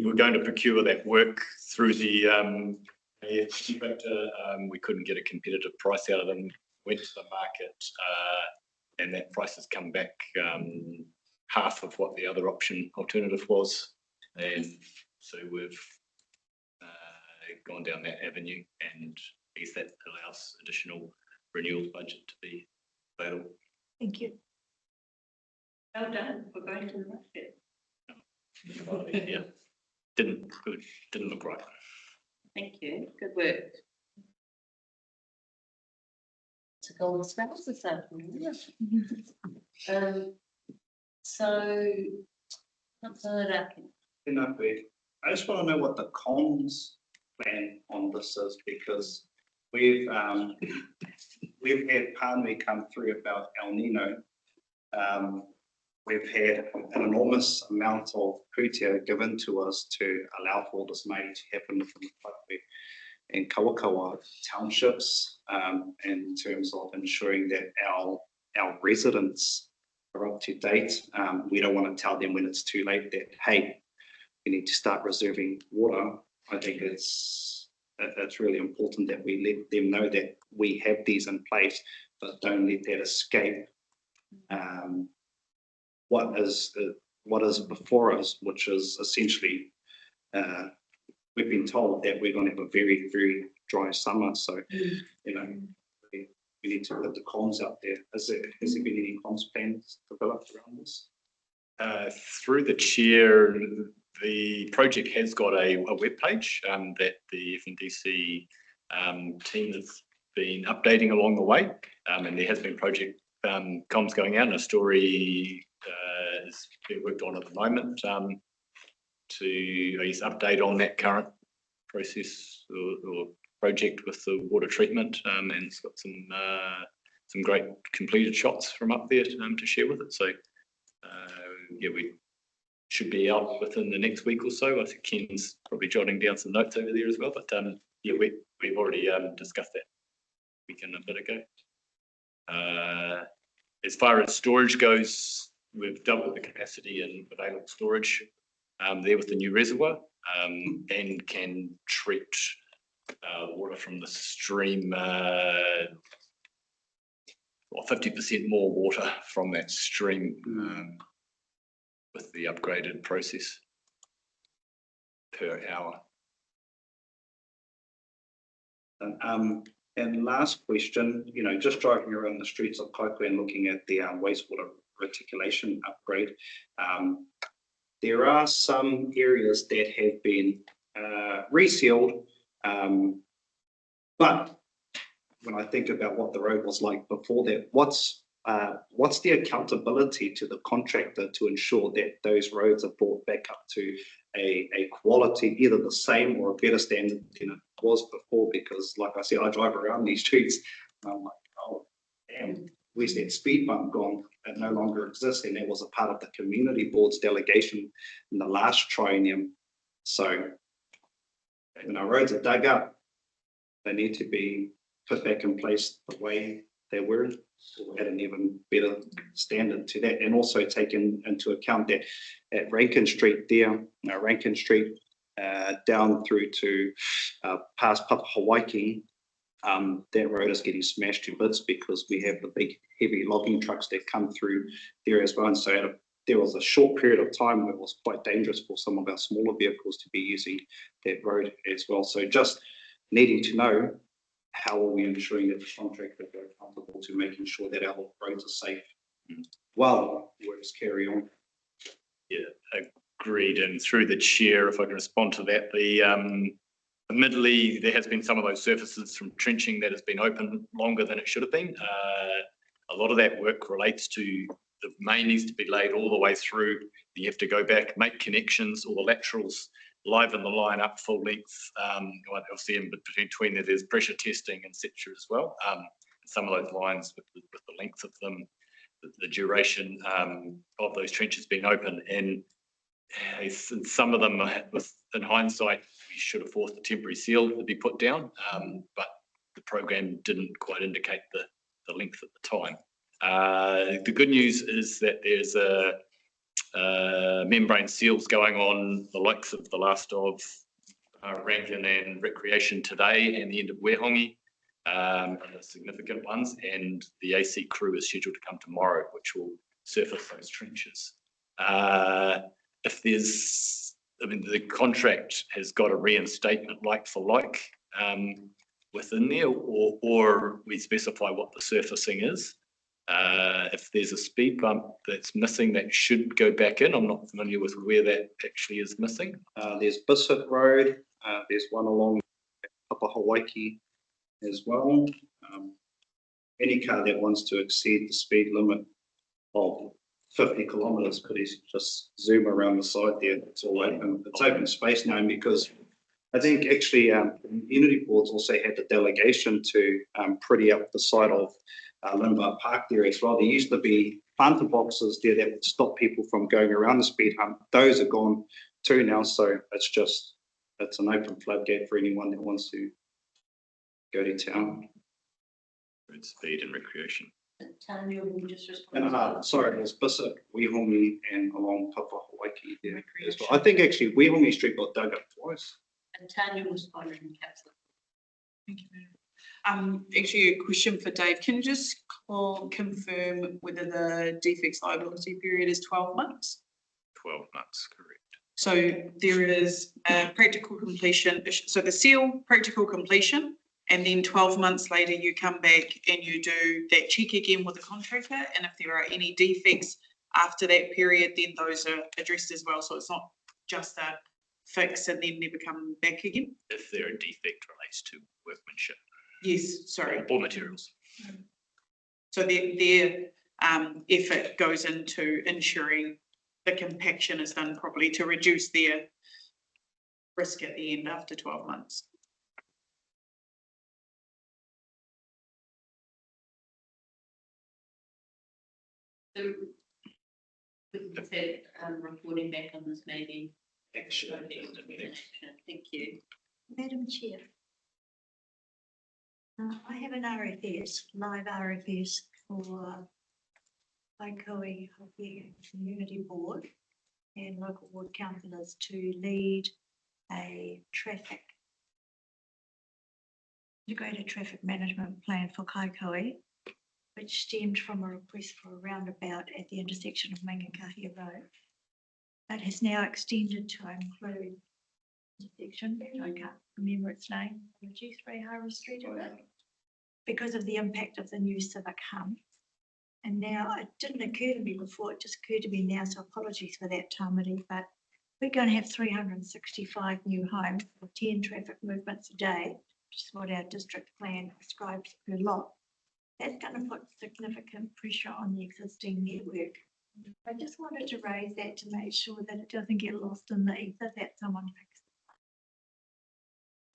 [SPEAKER 19] were going to procure that work through the AF contractor. We couldn't get a competitive price out of them. Went to the market, and that price has come back half of what the other alternative was, and so we've gone down that avenue, and I guess that allows additional renewals budget to be available.
[SPEAKER 6] Thank you.
[SPEAKER 2] Well done for going to the market.
[SPEAKER 19] Yeah, didn't look right.
[SPEAKER 2] Thank you. Good work. To go on spells this afternoon. So, Councillor Raki.
[SPEAKER 18] I just want to know what the comms plan on this is, because we've had Pānui come through about El Nino. We've had an enormous amount of pūtea given to us to allow for this mahi to happen from the Whakapē and Kawakawa townships, in terms of ensuring that our residents are up to date. We don't want to tell them when it's too late that, hey, we need to start reserving water. I think it's really important that we let them know that we have these in place, but don't let that escape what is before us, which is essentially we've been told that we're going to have a very, very dry summer. So, you know, we need to put the comms out there. Has there been any comms plans developed around this?
[SPEAKER 19] Through the chair, the project has got a web page that the FNDC team has been updating along the way, and there has been project comms going out, and a story is being worked on at the moment to, I guess, update on that current process or project with the water treatment, and it's got some great completed shots from up there to share with it. So yeah, we should be out within the next week or so. I think Ken's probably jotting down some notes over there as well, but yeah, we've already discussed that weekend a bit ago. As far as storage goes, we've doubled the capacity in available storage there with the new reservoir, and can treat water from the stream, or 50% more water from that stream with the upgraded process per hour.
[SPEAKER 18] And last question, just driving around the streets of Koukou and looking at the wastewater reticulation upgrade, there are some areas that have been resealed, but when I think about what the road was like before that, what's the accountability to the contractor to ensure that those roads are brought back up to a quality, either the same or a better standard than it was before? Because like I said, I drive around these streets and I'm like, oh, damn, where's that speed bump gone? It no longer exists, and that was a part of the community board's delegation in the last triennium. So when our roads are dug up, they need to be put back in place the way they were, or at an even better standard to that, and also taking into account that at Rankin Street there, Rankin Street down through to past Papa Hawaii, that road is getting smashed to bits because we have the big heavy logging trucks that come through there as well. And so there was a short period of time where it was quite dangerous for some of our smaller vehicles to be using that road as well. So just needing to know, how are we ensuring that the contractors are accountable to making sure that our roads are safe while works carry on?
[SPEAKER 19] Yeah, agreed. And through the chair, if I can respond to that, admittedly, there has been some of those surfaces from trenching that has been open longer than it should have been. A lot of that work relates to the main needs to be laid all the way through. You have to go back, make connections, all the laterals liven the line up full length. Obviously in between there's pressure testing, etc. as well. Some of those lines with the length of them, the duration of those trenches being open, and some of them, in hindsight, we should have forced a temporary seal to be put down, but the program didn't quite indicate the length at the time. The good news is that there's membrane seals going on the likes of the last of Rankin and Recreation today and the end of Wehongi, the significant ones, and the AC crew is scheduled to come tomorrow, which will surface those trenches. If there's, the contract has got a reinstatement like for like within there, or we specify what the surfacing is. If there's a speed bump that's missing, that should go back in. I'm not familiar with where that actually is missing.
[SPEAKER 18] There's Bisset Road, there's one along Papa Hawaii as well. Any car that wants to exceed the speed limit of 50 kilometres could just zoom around the side there. It's all open. It's open space now, because I think actually community boards also had the delegation to pretty up the side of Limbar Park there as well. There used to be planter boxes there that would stop people from going around the speed hump. Those are gone too now, so it's an open floodgate for anyone that wants to go to town.
[SPEAKER 19] Road speed and recreation.
[SPEAKER 2] Tanya, will you just respond?
[SPEAKER 18] And sorry, there's Bisset, Wehongi, and along Papa Hawaii there as well. I think actually Wehongi Street got dug up twice.
[SPEAKER 2] And Tanya will respond in capsule.
[SPEAKER 1] Thank you. Actually, a question for Dave. Can you just confirm whether the defects liability period is 12 months?
[SPEAKER 19] 12 months, correct.
[SPEAKER 1] So there is a practical completion. So the seal, practical completion, and then 12 months later you come back and you do that check again with the contractor. And if there are any defects after that period, then those are addressed as well. So it's not just a fix and then never come back again.
[SPEAKER 19] If there a defect relates to workmanship.
[SPEAKER 1] Yes, sorry.
[SPEAKER 19] Or materials.
[SPEAKER 1] So their effort goes into ensuring the compaction is done properly to reduce their risk at the end after 12 months.
[SPEAKER 2] So we can set reporting back on this maybe.
[SPEAKER 18] Action.
[SPEAKER 2] Thank you.
[SPEAKER 6] Madam Chair. I have an RFS, live RFS for Koukou Community Board and local board councillors to lead a integrated traffic management plan for Koukou, which stemmed from a request for a roundabout at the intersection of Mangakahia Road. That has now extended to include intersection, I can't remember its name, G3 Harbour Street, is it? Because of the impact of the new civic hump. And now it didn't occur to me before, it just occurred to me now, so apologies for that, Tamati, but we're going to have 365 new homes for 10 traffic movements a day, which is what our district plan prescribes per lot. That's going to put significant pressure on the existing network. I just wanted to raise that to make sure that it doesn't get lost in the ether, that someone picks it up.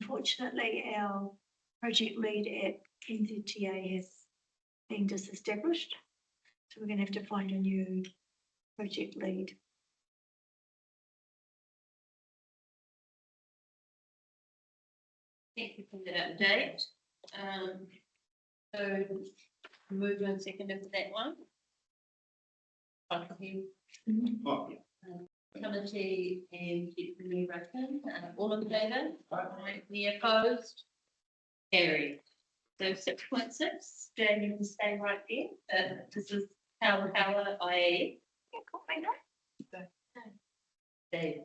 [SPEAKER 6] Unfortunately, our project lead at NZTA has been disestablished, so we're going to have to find a new project lead.
[SPEAKER 2] Thank you for that update. So move on second for that one.
[SPEAKER 4] Oh,
[SPEAKER 2] Committee and Deputy Reckon, all in favour? Any opposed? Carried. So 6.6, Jane, you can stay right there. This is Kawa IE. Dave.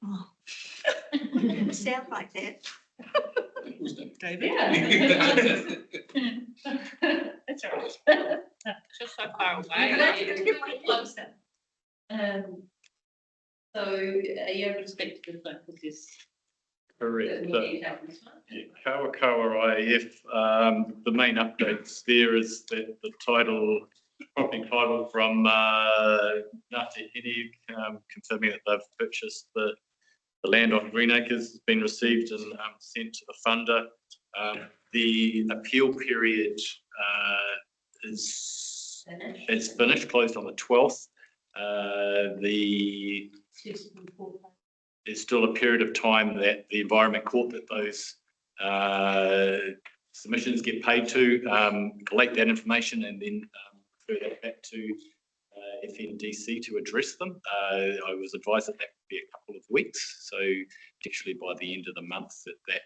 [SPEAKER 6] Oh. Didn't sound like that.
[SPEAKER 15] David?
[SPEAKER 2] Yeah. That's all right.
[SPEAKER 9] Just so far away.
[SPEAKER 2] Closer. So are you able to speak to this one? Because there's
[SPEAKER 19] Correct.
[SPEAKER 2] more detail on this one.
[SPEAKER 19] Yeah, Kawa IF, the main updates there is that the title, property title from Ngāti Hiri, confirming that they've purchased the land on Greenacres has been received and sent to the funder. The appeal period is finished, closed on the 12th. There's still a period of time that the Environment Court that those submissions get paid to, collect that information and then refer that back to FNDC to address them. I was advised that that would be a couple of weeks, so potentially by the end of the month that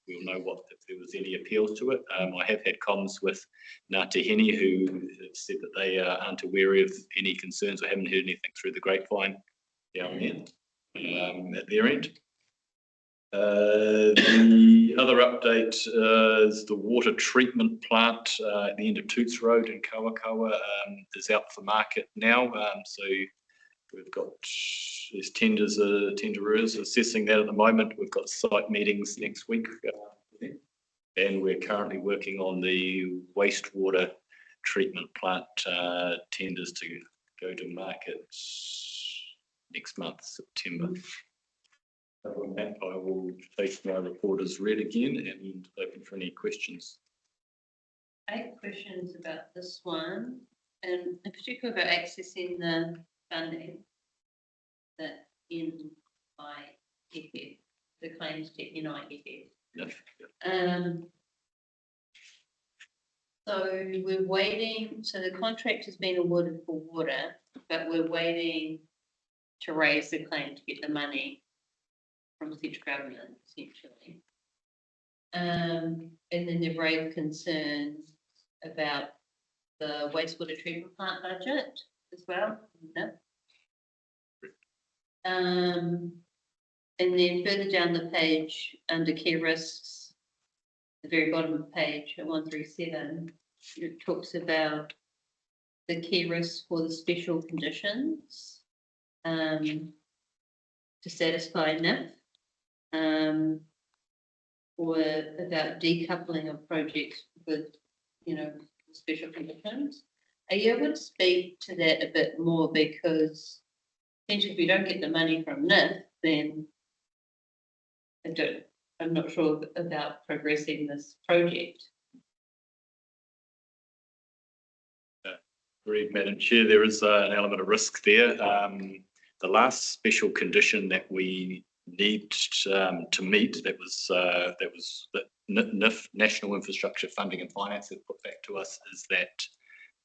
[SPEAKER 19] we'll know if there was any appeals to it. I have had comms with Ngāti Hini who have said that they aren't aware of any concerns or haven't heard anything through the grapevine down there at their end. The other update is the water treatment plant at the end of Toots Road in Koukou is out for market now. So we've got there's tenderers assessing that at the moment. We've got site meetings next week, and we're currently working on the wastewater treatment plant tenders to go to market next month, September. Other than that, I will take my report as read again and open for any questions.
[SPEAKER 2] I have questions about this one, and in particular about accessing the funding that NIFF, the claims to NIFF.
[SPEAKER 19] Yes.
[SPEAKER 2] So we're waiting, so the contract has been awarded for water, but we're waiting to raise the claim to get the money from the central government, essentially. And then they've raised concerns about the wastewater treatment plant budget as well. No? And then further down the page, under key risks, the very bottom of the page at 137, it talks about the key risks for the special conditions to satisfy NIFF, or about decoupling of projects with, special conditions. Are you able to speak to that a bit more? Because essentially, if we don't get the money from NIFF, then I'm not sure about progressing this project.
[SPEAKER 19] Agreed, Madam Chair. There is an element of risk there. The last special condition that we need to meet that NIFF, National Infrastructure Funding and Finance, have put back to us is that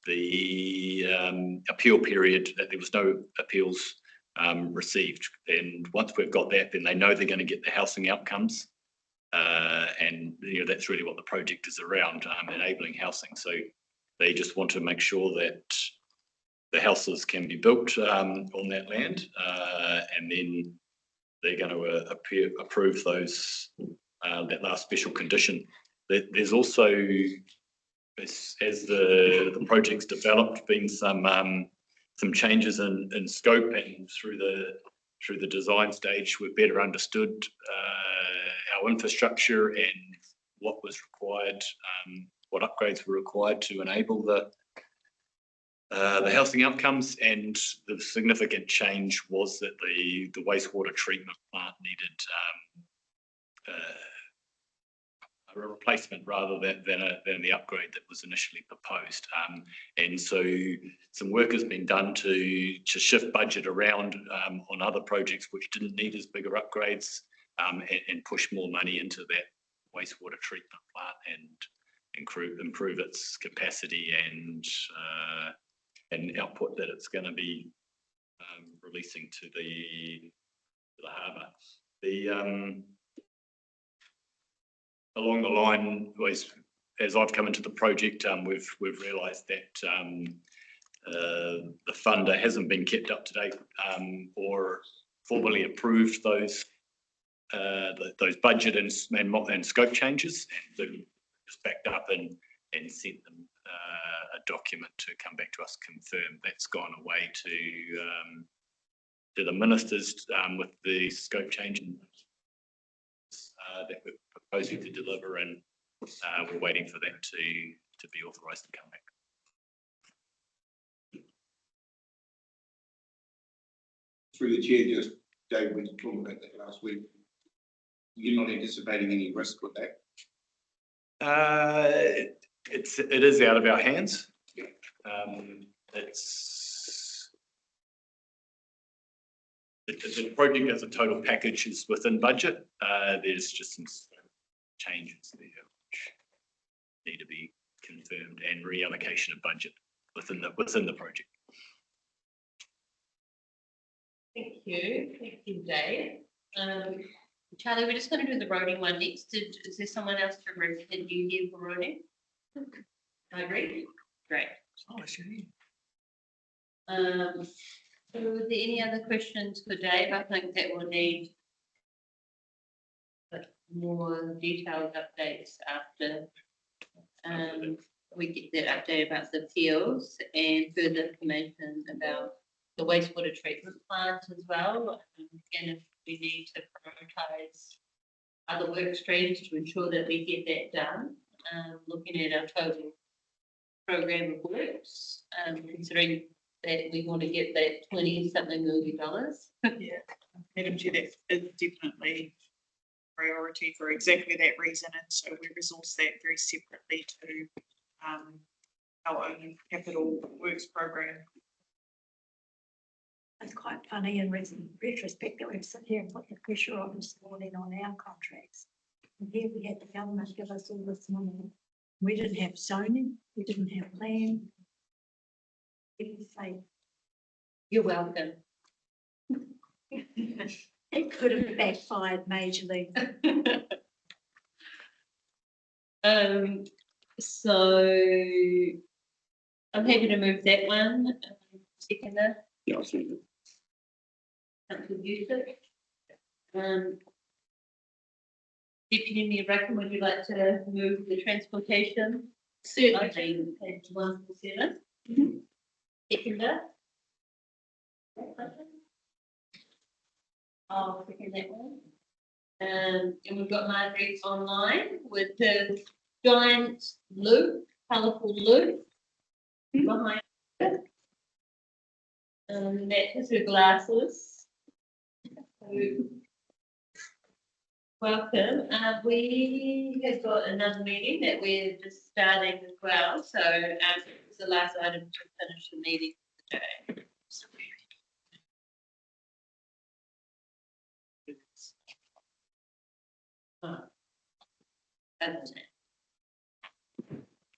[SPEAKER 19] the appeal period, that there was no appeals received. And once we've got that, then they know they're going to get the housing outcomes. And that's really what the project is around, enabling housing. So they just want to make sure that the houses can be built on that land, and then they're going to approve those, that last special condition. There's also, as the project's developed, been some changes in scope, and through the design stage, we've better understood our infrastructure and what was required, what upgrades were required to enable the housing outcomes. And the significant change was that the wastewater treatment plant needed a replacement rather than the upgrade that was initially proposed. And so some work has been done to shift budget around on other projects which didn't need as bigger upgrades, and push more money into that wastewater treatment plant and improve its capacity and output that it's going to be releasing to the harbour. Along the line, as I've come into the project, we've realised that the funder hasn't been kept up to date or formally approved those budget and scope changes. And so just backed up and sent them a document to come back to us, confirm that's gone away to the ministers with the scope change that we're proposing to deliver, and we're waiting for that to be authorised to come back.
[SPEAKER 4] Through the chair, just Dave, we were talking about that last week. You're not anticipating any risk with that?
[SPEAKER 19] It is out of our hands. The project as a total package is within budget. There's just some changes there which need to be confirmed, and reallocation of budget within the project.
[SPEAKER 2] Thank you, Dave. Charlie, we're just going to do the roading one next. Is there someone else to represent you here for roading? I agree. Great.
[SPEAKER 15] Oh, I see.
[SPEAKER 2] So are there any other questions for Dave? I think that will need more detailed updates after we get that update about the appeals and further information about the wastewater treatment plant as well. And if we need to prioritise other work streams to ensure that we get that done, looking at our total program of works, considering that we want to get that $20-something million.
[SPEAKER 1] Yeah, Madam Chair, that is definitely priority for exactly that reason, and so we resource that very separately to our own capital works program.
[SPEAKER 6] It's quite funny in retrospect that we've sit here and put the pressure on this morning on our contracts. And here we had the government give us all this money. We didn't have zoning, we didn't have plan. People say,
[SPEAKER 2] you're welcome.
[SPEAKER 6] It could have backfired majorly.
[SPEAKER 2] So I'm happy to move that one. Seconder.
[SPEAKER 5] Yeah, I'll second.
[SPEAKER 2] Councillor Youssef. Deputy Mayor Bracken, would you like to move the transportation? Certainly. Page 147. Seconder. I'll second that one. And we've got Margaret online with the giant loop, colourful loop behind her. That is her glasses. So, welcome. We have got another meeting that we're just starting as well. So it's the last item to finish the meeting for the day.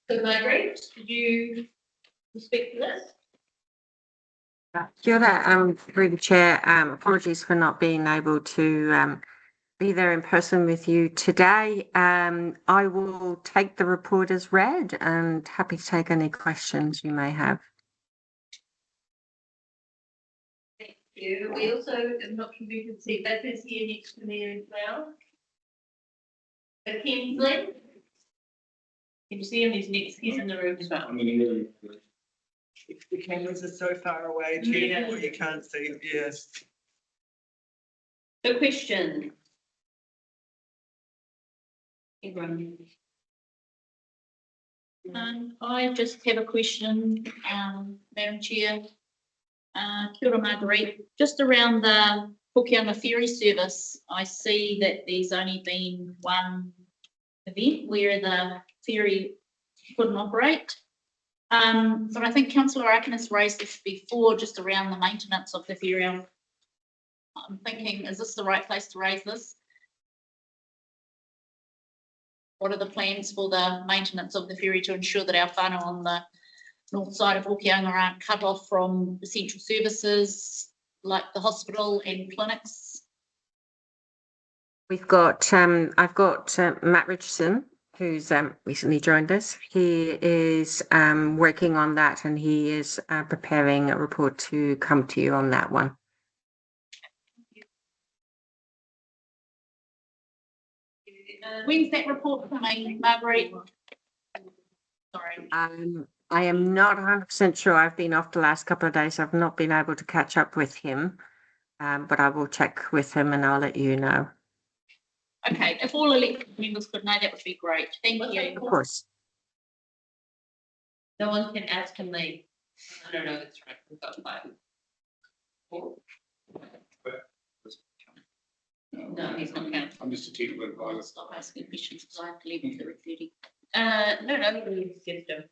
[SPEAKER 2] So Margaret, did you speak to this?
[SPEAKER 20] Kia ora, through the chair, apologies for not being able to be there in person with you today. I will take the report as read and happy to take any questions you may have.
[SPEAKER 2] Thank you. We also, I'm not sure if you can see, that is here next to me as well. The Kingsley. Can you see him? He's in the room as well.
[SPEAKER 15] The cameras are so far away, you can't see, yes.
[SPEAKER 2] The question. Everyone. I just have a question, Madam Chair. Kia ora Marguerite, just around the Hokianga ferry service, I see that there's only been one event where the ferry couldn't operate. But I think Councillor Arkin raised this before, just around the maintenance of the ferry. I'm thinking, is this the right place to raise this? What are the plans for the maintenance of the ferry to ensure that our whānau on the north side of Hokianga aren't cut off from essential services like the hospital and clinics?
[SPEAKER 20] We've got, I've got Matt Richardson, who's recently joined us. He is working on that, and he is preparing a report to come to you on that one.
[SPEAKER 2] When's that report coming, Marguerite? Sorry.
[SPEAKER 20] I am not 100% sure. I've been off the last couple of days. I've not been able to catch up with him, but I will check with him and I'll let you know.
[SPEAKER 2] Okay, if all elected members could know, that would be great. Thank you.
[SPEAKER 20] Of course.
[SPEAKER 2] No one can ask him me. I don't know, that's right. We've got five. No, he's not counting.
[SPEAKER 4] I'm just a technical advisor.
[SPEAKER 2] Stop asking questions because I have to leave at 3:30. No, you get them.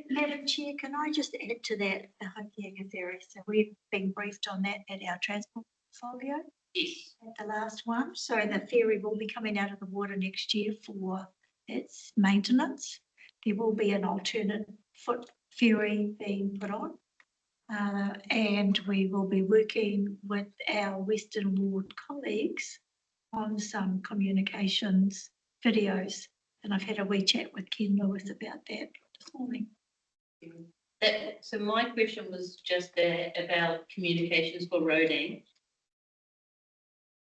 [SPEAKER 6] Madam Chair, can I just add to that, the Hokianga ferry? So we've been briefed on that at our transport portfolio.
[SPEAKER 2] Yes.
[SPEAKER 6] At the last one. So the ferry will be coming out of the water next year for its maintenance. There will be an alternate foot ferry being put on. And we will be working with our Western Ward colleagues on some communications videos. And I've had a wee chat with Ken Lewis about that this morning.
[SPEAKER 2] So my question was just about communications for roading.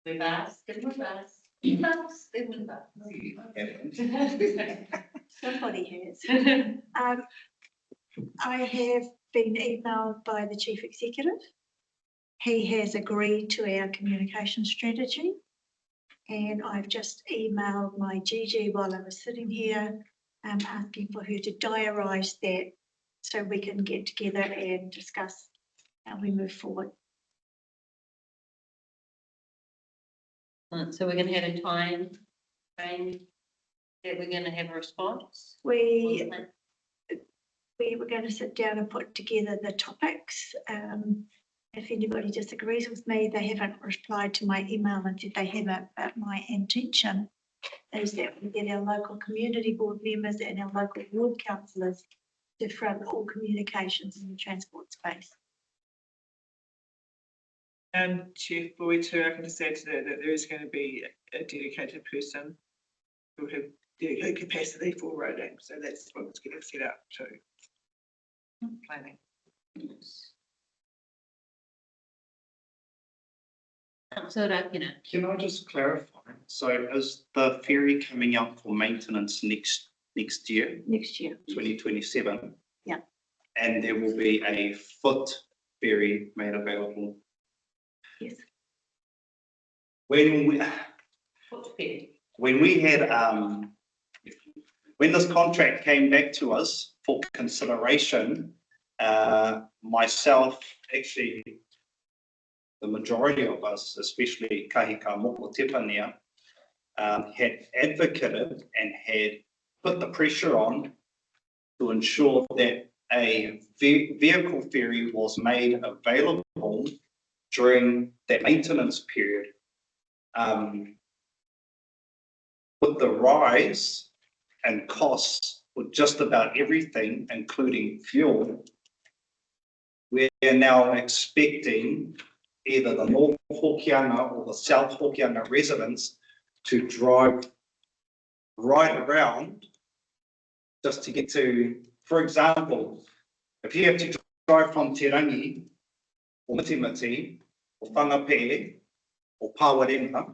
[SPEAKER 2] We've asked, and we've asked, we've asked, and we've asked.
[SPEAKER 6] Somebody has. I have been emailed by the Chief Executive. He has agreed to our communication strategy. And I've just emailed my GG while I was sitting here, asking for her to diarise that so we can get together and discuss how we move forward.
[SPEAKER 2] So we're going to have a time frame that we're going to have a response.
[SPEAKER 6] We were going to sit down and put together the topics. If anybody disagrees with me, they haven't replied to my email and said they haven't, but my intention is that we get our local community board members and our local ward councillors to front all communications in the transport space.
[SPEAKER 15] And Chief Boyd too, I can just add to that that there is going to be a dedicated person who will have dedicated capacity for roading. So that's what it's getting set up to. Planning.
[SPEAKER 2] So that,
[SPEAKER 18] Can I just clarify? So is the ferry coming up for maintenance next year?
[SPEAKER 6] Next year.
[SPEAKER 18] 2027?
[SPEAKER 6] Yeah.
[SPEAKER 18] And there will be a foot ferry made available?
[SPEAKER 6] Yes.
[SPEAKER 18] When we had, when this contract came back to us for consideration, myself, actually, the majority of us, especially Kahika Moko Tepania, had advocated and had put the pressure on to ensure that a vehicle ferry was made available during that maintenance period. With the rise and costs with just about everything, including fuel, we're now expecting either the North Hokianga or the South Hokianga residents to drive right around just to get to, for example, if you have to drive from Te Rangi or Mitimiti, or Whangape, or Pawarenga,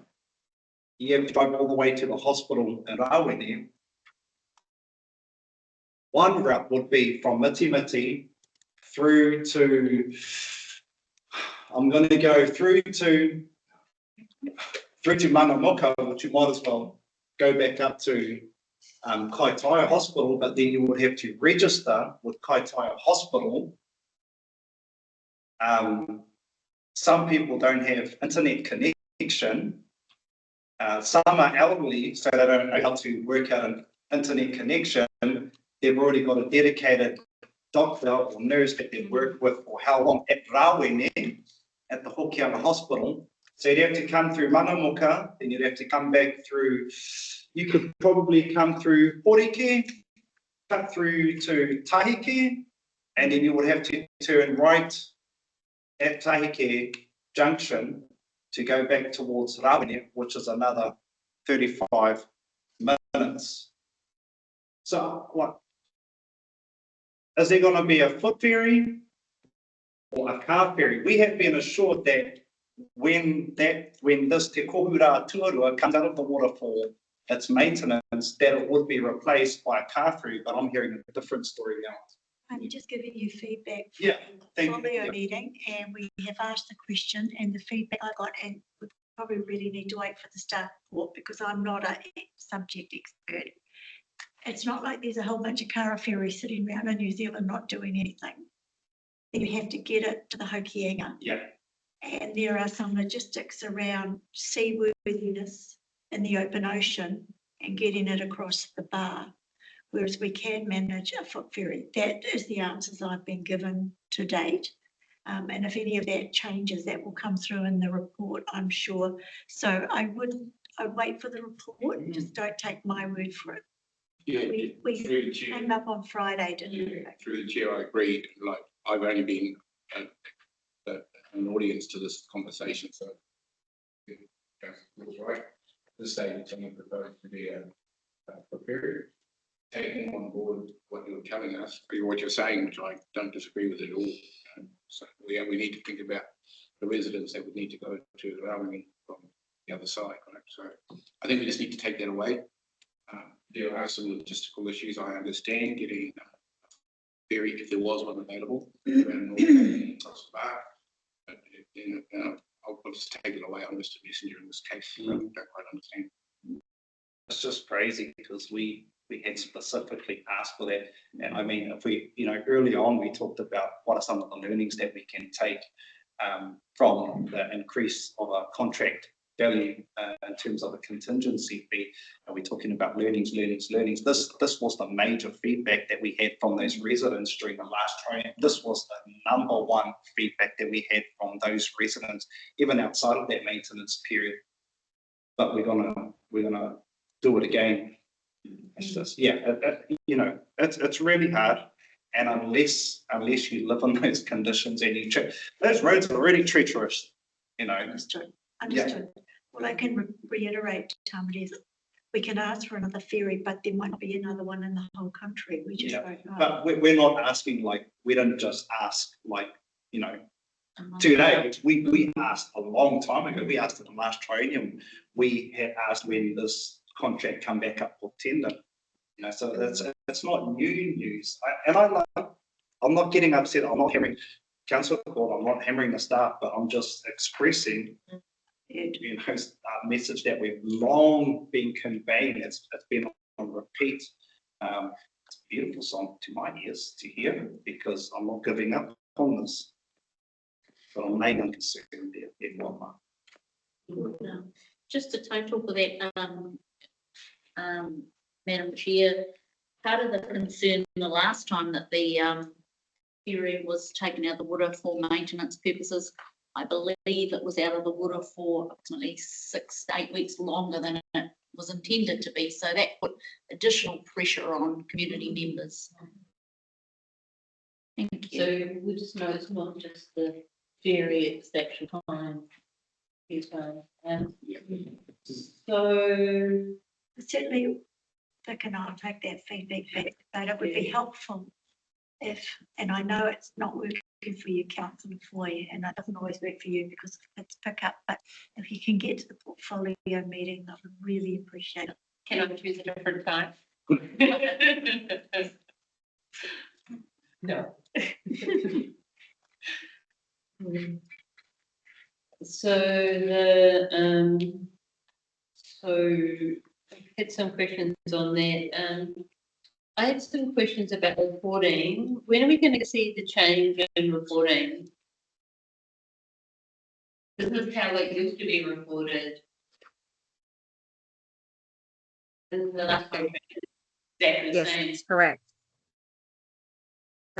[SPEAKER 18] you have to drive all the way to the hospital in Rawene. One route would be from Mitimiti through to, I'm going to go through to Manamoka, which you might as well go back up to Kaitaia Hospital, but then you would have to register with Kaitaia Hospital. Some people don't have internet connection. Some are elderly, so they don't know how to work out an internet connection. They've already got a dedicated doctor or nurse that they've worked with for how long at Rawene, at the Hokianga Hospital. So you'd have to come through Manamoka, then you'd have to come back through, you could probably come through Porike, cut through to Tahike, and then you would have to turn right at Tahike Junction to go back towards Rawene, which is another 35 minutes. So what? Is there going to be a foot ferry or a car ferry? We have been assured that when this Te Kohura Tuarua comes out of the waterfall, its maintenance, that it would be replaced by a car ferry, but I'm hearing a different story now.
[SPEAKER 6] I'm just giving you feedback
[SPEAKER 18] Thank
[SPEAKER 6] from
[SPEAKER 18] you.
[SPEAKER 6] our meeting, and we have asked the question, and the feedback I got, and we probably really need to wait for the staff report because I'm not a subject expert. It's not like there's a whole bunch of car ferries sitting around in New Zealand not doing anything. You have to get it to the Hokianga.
[SPEAKER 18] Yeah.
[SPEAKER 6] And there are some logistics around seaworthiness in the open ocean and getting it across the bar, whereas we can manage a foot ferry. That is the answers I've been given to date. And if any of that changes, that will come through in the report, I'm sure. So I'd wait for the report, just don't take my word for it.
[SPEAKER 4] Yeah,
[SPEAKER 6] We
[SPEAKER 4] through the chair.
[SPEAKER 6] came up on Friday, didn't we?
[SPEAKER 4] Through the chair, I agree. Like, I've only been an audience to this conversation, so. That's right. This stage, someone proposed to be a period. Taking on board what you're telling us, or what you're saying, which I don't disagree with at all. So we need to think about the residents that would need to go to Rawene from the other side, right? So I think we just need to take that away. There are some logistical issues, I understand, getting ferry, if there was one available, around North across the bar. But I'll just take it away. I'm just a messenger in this case. I don't quite understand.
[SPEAKER 18] It's just crazy because we had specifically asked for that. And I mean, if we, early on, we talked about what are some of the learnings that we can take from the increase of a contract value in terms of a contingency fee. Are we talking about learnings? This was the major feedback that we had from those residents during the last training. This was the number one feedback that we had from those residents, even outside of that maintenance period. But we're gonna do it again. It's just, it's really hard. And unless you live in those conditions and those roads are really treacherous,
[SPEAKER 6] Understood.
[SPEAKER 18] Yeah.
[SPEAKER 6] Well, I can reiterate, is we can ask for another ferry, but there might not be another one in the whole country. We just don't know.
[SPEAKER 18] But we're not asking, we didn't just ask, today. We asked a long time ago. We asked at the last triennium. We had asked when this contract come back up for tender. So it's not new news. I'm not getting upset. I'm not hammering Councillor Court. I'm not hammering the staff, but I'm just expressing a message that we've long been conveying. It's been on repeat. It's a beautiful song to my ears to hear because I'm not giving up on this. But I'm mainly concerned in one month.
[SPEAKER 16] Just a total for that, Madam Chair, part of the concern the last time that the ferry was taken out of the water for maintenance purposes, I believe it was out of the water for approximately 6 to 8 weeks longer than it was intended to be. So that put additional pressure on community members. Thank you.
[SPEAKER 2] So we just know it's not just the ferry extraction time. So
[SPEAKER 6] certainly, Vic and I'll take that feedback back, but it would be helpful if, and I know it's not working working for you, Councillor Foy, and that doesn't always work for you because it's pick up, but if you can get to the portfolio meeting, I would really appreciate it.
[SPEAKER 2] Can I choose a different time? No. So I had some questions on that. I had some questions about reporting. When are we going to see the change in reporting? This is how it used to be reported. This is the last time.
[SPEAKER 20] Yes, that's correct.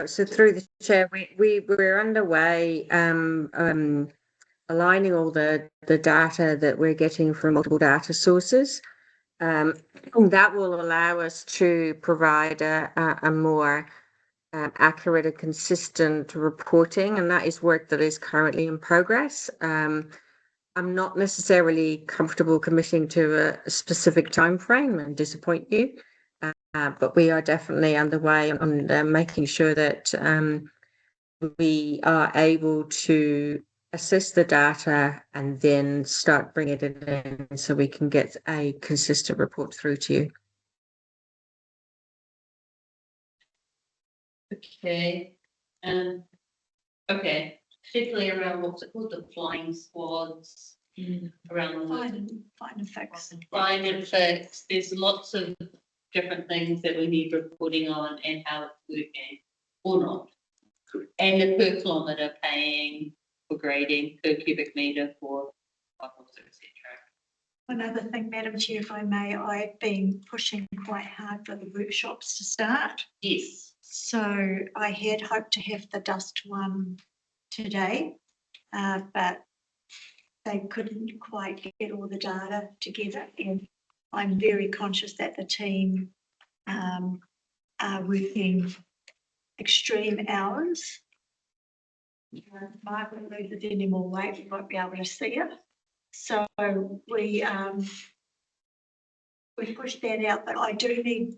[SPEAKER 20] So through the chair, we're underway aligning all the data that we're getting from multiple data sources. That will allow us to provide a more accurate and consistent reporting, and that is work that is currently in progress. I'm not necessarily comfortable committing to a specific time frame and disappoint you, but we are definitely underway on making sure that we are able to assess the data and then start bringing it in so we can get a consistent report through to you.
[SPEAKER 2] Okay. Okay. Particularly around what's it called, the flying squads. Around
[SPEAKER 6] Find and fix.
[SPEAKER 2] Find and fix. There's lots of different things that we need reporting on and how it's working or not. And the per kilometre paying for grading, per cubic metre for bottles, etc.
[SPEAKER 6] One other thing, Madam Chair, if I may, I've been pushing quite hard for the workshops to start.
[SPEAKER 2] Yes.
[SPEAKER 6] So I had hoped to have the dust one today, but they couldn't quite get all the data together, and I'm very conscious that the team are working extreme hours. Margaret knows if any more weight, we won't be able to see it. So we pushed that out, but I do need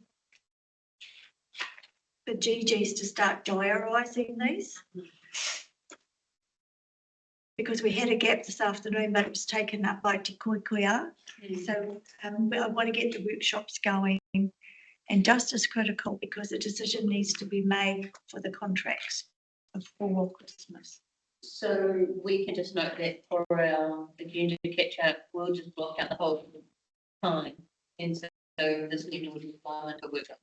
[SPEAKER 6] the GGs to start diarising these. Because we had a gap this afternoon, but it was taken up by Te Koikoia. So I want to get the workshops going, and dust is critical because a decision needs to be made for the contracts before Christmas.
[SPEAKER 2] So we can just note that for our agenda to catch up, we'll just block out the whole time. And so this meeting will just fly into workshop.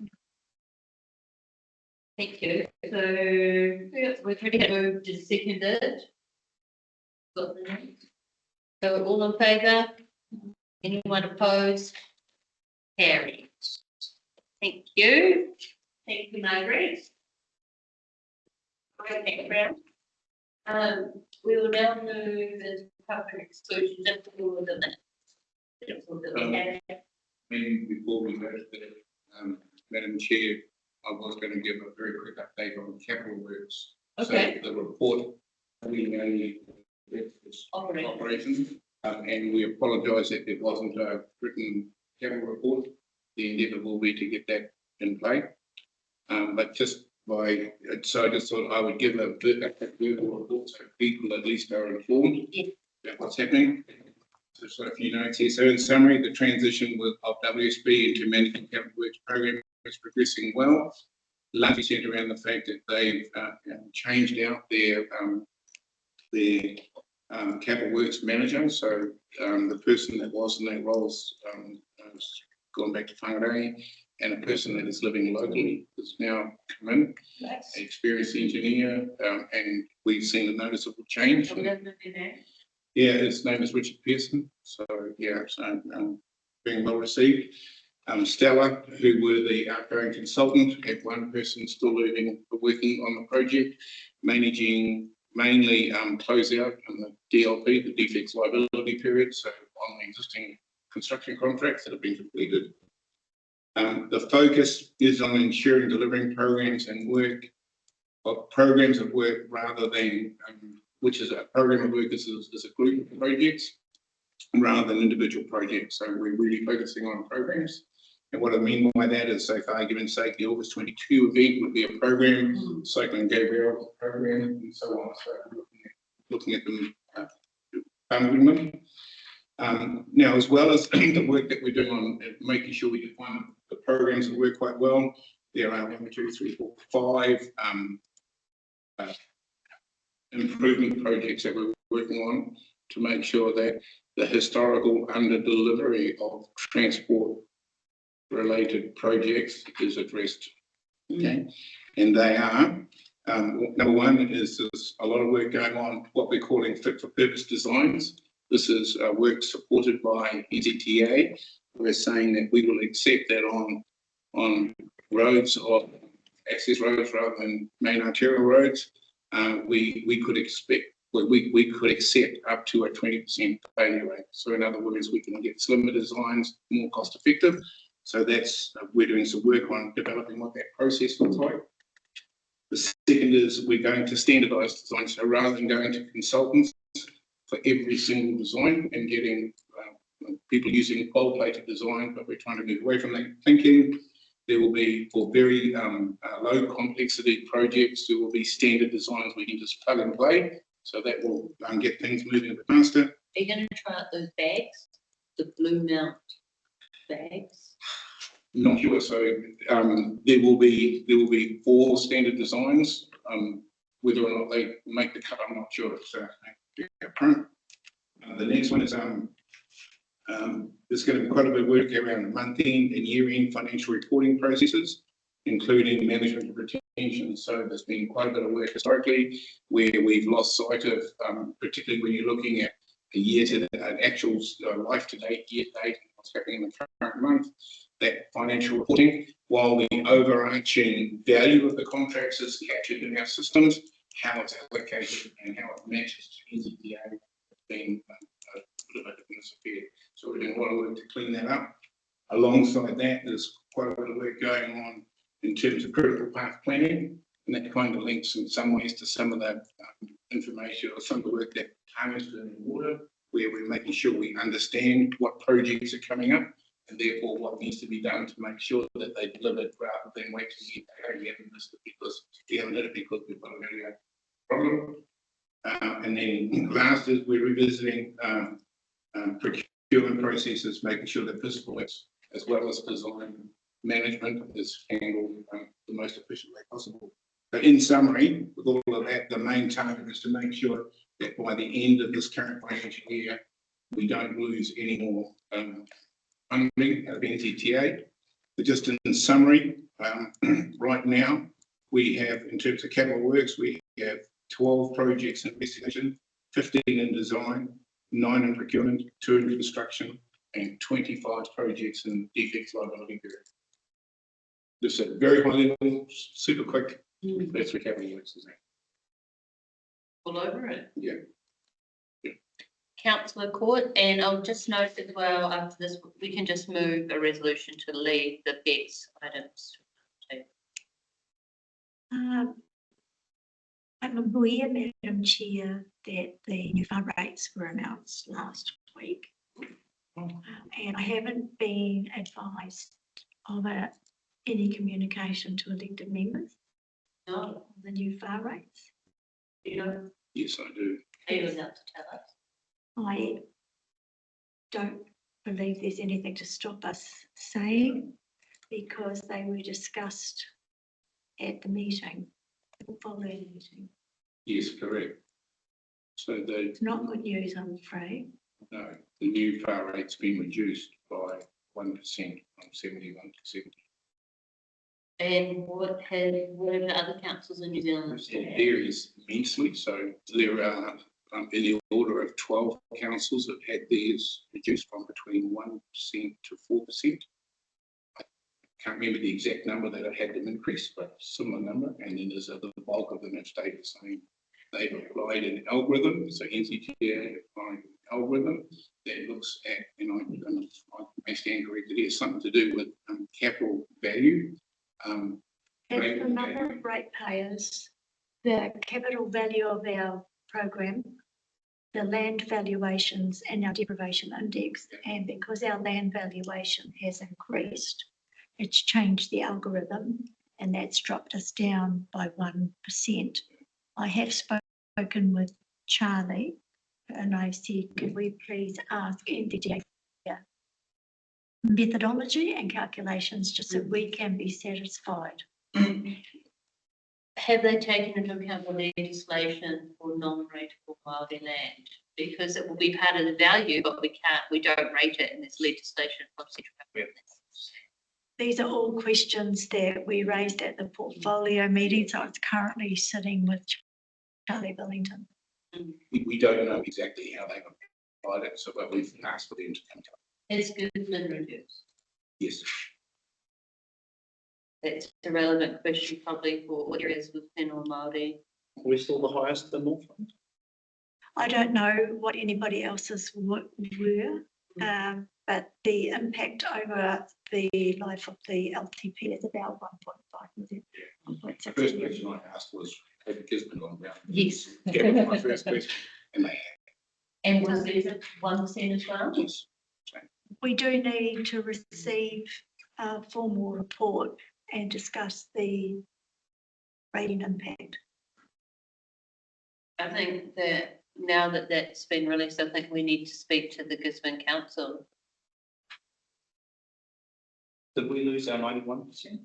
[SPEAKER 2] Thank you. So we're ready to move to seconded. So all in favour? Anyone opposed? Carried. Thank you. Thank you, Margaret. Okay, Brown. We will now move into public exclusion just for the minutes.
[SPEAKER 4] Maybe before we go to that, Madam Chair, I was going to give a very quick update on capital works.
[SPEAKER 2] Okay.
[SPEAKER 4] So the report, we only operations, and we apologise that it wasn't a written capital report. The endeavour will be to get that in play. But just by, so I just thought I would give a verbal report so people at least are informed about what's happening. So just a few notes here. So in summary, the transition of WSB into management capital works program is progressing well. Largely centred around the fact that they've changed out their capital works manager. So the person that was in that role has gone back to Whangarei, and a person that is living locally has now come in, an experienced engineer, and we've seen a noticeable change. Yeah, his name is Richard Pearson. So yeah, so being well received. Stella, who were the outgoing consultant, had one person still working on the project, managing mainly closeout and the DLP, the defects liability period, so on the existing construction contracts that have been completed. The focus is on ensuring delivering programs and work, or programs of work rather than, which is a program of work is a group of projects rather than individual projects. So we're really focusing on programs. And what I mean by that is, say, for argument's sake, the August 22 event would be a program, Cyclone Gabriel program, and so on. So we're looking at them, bundling them. Now, as well as the work that we're doing on making sure we define the programs that work quite well, there are 1, 2, 3, 4, 5 improvement projects that we're working on to make sure that the historical under delivery of transport related projects is addressed. Okay, and they are number one is there's a lot of work going on what we're calling fit for purpose designs. This is work supported by NZTA. We're saying that we will accept that on roads or access roads rather than main arterial roads. We could expect, we could accept up to a 20% failure rate. So in other words, we can get slimmer designs, more cost effective. So that's, we're doing some work on developing what that process looks like. The second is we're going to standardise design. So rather than going to consultants for every single design and getting people using gold-plated design, but we're trying to move away from that thinking. There will be, for very low complexity projects, there will be standard designs we can just plug and play. So that will get things moving a bit faster.
[SPEAKER 2] Are you going to try out those bags, the blue mount bags?
[SPEAKER 4] Not sure. So there will be 4 standard designs. Whether or not they make the cut, I'm not sure. It's upfront. The next one is there's going to be quite a bit of work around month-end and year-end financial reporting processes, including management of retention. So there's been quite a bit of work historically where we've lost sight of, particularly when you're looking at a year to an actual life to date, year to date, what's happening in the current month, that financial reporting, while the overarching value of the contracts is captured in our systems, how it's allocated and how it matches to NZTA has been a bit of a disappear. So we're doing a lot of work to clean that up. Alongside that, there's quite a bit of work going on in terms of critical path planning, and that kind of links in some ways to some of the information or some of the work that Tanya is doing in water, where we're making sure we understand what projects are coming up and therefore what needs to be done to make sure that they deliver it rather than wait to see, hey, we haven't missed it because we haven't hit it because we've got a earlier problem. And then last is we're revisiting procurement processes, making sure that physical works as well as design management is handled the most efficient way possible. So in summary, with all of that, the main target is to make sure that by the end of this current financial year, we don't lose any more funding out of NZTA. But just in summary, right now, we have, in terms of capital works, we have 12 projects in investigation, 15 in design, 9 in procurement, 2 in construction, and 25 projects in defects liability period. Just at very high level, super quick. That's what capital works is.
[SPEAKER 2] All over it.
[SPEAKER 4] Yeah.
[SPEAKER 2] Councillor Court, and I'll just note as well, after this, we can just move a resolution to leave the BEX items.
[SPEAKER 6] I'm aware, Madam Chair, that the new fund rates were announced last week. And I haven't been advised of any communication to elected members.
[SPEAKER 2] No.
[SPEAKER 6] The new fund rates.
[SPEAKER 2] You know?
[SPEAKER 4] Yes, I do.
[SPEAKER 2] Are you allowed to tell us?
[SPEAKER 6] I don't believe there's anything to stop us saying because they were discussed at the meeting, the following meeting.
[SPEAKER 4] Yes, correct. So
[SPEAKER 6] It's not good news, I'm afraid.
[SPEAKER 4] no, the new FAR rate's been reduced by 1% from 71 to 70.
[SPEAKER 2] And what have the other councils in New Zealand?
[SPEAKER 4] It varies immensely. So there are in the order of 12 councils that had theirs reduced from between 1% to 4%. I can't remember the exact number that had them increase, but similar number. And then there's the bulk of them have stayed the same. They've applied an algorithm, so NZTA applied an algorithm that looks at, I may stand corrected here, something to do with capital value.
[SPEAKER 6] And the number of ratepayers, the capital value of our program, the land valuations and our deprivation index, and because our land valuation has increased, it's changed the algorithm and that's dropped us down by 1%. I have spoken with Charlie and I said, could we please ask NZTA methodology and calculations just so we can be satisfied.
[SPEAKER 2] Have they taken into account the legislation for non-rateable Māori land? Because it will be part of the value, but we don't rate it, and there's legislation from central government.
[SPEAKER 6] These are all questions that we raised at the portfolio meeting, so it's currently sitting with Charlie Billington.
[SPEAKER 4] We don't know exactly how they've applied it, so but we've asked for them to come to us.
[SPEAKER 2] It's good and reduced.
[SPEAKER 4] Yes.
[SPEAKER 2] That's a relevant question probably for areas with Whenua Māori.
[SPEAKER 18] We're still the highest in Northland.
[SPEAKER 6] I don't know what anybody else's were, but the impact over the life of the LTP is about 1.5 million.
[SPEAKER 4] The first question I asked was, have Gisborne gone down?
[SPEAKER 2] Yes.
[SPEAKER 4] That was my first question, and they have.
[SPEAKER 2] And was there 1% as well?
[SPEAKER 4] Yes.
[SPEAKER 6] We do need to receive a formal report and discuss the rating impact.
[SPEAKER 2] I think that now that that's been released, I think we need to speak to the Gisborne Council.
[SPEAKER 18] Did we lose our 91%?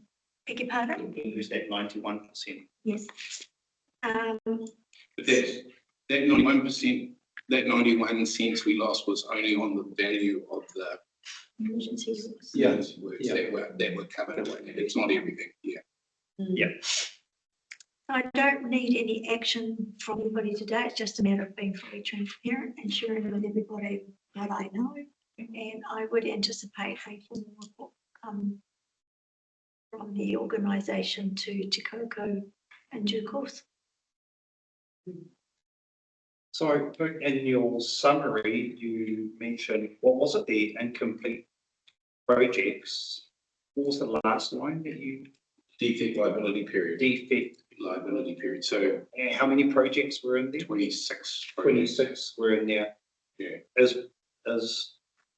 [SPEAKER 6] Beg your pardon?
[SPEAKER 18] Did we lose that 91%?
[SPEAKER 6] Yes.
[SPEAKER 4] But that 91%, that 91 cents we lost was only on the value of the
[SPEAKER 6] emergency
[SPEAKER 4] works that were covered away. It's not everything. Yeah.
[SPEAKER 6] I don't need any action from anybody today. It's just a matter of being fully transparent and sharing with everybody what I know. And I would anticipate a formal report from the organisation to Koukou in due course.
[SPEAKER 18] So in your summary, you mentioned, what was it, the incomplete projects? What was the last line that you?
[SPEAKER 4] Defect liability period.
[SPEAKER 18] Defect
[SPEAKER 4] liability period. So
[SPEAKER 18] and how many projects were in there?
[SPEAKER 4] 26.
[SPEAKER 18] 26 were in there.
[SPEAKER 4] Yeah.
[SPEAKER 18] Is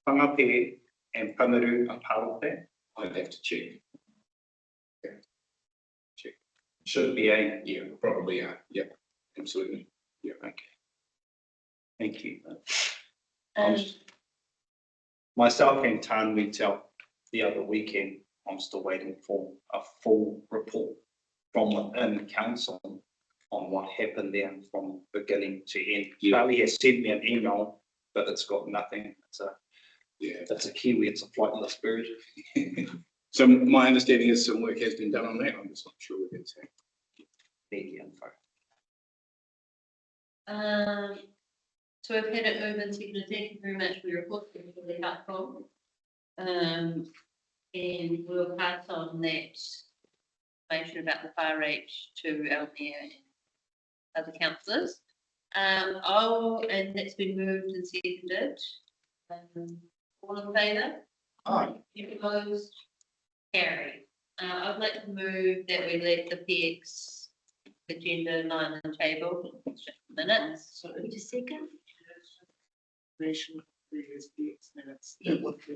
[SPEAKER 18] Pangape and Pamaru a part of that?
[SPEAKER 4] I'd have to check. Yeah. Check.
[SPEAKER 18] Should be a.
[SPEAKER 4] Yeah, probably are. Yeah, absolutely. Yeah.
[SPEAKER 18] Okay. Thank you.
[SPEAKER 2] Um,
[SPEAKER 18] Myself and Tan went out the other weekend. I'm still waiting for a full report from within council on what happened there from beginning to end. Charlie has sent me an email, but it's got nothing. It's a Kiwi, it's a flightless bird.
[SPEAKER 4] So my understanding is some work has been done on that. I'm just not sure what it's at.
[SPEAKER 18] The info.
[SPEAKER 2] So I've had it over and seconded. Thank you very much for your report. It's really helpful. And we'll pass on that information about the fire rate to our mayor and other councillors. And that's been moved and seconded. All in favour?
[SPEAKER 4] Aye.
[SPEAKER 2] Opposed? Carried. I'd like to move that we let the PX agenda lie on the table for minutes.
[SPEAKER 6] So wait a second.
[SPEAKER 15] Previous PX minutes.
[SPEAKER 2] Yeah.
[SPEAKER 15] That would be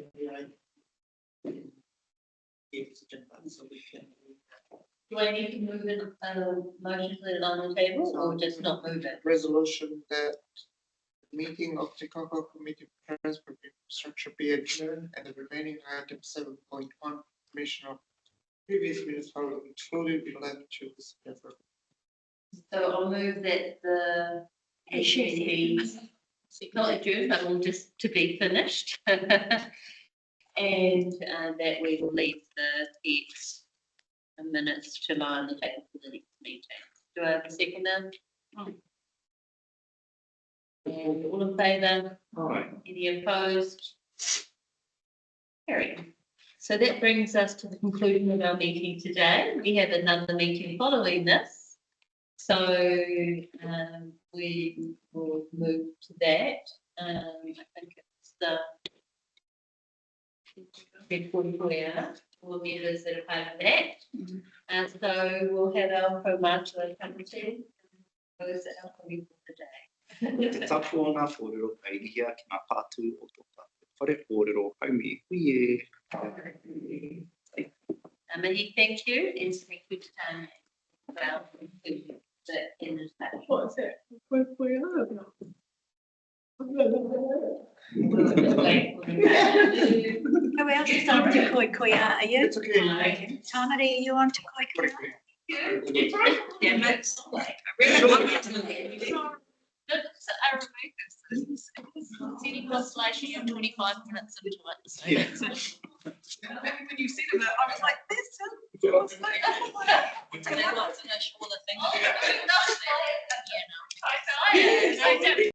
[SPEAKER 15] PX agenda, so we can.
[SPEAKER 2] Do I need to move it, motion to let it on the table or just not move it?
[SPEAKER 15] Resolution that the meeting of the Koukou Committee Prepares for Infrastructure be adjourned and the remaining item 7.1 information of previous minutes are included be left to the secretary.
[SPEAKER 2] So I'll move that the meeting be not adjourned, but will just to be finished. And that we will leave the PX minutes to lie on the table for the next meeting. Do I have a second now? And all in favour?
[SPEAKER 18] Aye.
[SPEAKER 2] Any opposed? Carried. So that brings us to the conclusion of our meeting today. We have another meeting following this. So we will move to that. I think it's the red 44 hour, all the members that are part of that. And so we'll have our co-marshal come to close our meeting for the day.
[SPEAKER 18] Te tapu ana kōrero kairihia ki ngā pātū o tō tātou whare kōrero haumi hui e.
[SPEAKER 2] Mahi, thank you, and thank you to well, the in the.
[SPEAKER 15] What is it? Where are
[SPEAKER 6] Who else is on to Koi Koi? Are you?
[SPEAKER 14] It's okay.
[SPEAKER 6] Tamari, are you on to Koi Koi?
[SPEAKER 2] Damn it.
[SPEAKER 16] Let's remove this. Setting constellation of 25 minutes into it. So
[SPEAKER 14] Yeah.
[SPEAKER 16] that's it.
[SPEAKER 1] When you said it, I was like, this sounds.
[SPEAKER 16] And I'd like to know all the things. Yeah, no.